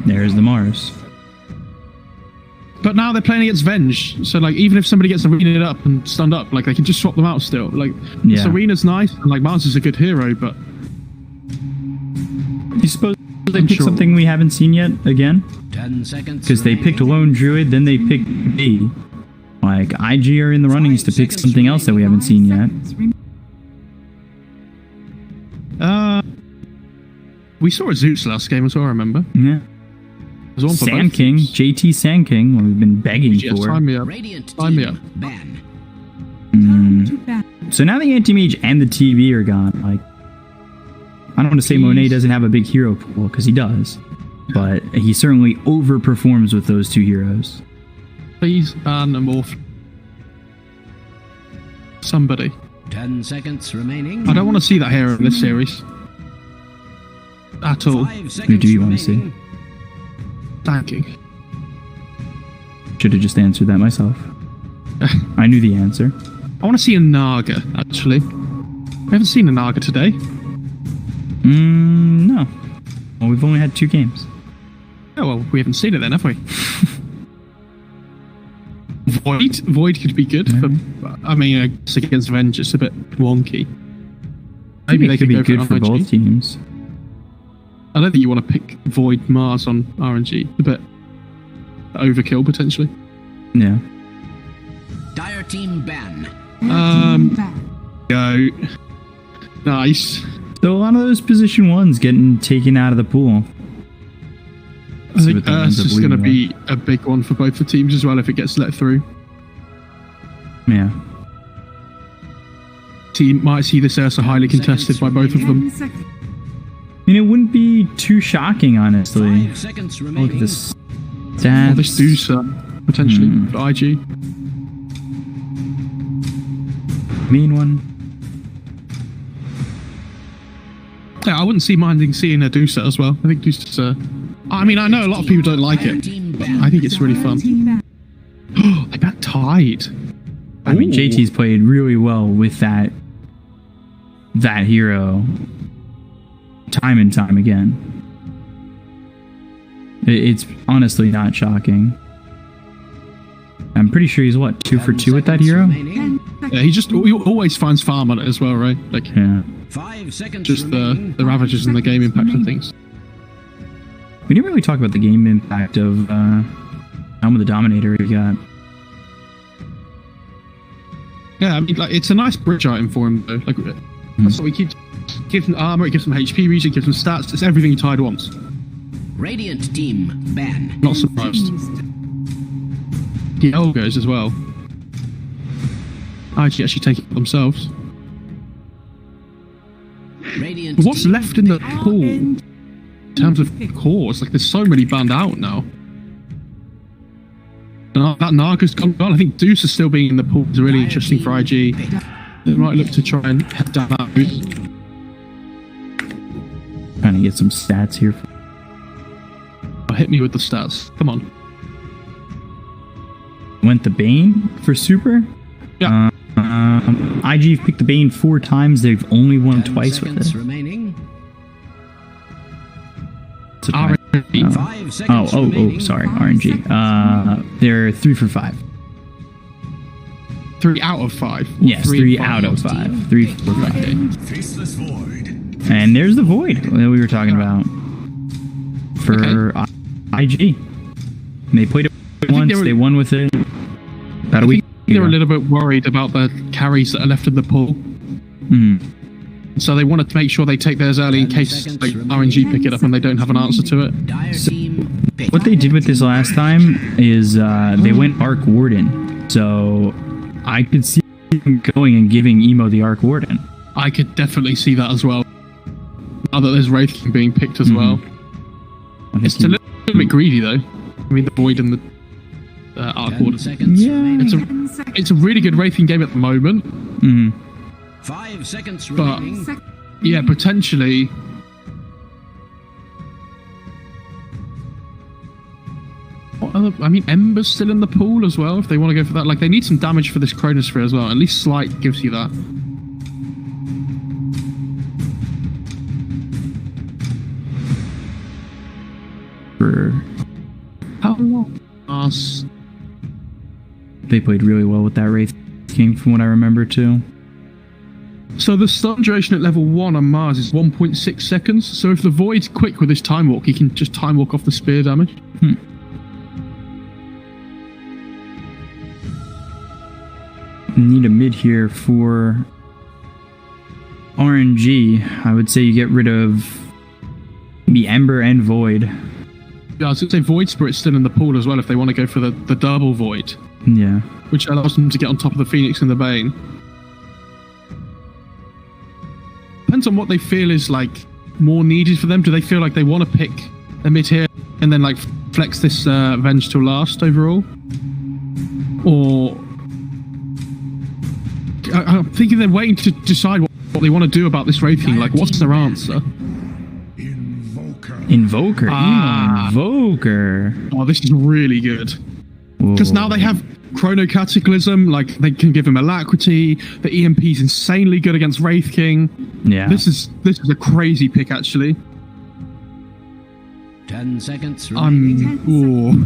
Speaker 2: There's the Mars.
Speaker 1: But now they're playing against Venge, so like even if somebody gets arenaed up and stunned up, like they can just swap them out still. Like Serena's nice, and like Mars is a good hero, but
Speaker 2: you suppose they picked something we haven't seen yet again?
Speaker 3: 10 seconds.
Speaker 2: Because they picked a lone druid, then they picked B. Like IG are in the runnings to pick something else that we haven't seen yet.
Speaker 1: We saw a Zeus last game as well, I remember.
Speaker 2: Yeah.
Speaker 1: There's one for
Speaker 2: Sand
Speaker 1: both
Speaker 2: King,
Speaker 1: teams.
Speaker 2: JT Sand King, what we've been begging
Speaker 1: Yes,
Speaker 2: for.
Speaker 1: sign me up.
Speaker 3: Radiant
Speaker 1: Sign me up.
Speaker 3: team ban.
Speaker 2: So now the Anti-Mage and the TV are gone. Like, I don't want to say Monet doesn't have a big hero pool, because he does. But he certainly overperforms with those two heroes.
Speaker 1: Please ban a morph. Somebody.
Speaker 3: 10 seconds remaining.
Speaker 1: I don't want to see that hero in this series. At all.
Speaker 3: 5 seconds
Speaker 2: Who do you want to see?
Speaker 3: remaining.
Speaker 1: Thanking.
Speaker 2: Should have just answered that myself. I knew the answer.
Speaker 1: I want to see a Naga, actually. We haven't seen a Naga today.
Speaker 2: No. Well, we've only had 2 games.
Speaker 1: Oh, well, we haven't seen it then, have we? Void could be good. For, I mean, I guess against Venge, it's a bit wonky. Maybe they
Speaker 2: could
Speaker 1: could
Speaker 2: be
Speaker 1: go
Speaker 2: good for
Speaker 1: RNG.
Speaker 2: both teams.
Speaker 1: I don't think you want to pick Void Mars on RNG. A bit overkill, potentially.
Speaker 2: Yeah.
Speaker 3: Dire team ban.
Speaker 1: Go. Nice.
Speaker 2: So a lot of those position 1s getting taken out of the pool.
Speaker 1: I think this is going to be a big one for both the teams as well if it gets let through.
Speaker 2: Yeah.
Speaker 1: Team might see this Ursa highly contested by both of them.
Speaker 2: I mean, it wouldn't be too shocking, honestly.
Speaker 3: 5 seconds
Speaker 2: Look
Speaker 3: remaining.
Speaker 2: at this.
Speaker 1: Or
Speaker 2: Stats.
Speaker 1: this Dusa, potentially, for IG.
Speaker 2: Mean one.
Speaker 1: Yeah, I wouldn't see minding seeing a Dusa as well. I think Dusa's I mean, I know a lot of people don't like it, but I think it's really fun. I got tied.
Speaker 2: I mean, JT's played really well with that hero time and time again. It's honestly not shocking. I'm pretty sure he's what, 2 for 2 with that hero?
Speaker 1: Yeah, he always finds farm on it as well, right? Like,
Speaker 2: Yeah.
Speaker 3: 5 seconds
Speaker 1: just
Speaker 3: remaining.
Speaker 1: the ravages and the game impact and things.
Speaker 2: We didn't really talk about the game impact of Helm of the Dominator he got.
Speaker 1: Yeah, I mean, like, it's a nice bridge item for him, though. Like, that's what we keep. It gives him armor, it gives him HP regen, it gives him stats. It's everything Tide wants.
Speaker 3: Radiant team ban.
Speaker 1: Not surprised. surprised. The Elgos as well. IG actually taking it themselves.
Speaker 3: Radiant
Speaker 1: But what's
Speaker 3: team
Speaker 1: left in the
Speaker 3: pick.
Speaker 1: pool in terms of cores? Like, there's so many banned out now. And that Naga's gone. I think Deuce is still being in the pool is really interesting for IG. They might look to try and head down that route.
Speaker 2: Trying to get some stats here.
Speaker 1: Hit me with the stats. Come on.
Speaker 2: Went the Bane for super.
Speaker 1: Yeah.
Speaker 2: IG picked the Bane 4 times. They've only won
Speaker 3: 10
Speaker 2: twice with
Speaker 3: seconds
Speaker 2: it.
Speaker 3: remaining.
Speaker 1: RNG.
Speaker 3: 5 seconds remaining.
Speaker 2: Sorry, RNG. They're 3 for 5.
Speaker 1: 3 out of 5.
Speaker 2: Yes, 3 out of 5. 3 for 5. And there's the Void that we were talking about for IG. They played it once. They won with it about a week ago.
Speaker 1: They're a little bit worried about the carries that are left in the pool. So they wanted to make sure they take theirs early in case like, RNG pick it up and they don't have an answer to it.
Speaker 3: Dire team pick.
Speaker 2: What they did with this last time is they went Arc Warden. So I could see them going and giving Emo the Arc Warden.
Speaker 1: I could definitely see that as well. Now that there's Wraith King being picked as well. It's a little bit greedy though. I mean, the Void and the Arc
Speaker 3: 10
Speaker 1: Warden.
Speaker 3: seconds remaining.
Speaker 1: It's a really good Wraith King game at the moment.
Speaker 3: 5 seconds
Speaker 1: But
Speaker 3: remaining.
Speaker 1: yeah, potentially. What other, I mean, Ember's still in the pool as well. If they want to go for that, like they need some damage for this Chronosphere as well. At least Slight gives you that.
Speaker 2: For
Speaker 1: How long?
Speaker 2: they played really well with that Wraith King, from what I remember too.
Speaker 1: So the stun duration at level 1 on Mars is 1.6 seconds. So if the Void's quick with his Time Walk, he can just Time Walk off the spear damage.
Speaker 2: Need a mid here for RNG. I would say you get rid of the Ember and Void.
Speaker 1: Yeah, I was going to say Void Spirit's still in the pool as well if they want to go for the double Void,
Speaker 2: Yeah.
Speaker 1: which allows them to get on top of the Phoenix and the Bane. Depends on what they feel is like more needed for them. Do they feel like they want to pick a mid here and then like flex this Venge till last overall? Or I'm thinking they're waiting to decide what they want to do about this Wraith King. Like, what's their answer?
Speaker 2: Invoker. Invoker.
Speaker 1: Oh, this is really good. Because now they have Chrono Cataclysm, like they can give him Alacrity. The EMP's insanely good against Wraith King.
Speaker 2: Yeah.
Speaker 1: This is a crazy pick actually.
Speaker 3: 10 seconds remaining.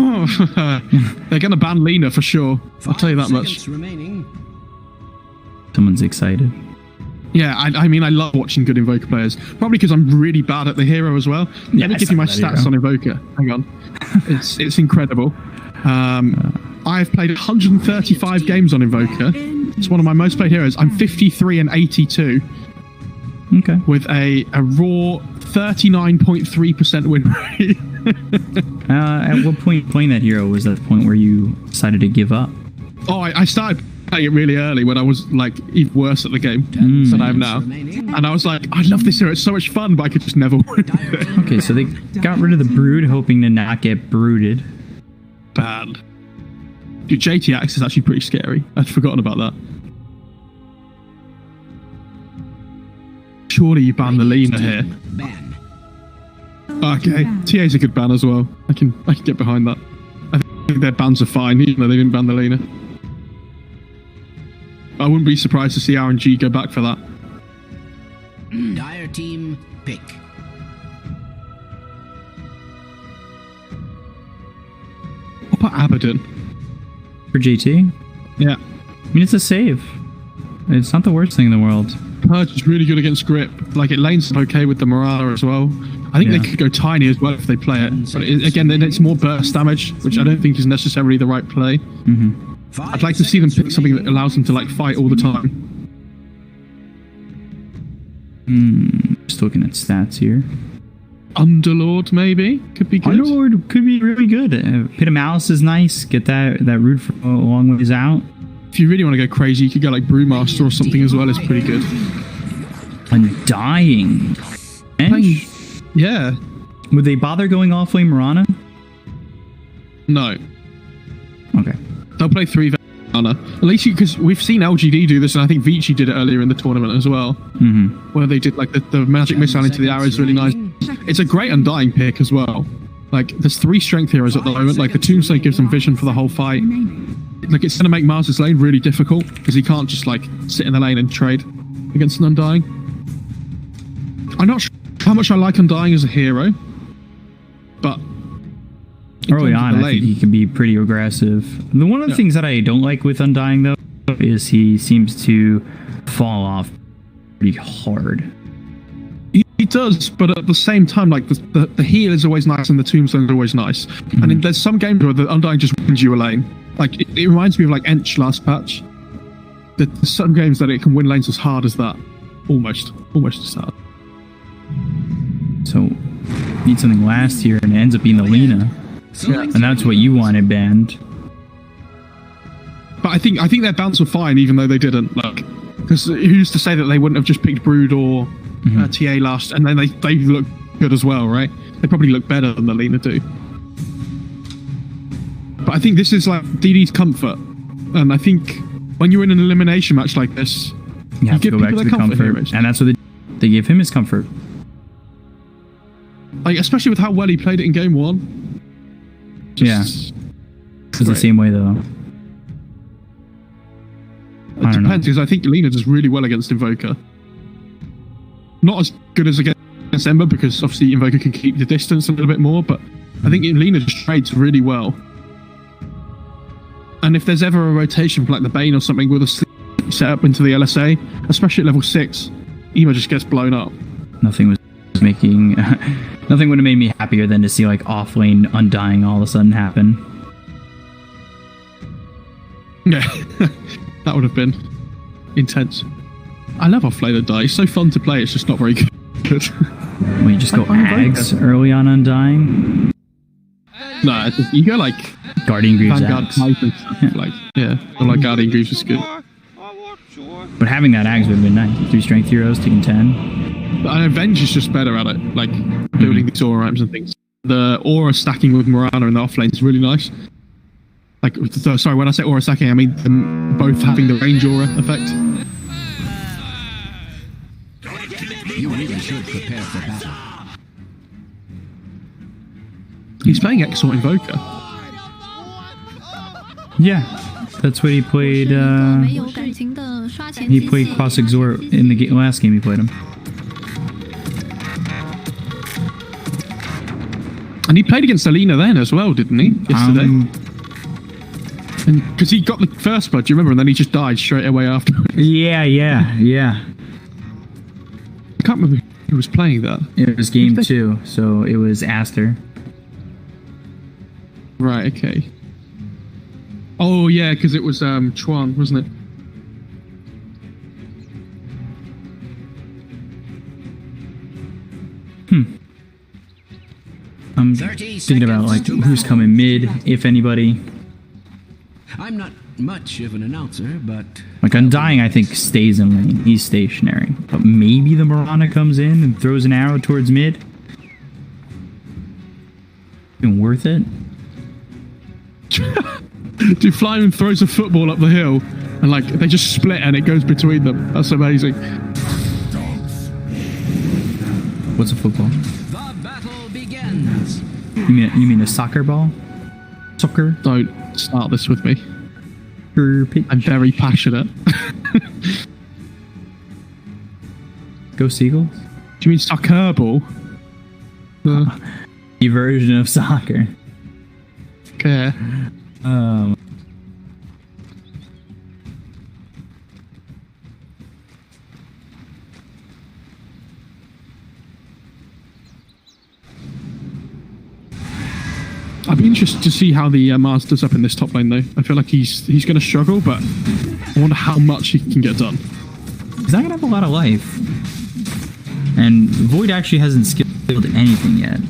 Speaker 1: They're gonna ban Lena for sure. I'll tell you that
Speaker 3: 5
Speaker 1: much.
Speaker 3: seconds remaining.
Speaker 2: Someone's excited.
Speaker 1: Yeah, I mean I love watching good Invoker players. Probably because I'm really bad at the hero as well.
Speaker 2: Yeah,
Speaker 1: Let me
Speaker 2: I
Speaker 1: give you my
Speaker 2: suck at that
Speaker 1: stats
Speaker 2: hero.
Speaker 1: on Invoker. Hang on. It's incredible. I've played 135 games on Invoker. It's one of my most played heroes. I'm 53 and 82
Speaker 2: Okay.
Speaker 1: with a raw 39.3% win rate.
Speaker 2: At what point playing that hero was that the point where you decided to give up?
Speaker 1: Oh, I started playing it really early when I was like even worse at the game than I am now. And I was like, I love this hero. It's so much fun, but I could just never win it.
Speaker 2: Okay, so they got rid of the Brood, hoping to not get brooded.
Speaker 1: Bad. Dude, JT Axe is actually pretty scary. I'd forgotten about that. Surely you ban the Lena here.
Speaker 3: Ban.
Speaker 1: Okay, TA's a good ban as well. I can get behind that. I think their bans are fine, even though they didn't ban the Lena. I wouldn't be surprised to see RNG go back for that.
Speaker 3: Dire team pick.
Speaker 1: What about Abaddon?
Speaker 2: For JT?
Speaker 1: Yeah.
Speaker 2: I mean, it's a save. It's not the worst thing in the world.
Speaker 1: Purge is really good against grip. Like, it lanes okay with the Morana as well. I think
Speaker 2: Yeah.
Speaker 1: they could go tiny as well if they play it. But again, then it's more burst damage, which I don't think is necessarily the right play. I'd like to see them pick something that allows them to like fight all the time.
Speaker 2: Just looking at stats here.
Speaker 1: Underlord maybe could be good.
Speaker 2: Underlord could be really good. Pit of Malice is nice. Get that root from a long ways out.
Speaker 1: If you really want to go crazy, you could go like Brewmaster or something as well. It's pretty good.
Speaker 2: Undying.
Speaker 1: Yeah.
Speaker 2: Would they bother going all Flame Mirana?
Speaker 1: No.
Speaker 2: Okay.
Speaker 1: They'll play 3 Mirana. At least because we've seen LGD do this, and I think Vici did it earlier in the tournament as well.
Speaker 2: Mm-hmm.
Speaker 1: Where they did like the magic missile into the arrow is really nice. It's a great Undying pick as well. Like there's 3 strength heroes at the moment. Like the Tombstone gives them vision for the whole fight. Like it's going to make Mars' lane really difficult because he can't just like sit in the lane and trade against an Undying. I'm not sure how much I like Undying as a hero, but
Speaker 2: early on, I think he can be pretty aggressive. One of the things that I don't like with Undying, though, is he seems to fall off pretty hard.
Speaker 1: He does, but at the same time, like the heal is always nice and the Tombstone is always nice.
Speaker 2: Mm-hmm.
Speaker 1: And then there's some games where the Undying just wins you a lane. Like it reminds me of like Ench last patch. There's some games that it can win lanes as hard as that, almost as hard.
Speaker 2: So need something last year, and it ends up being the Lina.
Speaker 1: Yeah.
Speaker 2: And that's what you wanted banned.
Speaker 1: But I think their bans were fine, even though they didn't. Like, because who's to say that they wouldn't have just picked Brood or TA last, and then they look good as well, right? They probably look better than the Lina do. But I think this is like DD's comfort, and I think when you're in an elimination match like this,
Speaker 2: you have to
Speaker 1: give
Speaker 2: go back
Speaker 1: people
Speaker 2: to
Speaker 1: their
Speaker 2: the comfort,
Speaker 1: heroes.
Speaker 2: and that's what they gave him his comfort.
Speaker 1: Like especially with how well he played it in game 1.
Speaker 2: It's the same way though.
Speaker 1: It depends, because I think Lina does really well against Invoker. Not as good as against Ember, because obviously Invoker can keep the distance a little bit more, but I think Lina just trades really well. And if there's ever a rotation for like the Bane or something with a set up into the LSA, especially at level 6, Ema just gets blown up.
Speaker 2: Nothing would have made me happier than to see like off lane Undying all of a sudden happen.
Speaker 1: Yeah, that would have been intense. I love off lane Undying. It's so fun to play. It's just not very good.
Speaker 2: Well, you just go Ags early on Undying.
Speaker 1: No, I think you go like
Speaker 2: Guardian Greaves
Speaker 1: Vanguard
Speaker 2: Ags.
Speaker 1: type and stuff. Like or like Guardian Greaves is good.
Speaker 2: But having that Ags would have been nice. 3 strength heroes taking 10.
Speaker 1: But Avenge is just better at it, like building these aura ramps and things. The aura stacking with Mirana in the off lane is really nice. Like, sorry, when I say aura stacking, I mean them both having the range aura effect.
Speaker 3: You really should prepare for battle.
Speaker 1: He's playing Exort Invoker.
Speaker 2: Yeah, that's what he played. He played Cross Exort in the last game he played him.
Speaker 1: And he played against Alina then as well, didn't he? Yesterday. And because he got the first blood, do you remember? And then he just died straight away after.
Speaker 2: Yeah.
Speaker 1: I can't remember who was playing that.
Speaker 2: It was game 2, so it was Aster.
Speaker 1: Right, okay. Oh, yeah, because it was Chuan, wasn't it?
Speaker 2: I'm thinking about like who's coming mid, if anybody.
Speaker 3: I'm not much of an announcer, but
Speaker 2: Like Undying, I think stays in lane. He's stationary, but maybe the Mirana comes in and throws an arrow towards mid. Been worth it.
Speaker 1: Dude, Flyman throws a football up the hill, and like they just split, and it goes between them. That's amazing.
Speaker 2: What's a football?
Speaker 3: the battle begins.
Speaker 2: You mean a soccer ball? Soccer?
Speaker 1: Don't start this with me.
Speaker 2: Pitch.
Speaker 1: I'm very passionate.
Speaker 2: Go Seagulls?
Speaker 1: Do you mean soccer ball?
Speaker 2: The version of soccer.
Speaker 1: Okay. I'd be interested to see how the Mars does up in this top lane, though. I feel like he's going to struggle, but I wonder how much he can get done.
Speaker 2: He's not gonna have a lot of life. And Void actually hasn't skill build anything yet.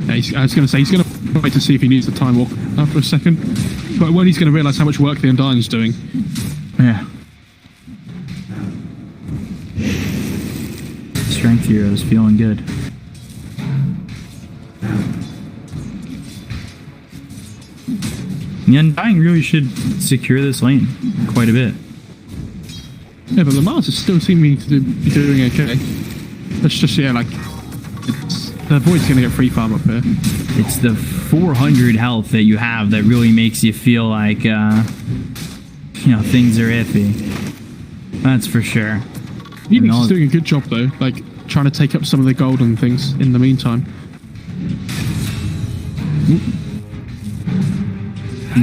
Speaker 1: Yeah, I was going to say, he's going to wait to see if he needs the time walk after a second. But when he's going to realise how much work the Undying's doing.
Speaker 2: Yeah. Strength Hero's feeling good. The Undying really should secure this lane quite a bit.
Speaker 1: Yeah, but the Mars is still seeming to be doing okay. That's just, yeah, like, the Void's going to get free farm up here.
Speaker 2: It's the 400 health that you have that really makes you feel like, you know, things are iffy. That's for sure.
Speaker 1: Phoenix is doing a good job, though, like, trying to take up some of the golden things in the meantime.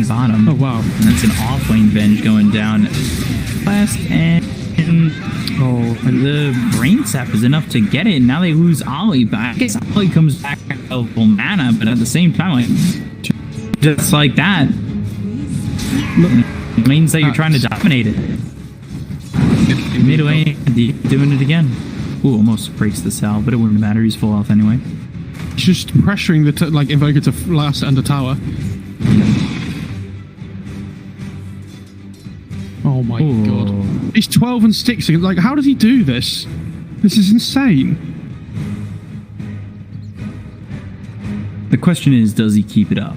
Speaker 2: Bottom.
Speaker 1: Oh, wow.
Speaker 2: And that's an off-lane Venge going down last, and the Brain Sap is enough to get it, and now they lose Ollie, but I guess Ollie comes back of mana, but at the same time, like, just like that, it means that you're trying to dominate it. Mid lane, doing it again. Ooh, almost breaks the cell, but it wouldn't matter, he's full health anyway.
Speaker 1: He's just pressuring the like Invoker to last under tower. Oh my god. He's 12 and 6. Like, how does he do this? This is insane.
Speaker 2: The question is, does he keep it up?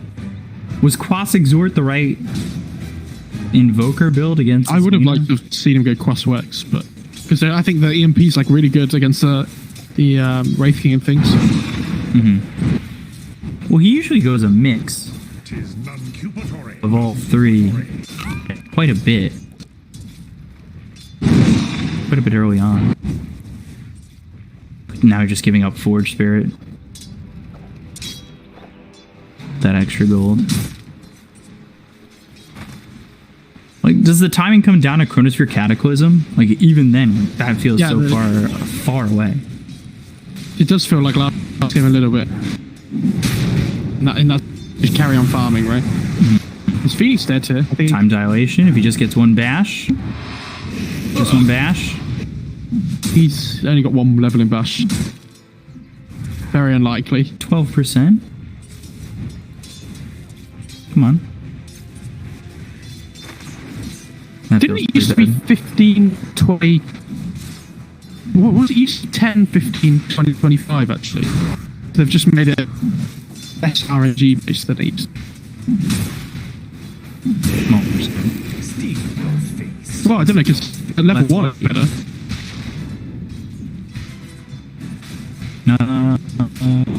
Speaker 2: Was Quas Exhort the right Invoker build against
Speaker 1: I would have
Speaker 2: Xena?
Speaker 1: liked to have seen him go Quas Wex, but because I think the EMP is like really good against the Wraith King and things.
Speaker 2: Well, he usually goes a mix of all three quite a bit. Quite a bit early on. Now you're just giving up Forge Spirit. That extra gold. Like, does the timing come down to Chronosphere Cataclysm? Like, even then, that feels so far away.
Speaker 1: It does feel like last game a little bit. And that just carry on farming, right? Is Phoenix dead here? I think.
Speaker 2: Time dilation, if he just gets one bash. Just one bash.
Speaker 1: He's only got one level in bash. Very unlikely.
Speaker 2: 12%. Come on. That
Speaker 1: Didn't
Speaker 2: feels
Speaker 1: it used to
Speaker 2: pretty
Speaker 1: be 15, 20... What was it? Used to be 10, 15, 20, 25, actually. They've just made it less RNG based than it used. Well, I don't know, because at level 1 it's better.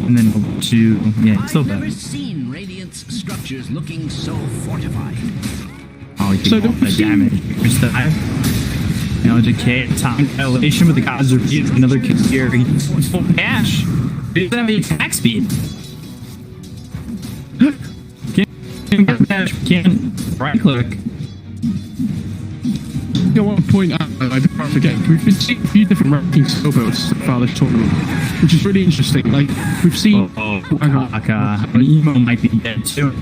Speaker 2: And then level 2, yeah, it's still
Speaker 3: I've
Speaker 2: better.
Speaker 3: never seen Radiant's structures looking so fortified.
Speaker 2: Oh, he
Speaker 1: So
Speaker 2: did all the damage. Just that, you know, decay, time dilation with the gods of another kick here. He's full cash. He doesn't have the attack speed. Can't dash, can't right click.
Speaker 1: I want to point out, I don't forget, we've been seeing a few different ranking skill builds so far this tournament, which is really interesting. Like, we've seen...
Speaker 2: Kaka. Emo might be dead too.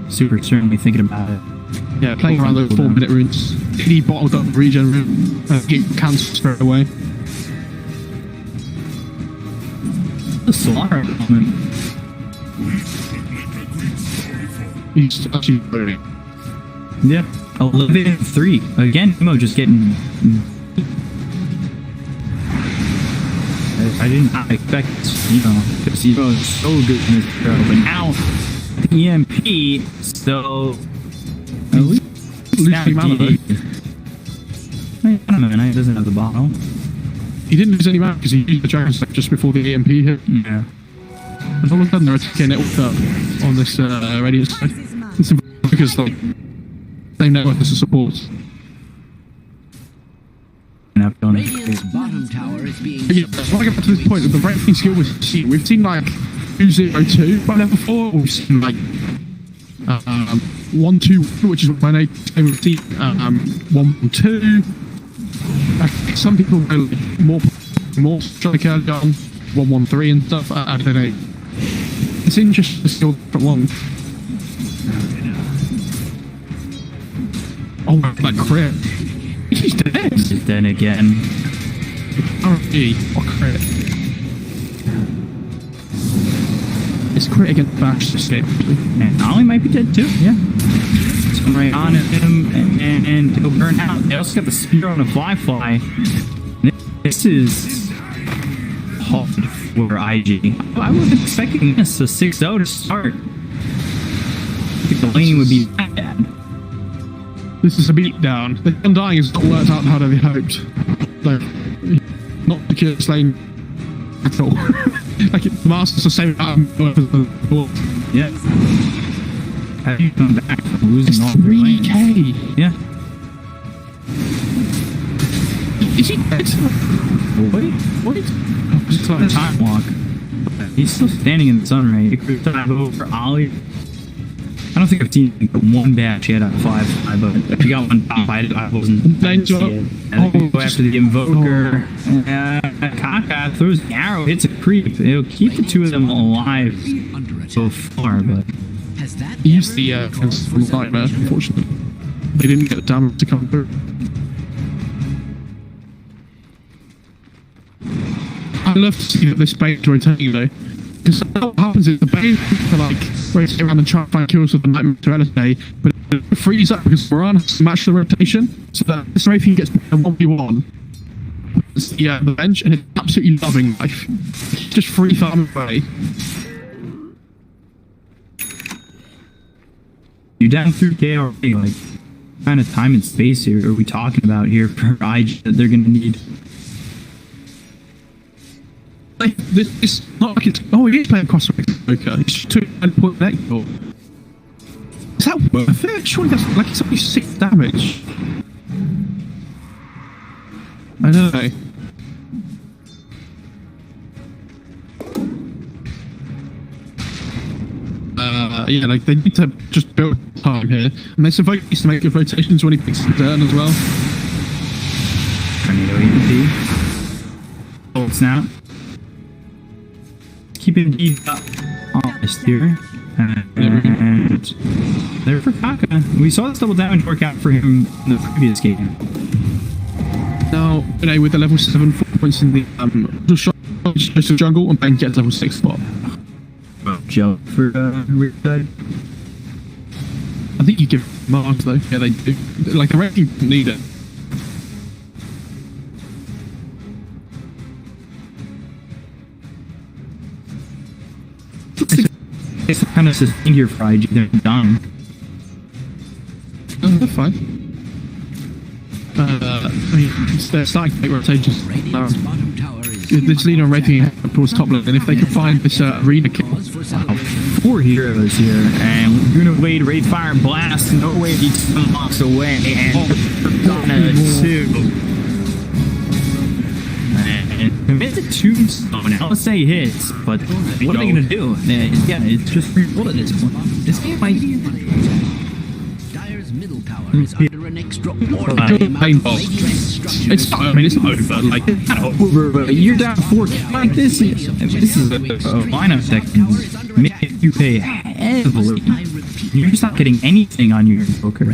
Speaker 2: Super certainly thinking about it.
Speaker 1: Yeah, playing around those 4-minute runes. He bottled up regen rune, get cancelled straight away.
Speaker 2: The Solar at the moment.
Speaker 1: He's actually burning.
Speaker 2: Yeah. 11-3. Again, Emo just getting... I didn't expect, you know, because Emo is so good in this throw, but now the EMP, so... At least
Speaker 1: Losing mana, though.
Speaker 2: I don't know, he doesn't have the bottle.
Speaker 1: He didn't lose any mana because he used the Dragon Stack just before the EMP hit.
Speaker 2: Yeah.
Speaker 1: And all of a sudden they're attacking it up on this Radiant side. It's because, like, same network as the support.
Speaker 3: Radiant's bottom tower is being...
Speaker 1: Yeah, so I get back to this point, the ranking skill we've seen like 202 by level 4, we've seen like 1-2, which is my favorite team, 1-2. Some people go like, more strike early on, 1-1-3 and stuff. I don't know. It's interesting to see all different ones. Oh, that crit. He's dead.
Speaker 2: He's dead again.
Speaker 1: RNG or crit. It's crit against Bash escape.
Speaker 2: And Ollie might be dead too. Yeah. So right on him and he'll burn out. They also got the spear on the fly. This is hard for IG. I wasn't expecting this a 6-0 to start. I think the laning would be that bad.
Speaker 1: This is a beatdown. The Undying has not worked out how they hoped. Like, not the curious lane at all. Like, the Master's the same amount of as the Wolf.
Speaker 2: Yeah. How do you come back from losing all
Speaker 1: 3k.
Speaker 2: Yeah.
Speaker 1: Is he dead? What?
Speaker 2: It's like a time walk. He's still standing in the sun, right? It could time over Ollie. I don't think I've seen one batch yet out of 5, but if you got one top, I wasn't. I think go after the Invoker. Kaka throws the arrow, hits a creep. It'll keep the two of them alive so far, but
Speaker 1: he used the nightmare, unfortunately. They didn't get the damage to come through. I love to see that this bait rotating though. Because what happens is the bait like rotate around and try and find kills with the nightmare to LSA, but it frees up because Moran has to match the rotation, so that this Wraithing gets a 1v1. The bench, and it's absolutely loving life. Just free farm away.
Speaker 2: You're down through KRA, like, what kind of time and space here are we talking about here for IG that they're gonna need?
Speaker 1: Like, it's not like it's. Oh, he is playing cross with Joker. It's just 2.9 next door. Is that worth it? Surely that's like it's only 6 damage. I don't know. Yeah, like they need to just build time here, and they survive needs to make good rotations when he picks the turn as well.
Speaker 2: Tornado EMP. Ult snap. Keeping D up honest here. And there for Kaka. We saw this double damage work out for him in the previous game.
Speaker 1: Now, with the level 7 4 points in the just goes to the jungle and then gets level 6 spot.
Speaker 2: Jump for rear side.
Speaker 1: I think you give Mars though. Yeah, they do. Like, the ranking need it.
Speaker 2: It's kind of sustained here for IG. They're done.
Speaker 1: Oh, they're fine. I mean, they're starting to make rotations. This lead on Wraithing towards top lane, and if they can find this arena kill.
Speaker 2: Wow, 4 heroes here, and Laguna Wade, Wraith Fire Blast, no way he walks away, and Donna 2. And committed Tombstone, LSA hits, but what are they gonna do? Yeah, it's just reroll at this point. This game might be.
Speaker 3: Dyer's middle tower is under an extraordinary
Speaker 1: painful. It's not, I mean, it's not over. Like, it's not over, but
Speaker 2: You're down 4 like this. This is a lineup that can make you pay heavily. You're just not getting anything on your Invoker.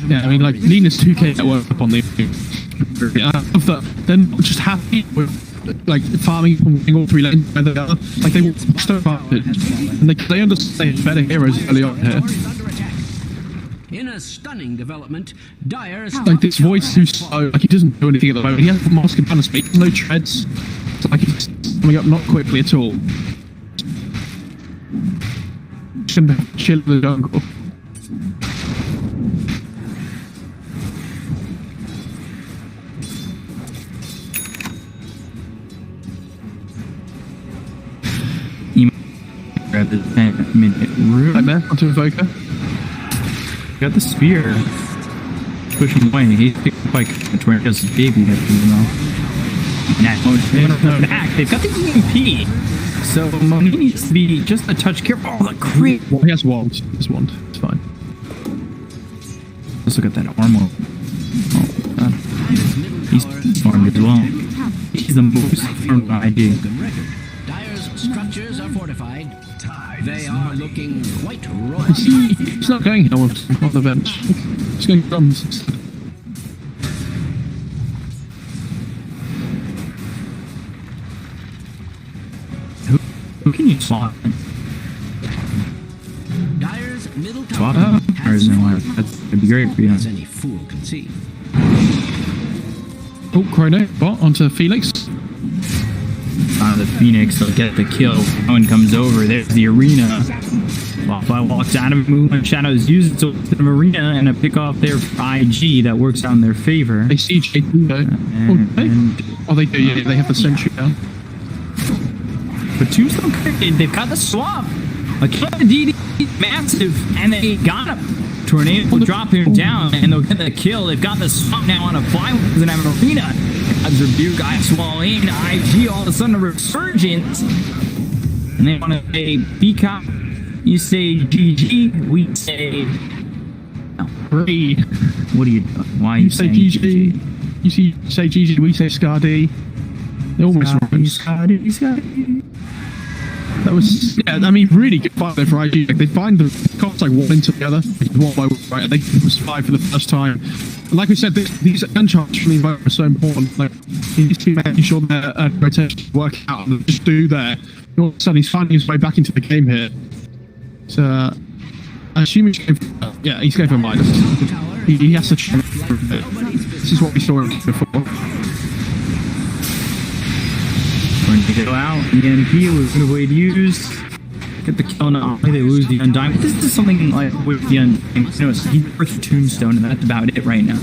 Speaker 1: yeah, I mean, like, Lena's 2k at work up on the. Yeah, I love that. They're not just happy with like farming and winning all 3 lanes by the other. Like, they will push their advantage, and they understand better heroes early on here.
Speaker 3: In a stunning development, Dyer's
Speaker 1: Like, this voice who's slow, like he doesn't do anything at the moment. He hasn't masked down to speed, no treads. So, like, he's coming up not quickly at all. Shouldn't have chilled in the jungle.
Speaker 2: Grab the 10-minute room.
Speaker 1: Right there, onto Invoker.
Speaker 2: Got the spear. Push him away. He's picked up like where it does his baby head, you know. Now, back. They've got the EMP. So he needs to be just a touch careful. Oh, the creep.
Speaker 1: Well, he has wand. His wand. It's fine.
Speaker 2: Let's look at that armor. Oh, God. He's armed as well. He's the most armed ID.
Speaker 3: Dyer's structures are fortified. They are looking quite royal.
Speaker 1: He's not going here on the bench. He's going drums instead.
Speaker 2: you swap it?
Speaker 3: Dyer's middle
Speaker 2: Swap
Speaker 3: tower
Speaker 2: it? Or is it like, that'd be great for you.
Speaker 3: as any fool can see.
Speaker 1: Oh, Chrono, what? Onto Felix.
Speaker 2: The Phoenix will get the kill. One comes over. There's the arena. Wildfire walks out of movement. Shadows use it to the arena and a pick off their IG that works out in their favor.
Speaker 1: They see JT though. They do, yeah, they have the sentry down.
Speaker 2: But Tombstone, they've got the swap. A kill on DD, massive, and they got him. Tornado will drop him down, and they'll get the kill. They've got the swap now on a fly and have an arena. As Rebuke, I swallow in, IG all of a sudden a resurgence. And they want to say Peacock. You say GG, we say no.
Speaker 1: Free.
Speaker 2: What are you doing? Why are you
Speaker 1: say
Speaker 2: saying
Speaker 1: GG? You say GG, we say Scardy. They almost
Speaker 2: Scardy.
Speaker 1: That was, yeah, I mean, really good fight there for IG. Like, they find the cops like one into the other, like, one by one, right? And they survive for the first time. And like we said, these gunshots from the environment are so important. Like, he needs to be making sure their rotations work out and just do there. All of a sudden, he's finding his way back into the game here. So, I assume he's going for, yeah, he's going for minus. He has to try. This is what we saw before.
Speaker 2: Going to go out, EMP was a way to use. Get the kill now. They lose the Undying. This is something like with the Undying. You know, he's first Tombstone, and that's about it right now.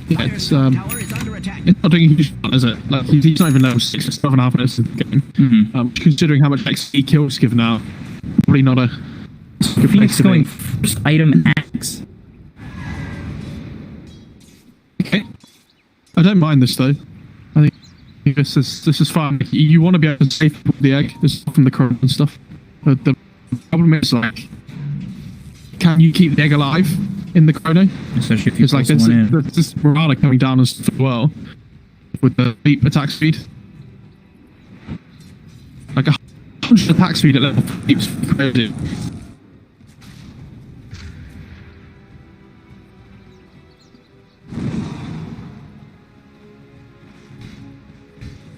Speaker 1: Yeah, it's not doing a huge amount, is it? Like, he's not even level 6 or 7.5 minutes in the game. Considering how much XP kills given out, probably not a good place to
Speaker 2: going
Speaker 1: be.
Speaker 2: first item X.
Speaker 1: Okay. I don't mind this though. I think this is fine. You want to be able to save the egg, this from the current and stuff. But the problem is, like, can you keep the egg alive in the chrono?
Speaker 2: Especially if you
Speaker 1: like there's this Morana coming down and stuff as well with the deep attack speed. Like 100 attack speed at level 3 is crazy.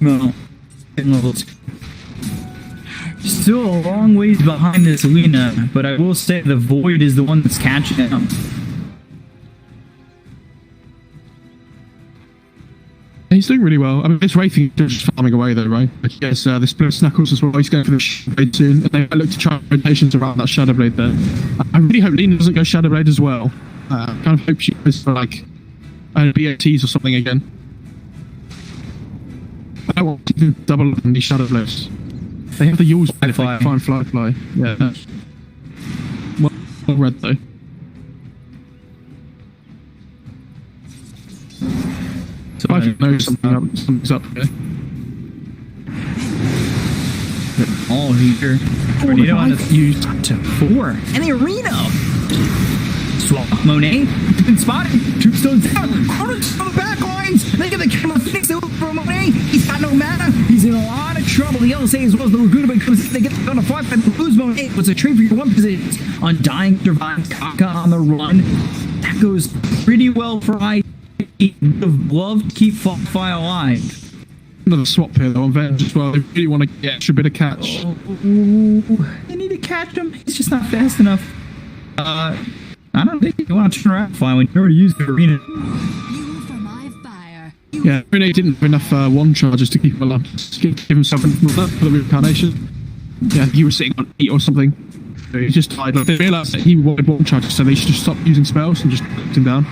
Speaker 2: No. Level 2. Still a long ways behind this arena, but I will say the Void is the one that's catching up.
Speaker 1: He's doing really well. I mean, this Wraithing is just farming away though, right? But yes, the Split Snuckles as well. He's going for the Shadowblade soon, and they look to try rotations around that Shadowblade there. I really hope Lena doesn't go Shadowblade as well. Kind of hope she goes for like BO3s or something again. I don't want to do double up on these Shadowblades. They have the Yules
Speaker 2: Fly.
Speaker 1: Fly. Yeah. Well read though. So I know something's up here.
Speaker 2: All here. Tornado on its used to 4. And the arena! Swap Monet. Been spotted. Tombstone's down. Corners on the back lines. They get the camera fixed. They look for Monet. He's got no mana. He's in a lot of trouble. The LSA as well as the Laguna, but comes in. They get on a 5 and lose Monet. What's a trade for your 1 position? Undying survives. Kaka on the run. That goes pretty well for I. Would have loved to keep Fire alive.
Speaker 1: Another swap here though on Venge as well. They really want to get extra bit of catch.
Speaker 2: They need to catch him. He's just not fast enough. I don't think you want to turn around Fire when you already used the arena.
Speaker 1: Yeah, Rene didn't have enough one charges to keep him alive. Give himself enough for the reincarnation. Yeah, he was sitting on 8 or something. So he just died. Like, they realised that he wanted one charges, so they should just stop using spells and just knocked him down.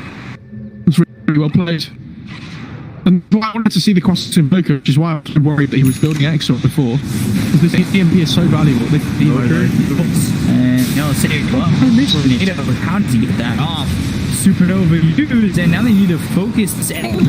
Speaker 1: It was really well played. And I wanted to see the crosses Invoker, which is why I was worried that he was building Exort before. Because this EMP is so valuable.
Speaker 2: And no, say, well, how does he get that off? Supernova used, and now they need to focus this egg. And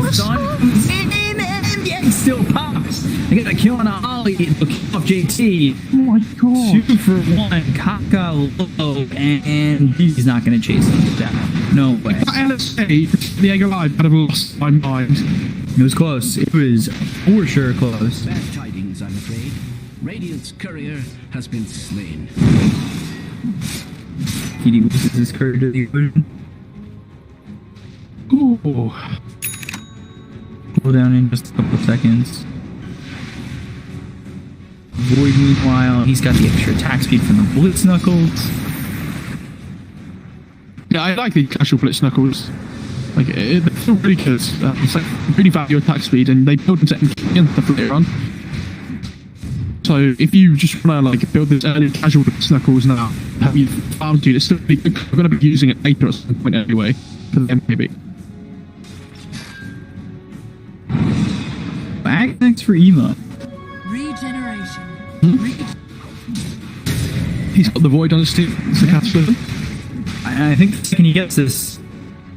Speaker 2: the egg still pops. They get a kill on a Ollie. They'll kill off JT.
Speaker 1: Oh my god.
Speaker 2: 2 for 1. Kaka low, and he's not going to chase him down. No way.
Speaker 1: LSA, the egg alive, I'd have lost my mind.
Speaker 2: It was close. It was for sure close.
Speaker 3: Bad tidings, I'm afraid. Radiant's courier has been slain.
Speaker 2: He loses his courier to the illusion.
Speaker 1: Ooh.
Speaker 2: Cool down in just a couple of seconds. Void, meanwhile, he's got the extra attack speed from the Blitz Knuckles.
Speaker 1: Yeah, I like the casual Blitz Knuckles. Like, they're still really good. It's like really value attack speed, and they build into MK later on. So if you just want to like build this early casual Blitz Knuckles now, have you farmed dude, it's still really good. We're going to be using it later at some point anyway for the MKB.
Speaker 2: Back next for Emo.
Speaker 8: Regeneration.
Speaker 1: He's got the Void on his team. It's a catch with him.
Speaker 2: I think the second he gets this,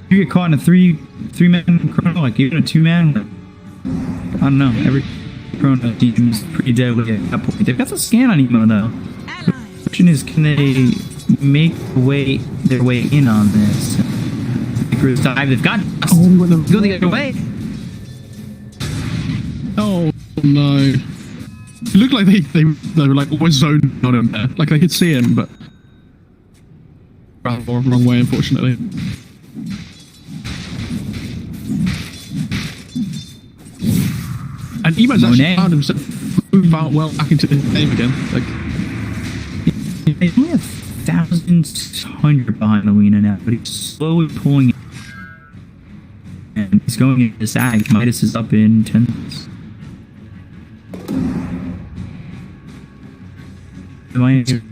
Speaker 2: you get caught in a three-man chrono, like even a two-man. I don't know. Every chrono team is pretty deadly at that point. They've got the scan on Emo though. The question is, can they make their way in on this? Cruise dive. They've got. Go the other way.
Speaker 1: Oh no! It looked like they were like always zoned on him there. Like they could see him, but wrong way, unfortunately. And Emo's actually found himself moving out well back into the game again. Like
Speaker 2: he's only 1,600 behind Alina now, but he's slowly pulling it. And he's going into Zag. Midas is up in 10 minutes.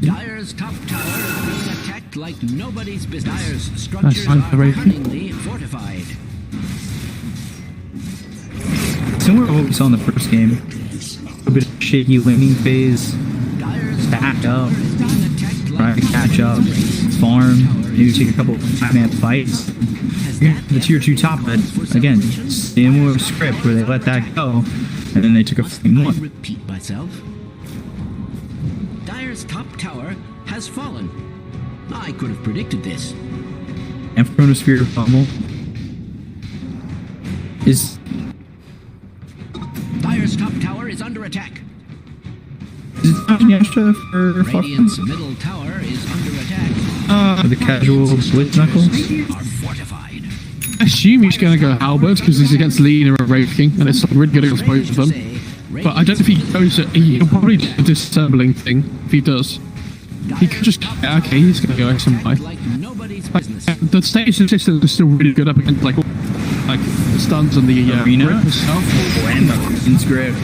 Speaker 3: Dyer's top tower is being attacked like nobody's business. Dyer's structures are cunningly fortified.
Speaker 2: Similar to what we saw in the first game. A bit of shaky laning phase. Back up. Trying to catch up. Farm. Maybe take a couple of 5-man fights. The tier 2 top, but again, similar script where they let that go, and then they took a f***ing one.
Speaker 3: Repeat myself. Dyer's top tower has fallen. I could have predicted this.
Speaker 2: And Chronosphere fumble is.
Speaker 3: Dyer's top tower is under attack.
Speaker 2: Is it time extra for
Speaker 3: Radiant's middle tower is under attack.
Speaker 2: For the casual Blitz Knuckles?
Speaker 3: Are fortified.
Speaker 1: I assume he's going to go Halberd because he's against Lina and Wraith King, and it's really good against both of them. But I don't know if he goes. He'll probably do a disassembling thing if he does. He could just okay. He's going to go SMI. Like, the stage system is still really good up against like the stuns and the
Speaker 2: arena
Speaker 1: grip itself.
Speaker 2: And the grip.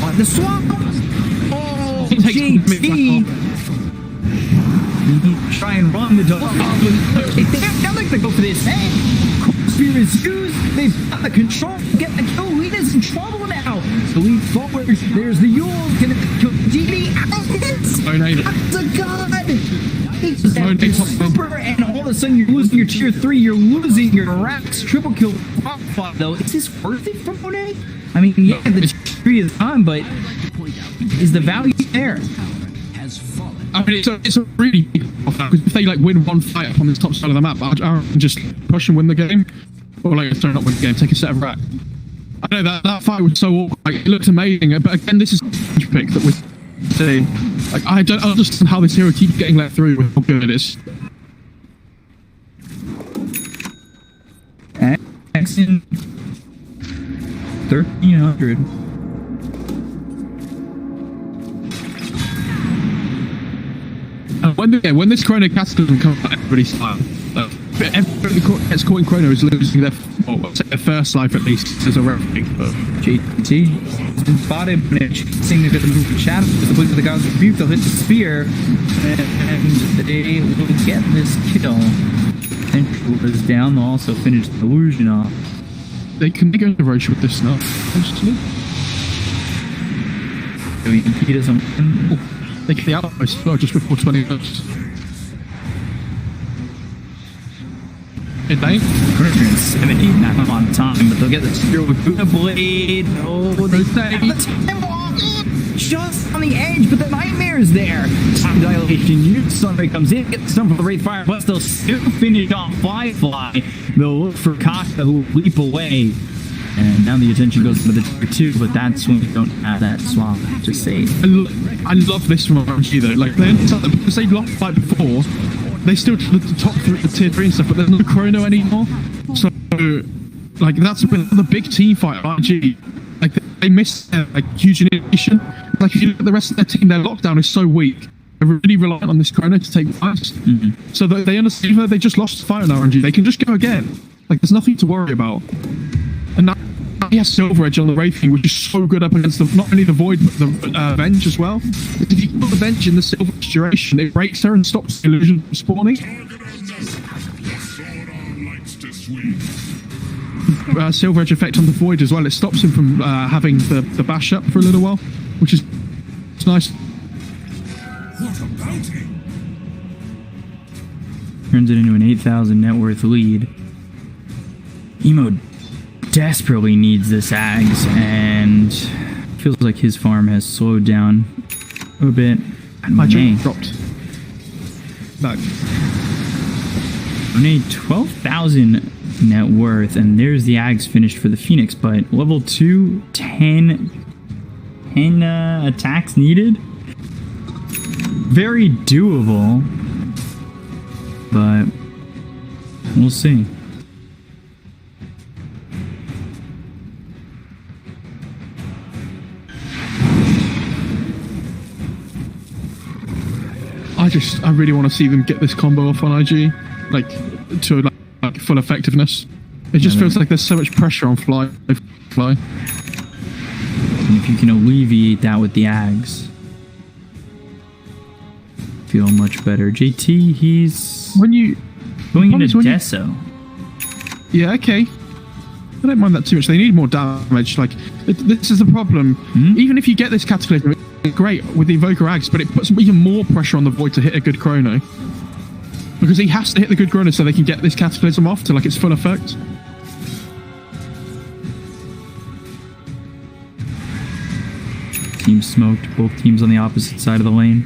Speaker 2: On the swamp. Oh, JT. Try and run the dog. I'd like to go for this. Hey, Spear is used. They've got the control. Get the kill. Lena's in trouble now. The lead forward. There's the Yule. Can it kill DD? That's a god. It's super, and all of a sudden you're losing your tier 3. You're losing your Rax triple kill top 5. Though, is this worth it for Monet? I mean, yeah, the tier 3 is on, but is the value there?
Speaker 1: I mean, it's a really big off now, because if they like win one fight up on this top side of the map, I can just push and win the game, or like sorry, not win the game, take a set of rack. I know that fight was so awkward. Like, it looked amazing, but again, this is a pick that we're seeing. Like, I don't understand how this hero keeps getting let through with how good it is.
Speaker 2: X in 1,300.
Speaker 1: When this Chrono Cataclysm comes out, everybody's fine. Everybody gets caught in Chrono is losing their first life at least as a referee.
Speaker 2: JT has been spotted, but it's seeing they've got the move shadow with the blink of the God's Rebuke. They'll hit the spear, and they will get this kill. Central is down. They'll also finish the illusion off.
Speaker 1: They can go into Roche with this now, actually.
Speaker 2: He doesn't.
Speaker 1: They get the outpost as well just before 20 minutes. It ain't.
Speaker 2: 117 not on time, but they'll get the spear with Buddha Blade. Oh, they have the time off. Just on the edge, but the Nightmare's there. Time dilation. Sunray comes in, gets the stun from the Wraith Fire, but they'll still finish off Firefly. They'll look for Kaka, who will leap away. And now the attention goes to the tier 2, but that's when you don't have that swap to save.
Speaker 1: I love this from RNG though. Like, because they lost fight before, they still took the top the tier 3 and stuff, but there's no Chrono anymore. So, like, that's been the big team fight at RNG. Like, they missed like huge initiation. like if you look at the rest of their team, their lockdown is so weak. They're really reliant on this chrono to take fights. So that they understand, even though they just lost the fight on RNG, they can just go again. Like there's nothing to worry about. And now he has Silver Edge on the Wraithing, which is so good up against not only the Void but the Venge as well. If you put the Venge in the Silver Edge duration, it breaks her and stops the illusion from spawning. Silver Edge effect on the Void as well. It stops him from having the bash up for a little while, which is nice.
Speaker 2: Turns it into an 8,000 net worth lead. Emo desperately needs this Ags, and feels like his farm has slowed down a bit. And
Speaker 1: My drink dropped. No.
Speaker 2: Monet 12,000 net worth, and there's the Ags finished for the Phoenix, but level 2, 10 attacks needed. Very doable, but we'll see.
Speaker 1: I really want to see them get this combo off on IG, like to like full effectiveness. It just feels like there's so much pressure on Fly.
Speaker 2: And if you can alleviate that with the Ags, feel much better. JT, he's
Speaker 1: when you
Speaker 2: going into Deso.
Speaker 1: Yeah, okay. I don't mind that too much. They need more damage. Like this is the problem. Even if you get this Cataclysm, great with the Invoker Ags, but it puts even more pressure on the Void to hit a good chrono, because he has to hit the good chrono so they can get this Cataclysm off to like its full effect.
Speaker 2: Team smoked, both teams on the opposite side of the lane.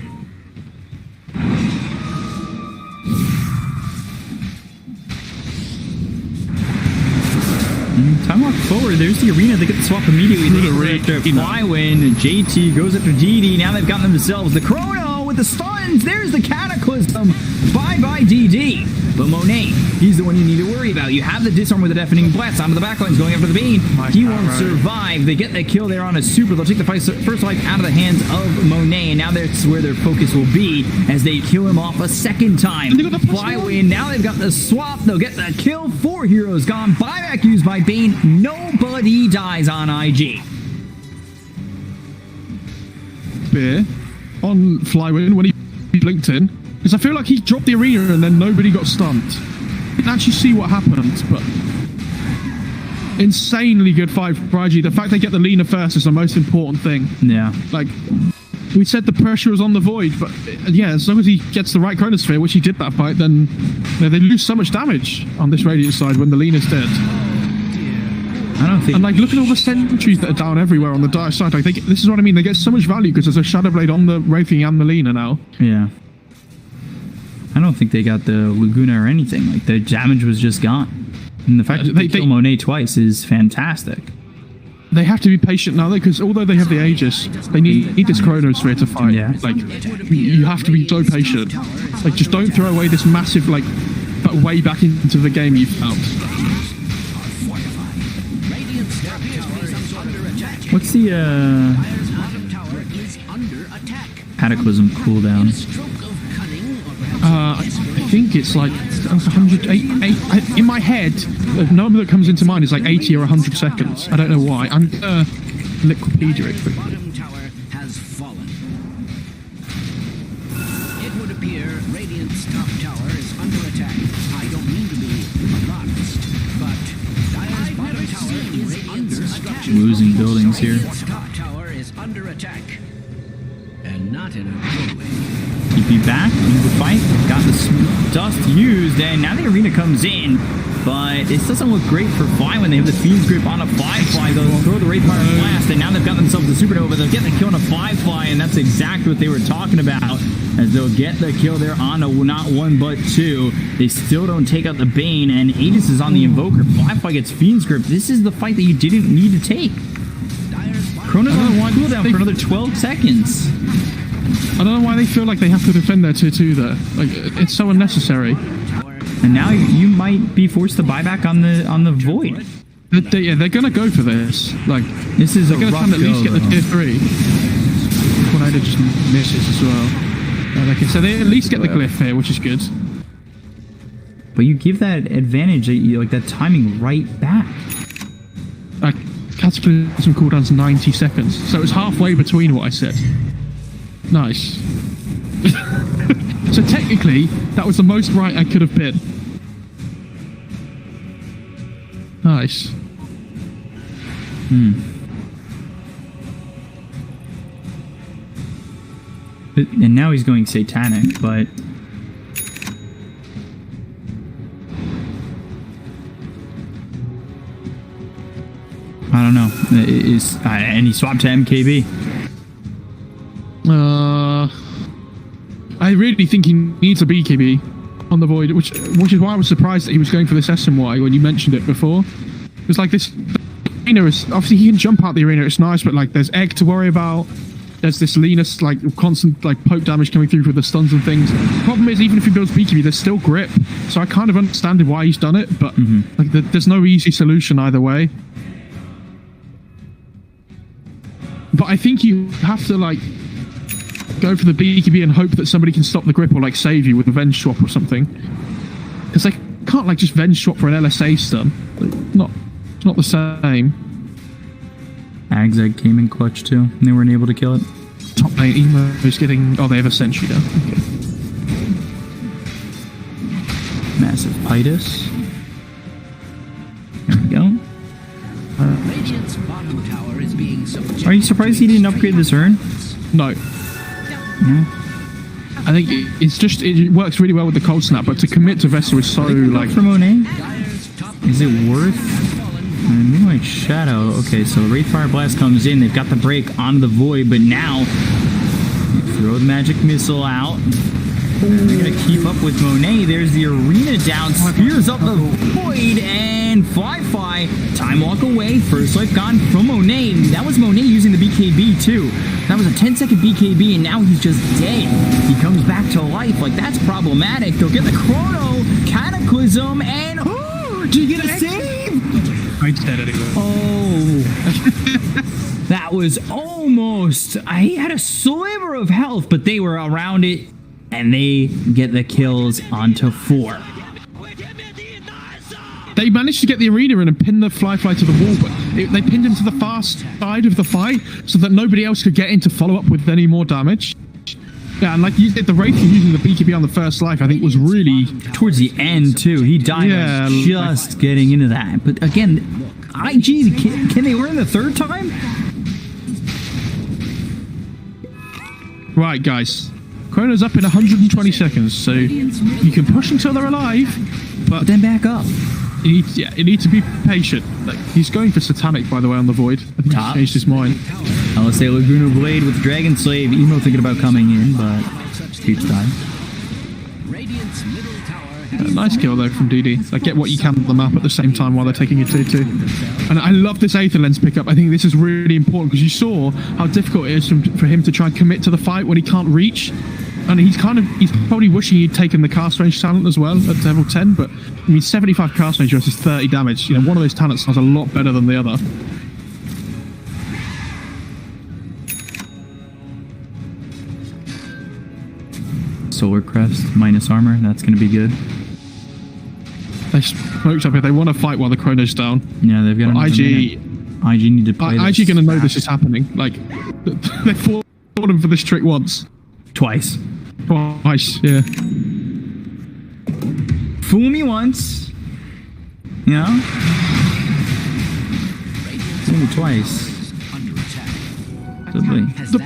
Speaker 2: Time walk forward. There's the arena. They get the swap immediately. They get ready to fly win. JT goes after DD. Now they've got themselves the chrono with the stuns. There's the Cataclysm. Bye-bye DD. But Monet, he's the one you need to worry about. You have the disarm with the deafening blast onto the backlines going after the Bane. He won't survive. They get the kill there on a super. They'll take the first life out of the hands of Monet, and now that's where their focus will be as they kill him off a second time. Fly win. Now they've got the swap. They'll get the kill. 4 heroes gone. Buyback used by Bane. Nobody dies on IG.
Speaker 1: Beer on Flywin when he blinked in, because I feel like he dropped the arena and then nobody got stumped. I didn't actually see what happened, but insanely good fight for IG. The fact they get the leaner first is the most important thing.
Speaker 2: Yeah.
Speaker 1: Like, we said the pressure was on the Void, but yeah, as long as he gets the right chronosphere, which he did that fight, then they lose so much damage on this Radiant side when the leaner's dead.
Speaker 2: I don't think...
Speaker 1: And like, look at all the sentries that are down everywhere on the Dire side. Like, this is what I mean. They get so much value because there's a Shadow Blade on the Wraithing and the leaner now.
Speaker 2: Yeah. I don't think they got the Laguna or anything. Like, the damage was just gone. And the fact that they kill Monet twice is fantastic.
Speaker 1: They have to be patient now, because although they have the Aegis, they need this Chronosphere to fight.
Speaker 2: Yeah.
Speaker 1: Like, you have to be so patient. Like, just don't throw away this massive, like, way back into the game you've found.
Speaker 2: What's the, Cataclysm cooldown?
Speaker 1: I think it's like 108. In my head, the number that comes into mind is like 80 or 100 seconds. I don't know why. I'm Liquipedia it.
Speaker 3: Bottom tower has fallen. It would appear Radiant's top tower is under attack. I don't mean to be alarmist, but Dire's bottom tower is under attack.
Speaker 2: Losing buildings here.
Speaker 3: Radiant's top tower is under attack, and not in a good way.
Speaker 2: TP back into the fight. Got the dust used, and now the arena comes in. But this doesn't look great for Fly when they have the Fiend's Grip on a Fly. They'll throw the Wraithfire Blast, and now they've got themselves the Supernova. They'll get the kill on a Fly, and that's exactly what they were talking about. As they'll get the kill there on a not one but two. They still don't take out the Bane, and Aegis is on the Invoker. Fly gets Fiend's Grip. This is the fight that you didn't need to take. Chrono's on one cooldown for another 12 seconds.
Speaker 1: I don't know why they feel like they have to defend their tier 2 there. Like, it's so unnecessary.
Speaker 2: And now you might be forced to buy back on the Void.
Speaker 1: They're gonna go for this. Like,
Speaker 2: this is
Speaker 1: they're gonna try and at least get the tier 3. Spider just misses as well. Okay, so they at least get the glyph here, which is good.
Speaker 2: But you give that advantage, like that timing right back.
Speaker 1: Cataclysm cooldown's 90 seconds, so it's halfway between what I said. Nice. So technically, that was the most right I could have been. Nice.
Speaker 2: And now he's going satanic, but... I don't know. And he swapped to MKB.
Speaker 1: I really think he needs a BKB on the Void, which is why I was surprised that he was going for this SMY when you mentioned it before. It's like this arena is obviously he can jump out the arena, it's nice, but like there's egg to worry about. There's this Linus like constant like poke damage coming through with the stuns and things. The problem is even if he builds BKB, there's still grip. So I kind of understand why he's done it, but like there's no easy solution either way. But I think you have to like go for the BKB and hope that somebody can stop the grip or like save you with a Venge swap or something. Because they can't like just Venge swap for an LSA stun. Like, it's not the same.
Speaker 2: Agzag came in clutch too, and they weren't able to kill it.
Speaker 1: Top lane Emo is getting... Oh, they have a sentry now. Okay.
Speaker 2: Massive Pitus. There we go.
Speaker 3: Radiant's bottom tower is being subjected.
Speaker 2: Are you surprised he didn't upgrade this urn?
Speaker 1: No.
Speaker 2: Yeah.
Speaker 1: I think it works really well with the cold snap, but to commit to Vessel is so like...
Speaker 2: For Monet? Is it worth... Moonlight Shadow. Okay, so Wraithfire Blast comes in. They've got the break on the Void, but now you throw the magic missile out. They're gonna keep up with Monet. There's the arena down. Spears up the Void, and Fly time walk away. First life gone from Monet. That was Monet using the BKB too. That was a 10-second BKB, and now he's just dead. He comes back to life. Like, that's problematic. They'll get the Chrono, Cataclysm, and do you get a save?
Speaker 1: I dead anyway.
Speaker 2: Oh, that was almost... He had a sliver of health, but they were around it, and they get the kills onto 4.
Speaker 1: They managed to get the arena in and pin the Fly to the wall, but they pinned him to the far side of the fight so that nobody else could get in to follow up with any more damage. Yeah, and like you said, the Wraith using the BKB on the first life, I think, was really...
Speaker 2: Towards the end, too. He died just getting into that. But again, IG, can they win the third time?
Speaker 1: Right, guys. Chrono's up in 120 seconds, so you can push until they're alive, but
Speaker 2: then back up.
Speaker 1: You need to be patient. Like, he's going for Satanic, by the way, on the Void. I think he's changed his mind.
Speaker 2: LSA Laguna Blade with Dragon Slave. Emo thinking about coming in, but keeps dying.
Speaker 1: Nice kill, though, from DD. Like, get what you can on the map at the same time while they're taking your 2-2. And I love this Aether Lens pickup. I think this is really important, because you saw how difficult it is for him to try and commit to the fight when he can't reach. And he's probably wishing he'd taken the cast range talent as well at level 10, but I mean 75 cast range versus 30 damage. You know, one of those talents sounds a lot better than the other.
Speaker 2: Solar Crest minus armor, that's gonna be good.
Speaker 1: They smoked up here. They want to fight while the Chrono's down.
Speaker 2: Yeah, they've got
Speaker 1: IG
Speaker 2: need to play
Speaker 1: IG gonna know this is happening. Like, they've fallen for this trick once.
Speaker 2: Twice,
Speaker 1: yeah.
Speaker 2: Fool me once, you know? Fool me twice.
Speaker 1: The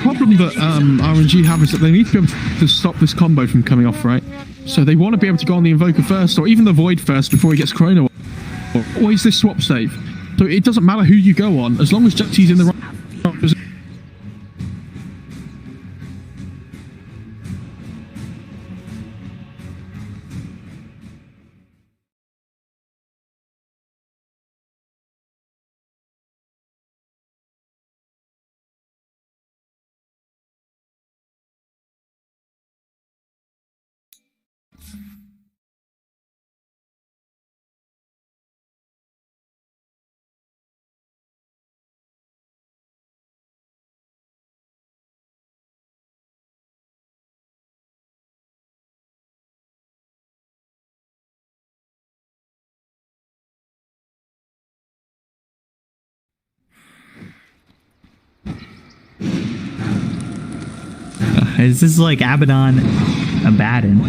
Speaker 1: problem that RNG have is that they need to be able to stop this combo from coming off, right? So they want to be able to go on the Invoker first, or even the Void first before he gets Chrono. Or is this swap save? So it doesn't matter who you go on, as long as Juxie's in the right position.
Speaker 2: Is this like Abaddon Abaddon?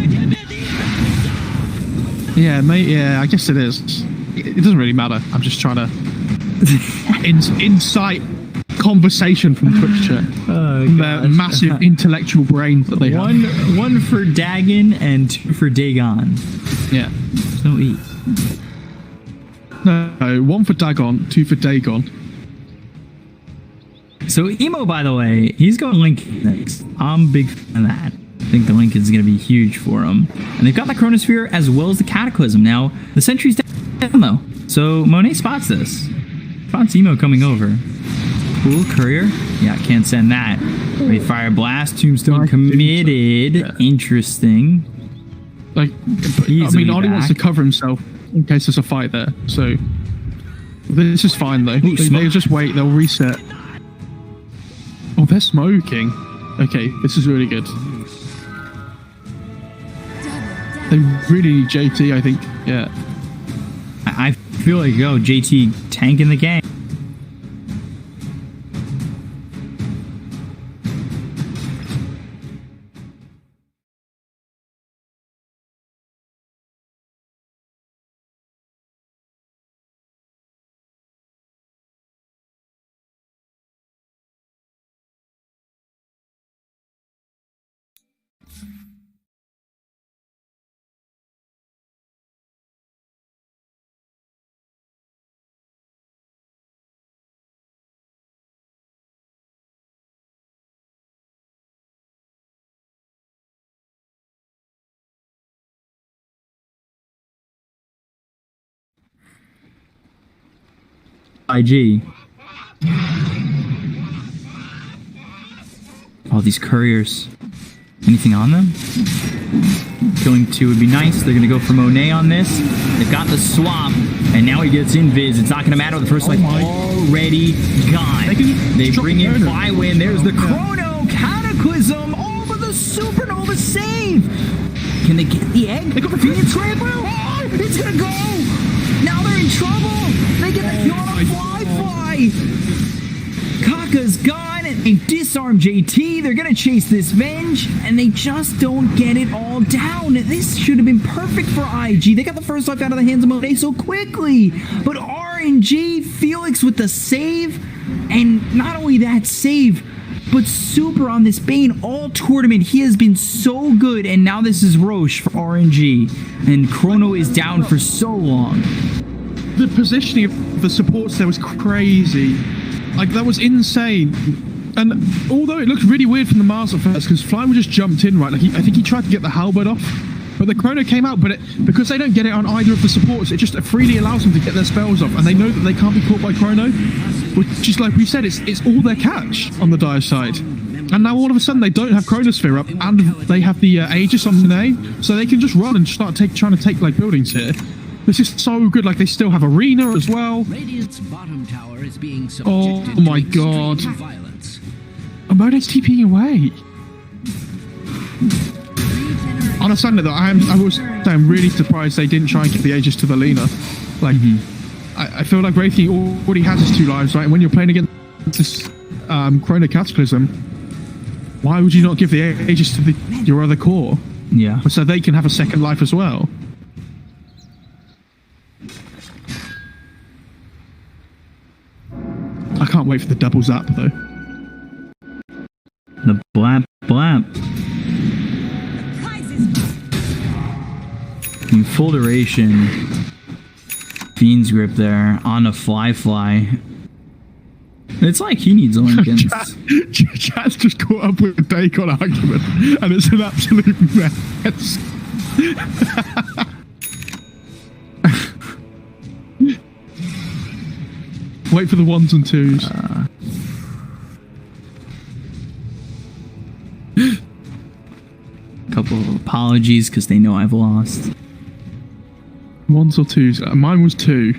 Speaker 1: Yeah, mate. Yeah, I guess it is. It doesn't really matter. I'm just trying to incite conversation from Twitch chat.
Speaker 2: Oh,
Speaker 1: Their massive intellectual brains that they have.
Speaker 2: One for Dagon and 2 for Dagon.
Speaker 1: Yeah.
Speaker 2: So eat.
Speaker 1: No, 1 for Dagon, 2 for Dagon.
Speaker 2: So Emo, by the way, he's going Link next. I'm a big fan of that. I think the Link is going to be huge for him. And they've got the Chronosphere as well as the Cataclysm. Now, the Sentry's down though. So Monet spots this. Spots Emo coming over. Cool, Courier. Yeah, can't send that. Wait, Fire Blast, Tombstone committed. Yeah. Interesting.
Speaker 1: Like, I mean, Ollie wants to cover himself in case there's a fight there. So, this is fine though. They'll just wait, they'll reset. Oh, they're smoking. Okay, this is really good. They really need JT, I think. Yeah.
Speaker 2: I feel like, JT tanking the game. IG. All these couriers. Anything on them? Killing 2 would be nice. They're going to go for Monet on this. They've got the swap, and now he gets Invis. It's not going to matter. The first life already gone. They bring in Flywin. There's the Chrono Cataclysm over the Supernova save. Can they get the egg? They got the Phoenix Scrambler. Oh, it's going to go. Now they're in trouble. They get the kill on a Fly. Kaka's gone, and they disarm JT. They're gonna chase this Venge, and they just don't get it all down. This should have been perfect for IG. They got the first life out of the hands of Monet so quickly. But RNG, Felix with the save, and not only that save, but Super on this Bane all tournament. He has been so good, and now this is Roche for RNG. And Chrono is down for so long.
Speaker 1: The positioning of the supports there was crazy. Like, that was insane. And although it looked really weird from the Mars at first, because Flyman just jumped in, right? Like, I think he tried to get the halberd off, but the Chrono came out, but because they don't get it on either of the supports, it just freely allows them to get their spells off, and they know that they can't be caught by Chrono, which is, like we said, it's all their catch on the Dire side. And now all of a sudden they don't have Chronosphere up, and they have the Aegis on the name, so they can just run and start trying to take, like, buildings here. This is so good. Like, they still have Arena as well.
Speaker 3: Radiant's bottom tower is being
Speaker 1: Oh my god. Amone's TPing away. On a side note, though, I'm really surprised they didn't try and get the Aegis to the Lina. Like, I feel like Wraithking already has his 2 lives, right? And when you're playing against this Chrono Cataclysm, why would you not give the Aegis to your other core?
Speaker 2: Yeah.
Speaker 1: So they can have a second life as well. I can't wait for the double zap, though.
Speaker 2: The blap blap. In full duration. Fiend's Grip there on a fly. It's like he needs a Lincoln.
Speaker 1: Chat's just caught up with a Dagon argument, and it's an absolute mess. Wait for the 1s and 2s.
Speaker 2: Couple of apologies because they know I've lost.
Speaker 1: 1s or 2s? Mine was 2.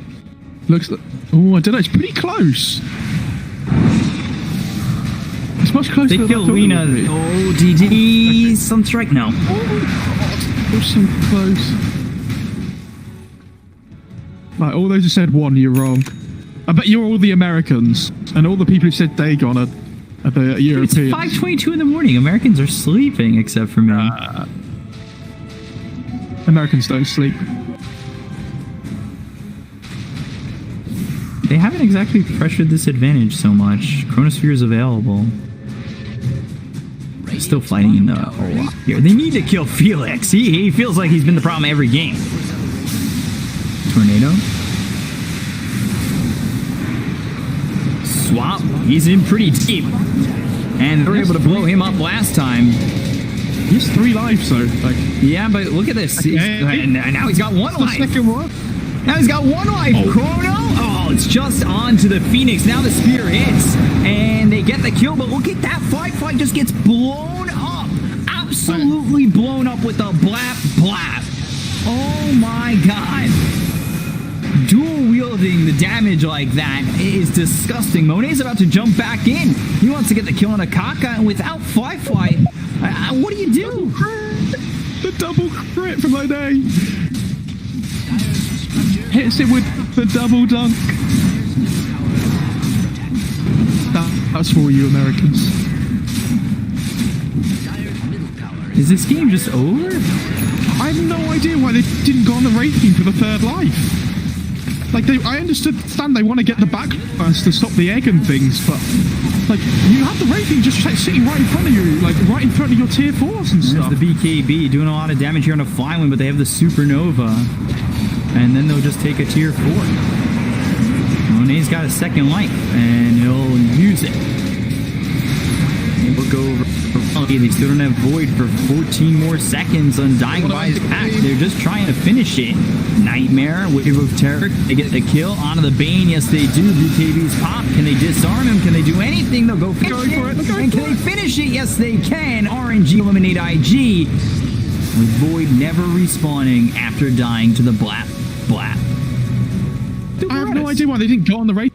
Speaker 1: Looks like... Oh, I don't know. It's pretty close. It's much closer.
Speaker 2: They kill Lina. Oh, DD. Some strike now.
Speaker 1: Oh, God. So close. Right, all those who said 1, you're wrong. I bet you're all the Americans, and all the people who said Dagon are at the
Speaker 2: It's
Speaker 1: Europeans.
Speaker 2: 5:22 in the morning. Americans are sleeping, except for me.
Speaker 1: Americans don't sleep.
Speaker 2: They haven't exactly pressured this advantage so much. Chronosphere is available. Still fighting in the hole here. They need to kill Felix. He feels like he's been the problem every game. Tornado. Swap. He's in pretty deep. And they're able to blow him up last time.
Speaker 1: He's 3 lives though. Like,
Speaker 2: Yeah, but look at this. And now he's got 1 life.
Speaker 1: second one.
Speaker 2: Now he's got 1 life. Chrono. Oh, it's just on to the Phoenix. Now the spear hits. And they get the kill. But look at that. Fight just gets blown up. Absolutely blown up with a blap blap. Oh my god. Dual wielding the damage like that is disgusting. Monet's about to jump back in. He wants to get the kill on Akaka. And without Fly, what do you do?
Speaker 1: The double crit from Monet. Hits it with the double dunk. That's for you, Americans.
Speaker 2: Is this game just over?
Speaker 1: I have no idea why they didn't go on the rating for the 3rd life. Like, I understand they want to get the back first to stop the egg and things, but like, you have the rating just like, sitting right in front of you, like right in front of your tier 4s and stuff.
Speaker 2: There's the BKB doing a lot of damage here on a fly win, but they have the Supernova. And then they'll just take a tier 4. Monet's got a 2nd life, and he'll use it. We'll go over. They still don't have Void for 14 more seconds. Undying by his pack. They're just trying to finish it. Nightmare, Wave of Terror. They get the kill onto the Bane. Yes, they do. BKB's pop. Can they disarm him? Can they do anything? They'll go finish it. And can they finish it? Yes, they can. RNG eliminate IG. With Void never respawning after dying to the blap blap.
Speaker 1: I have no idea why they didn't go on the rating.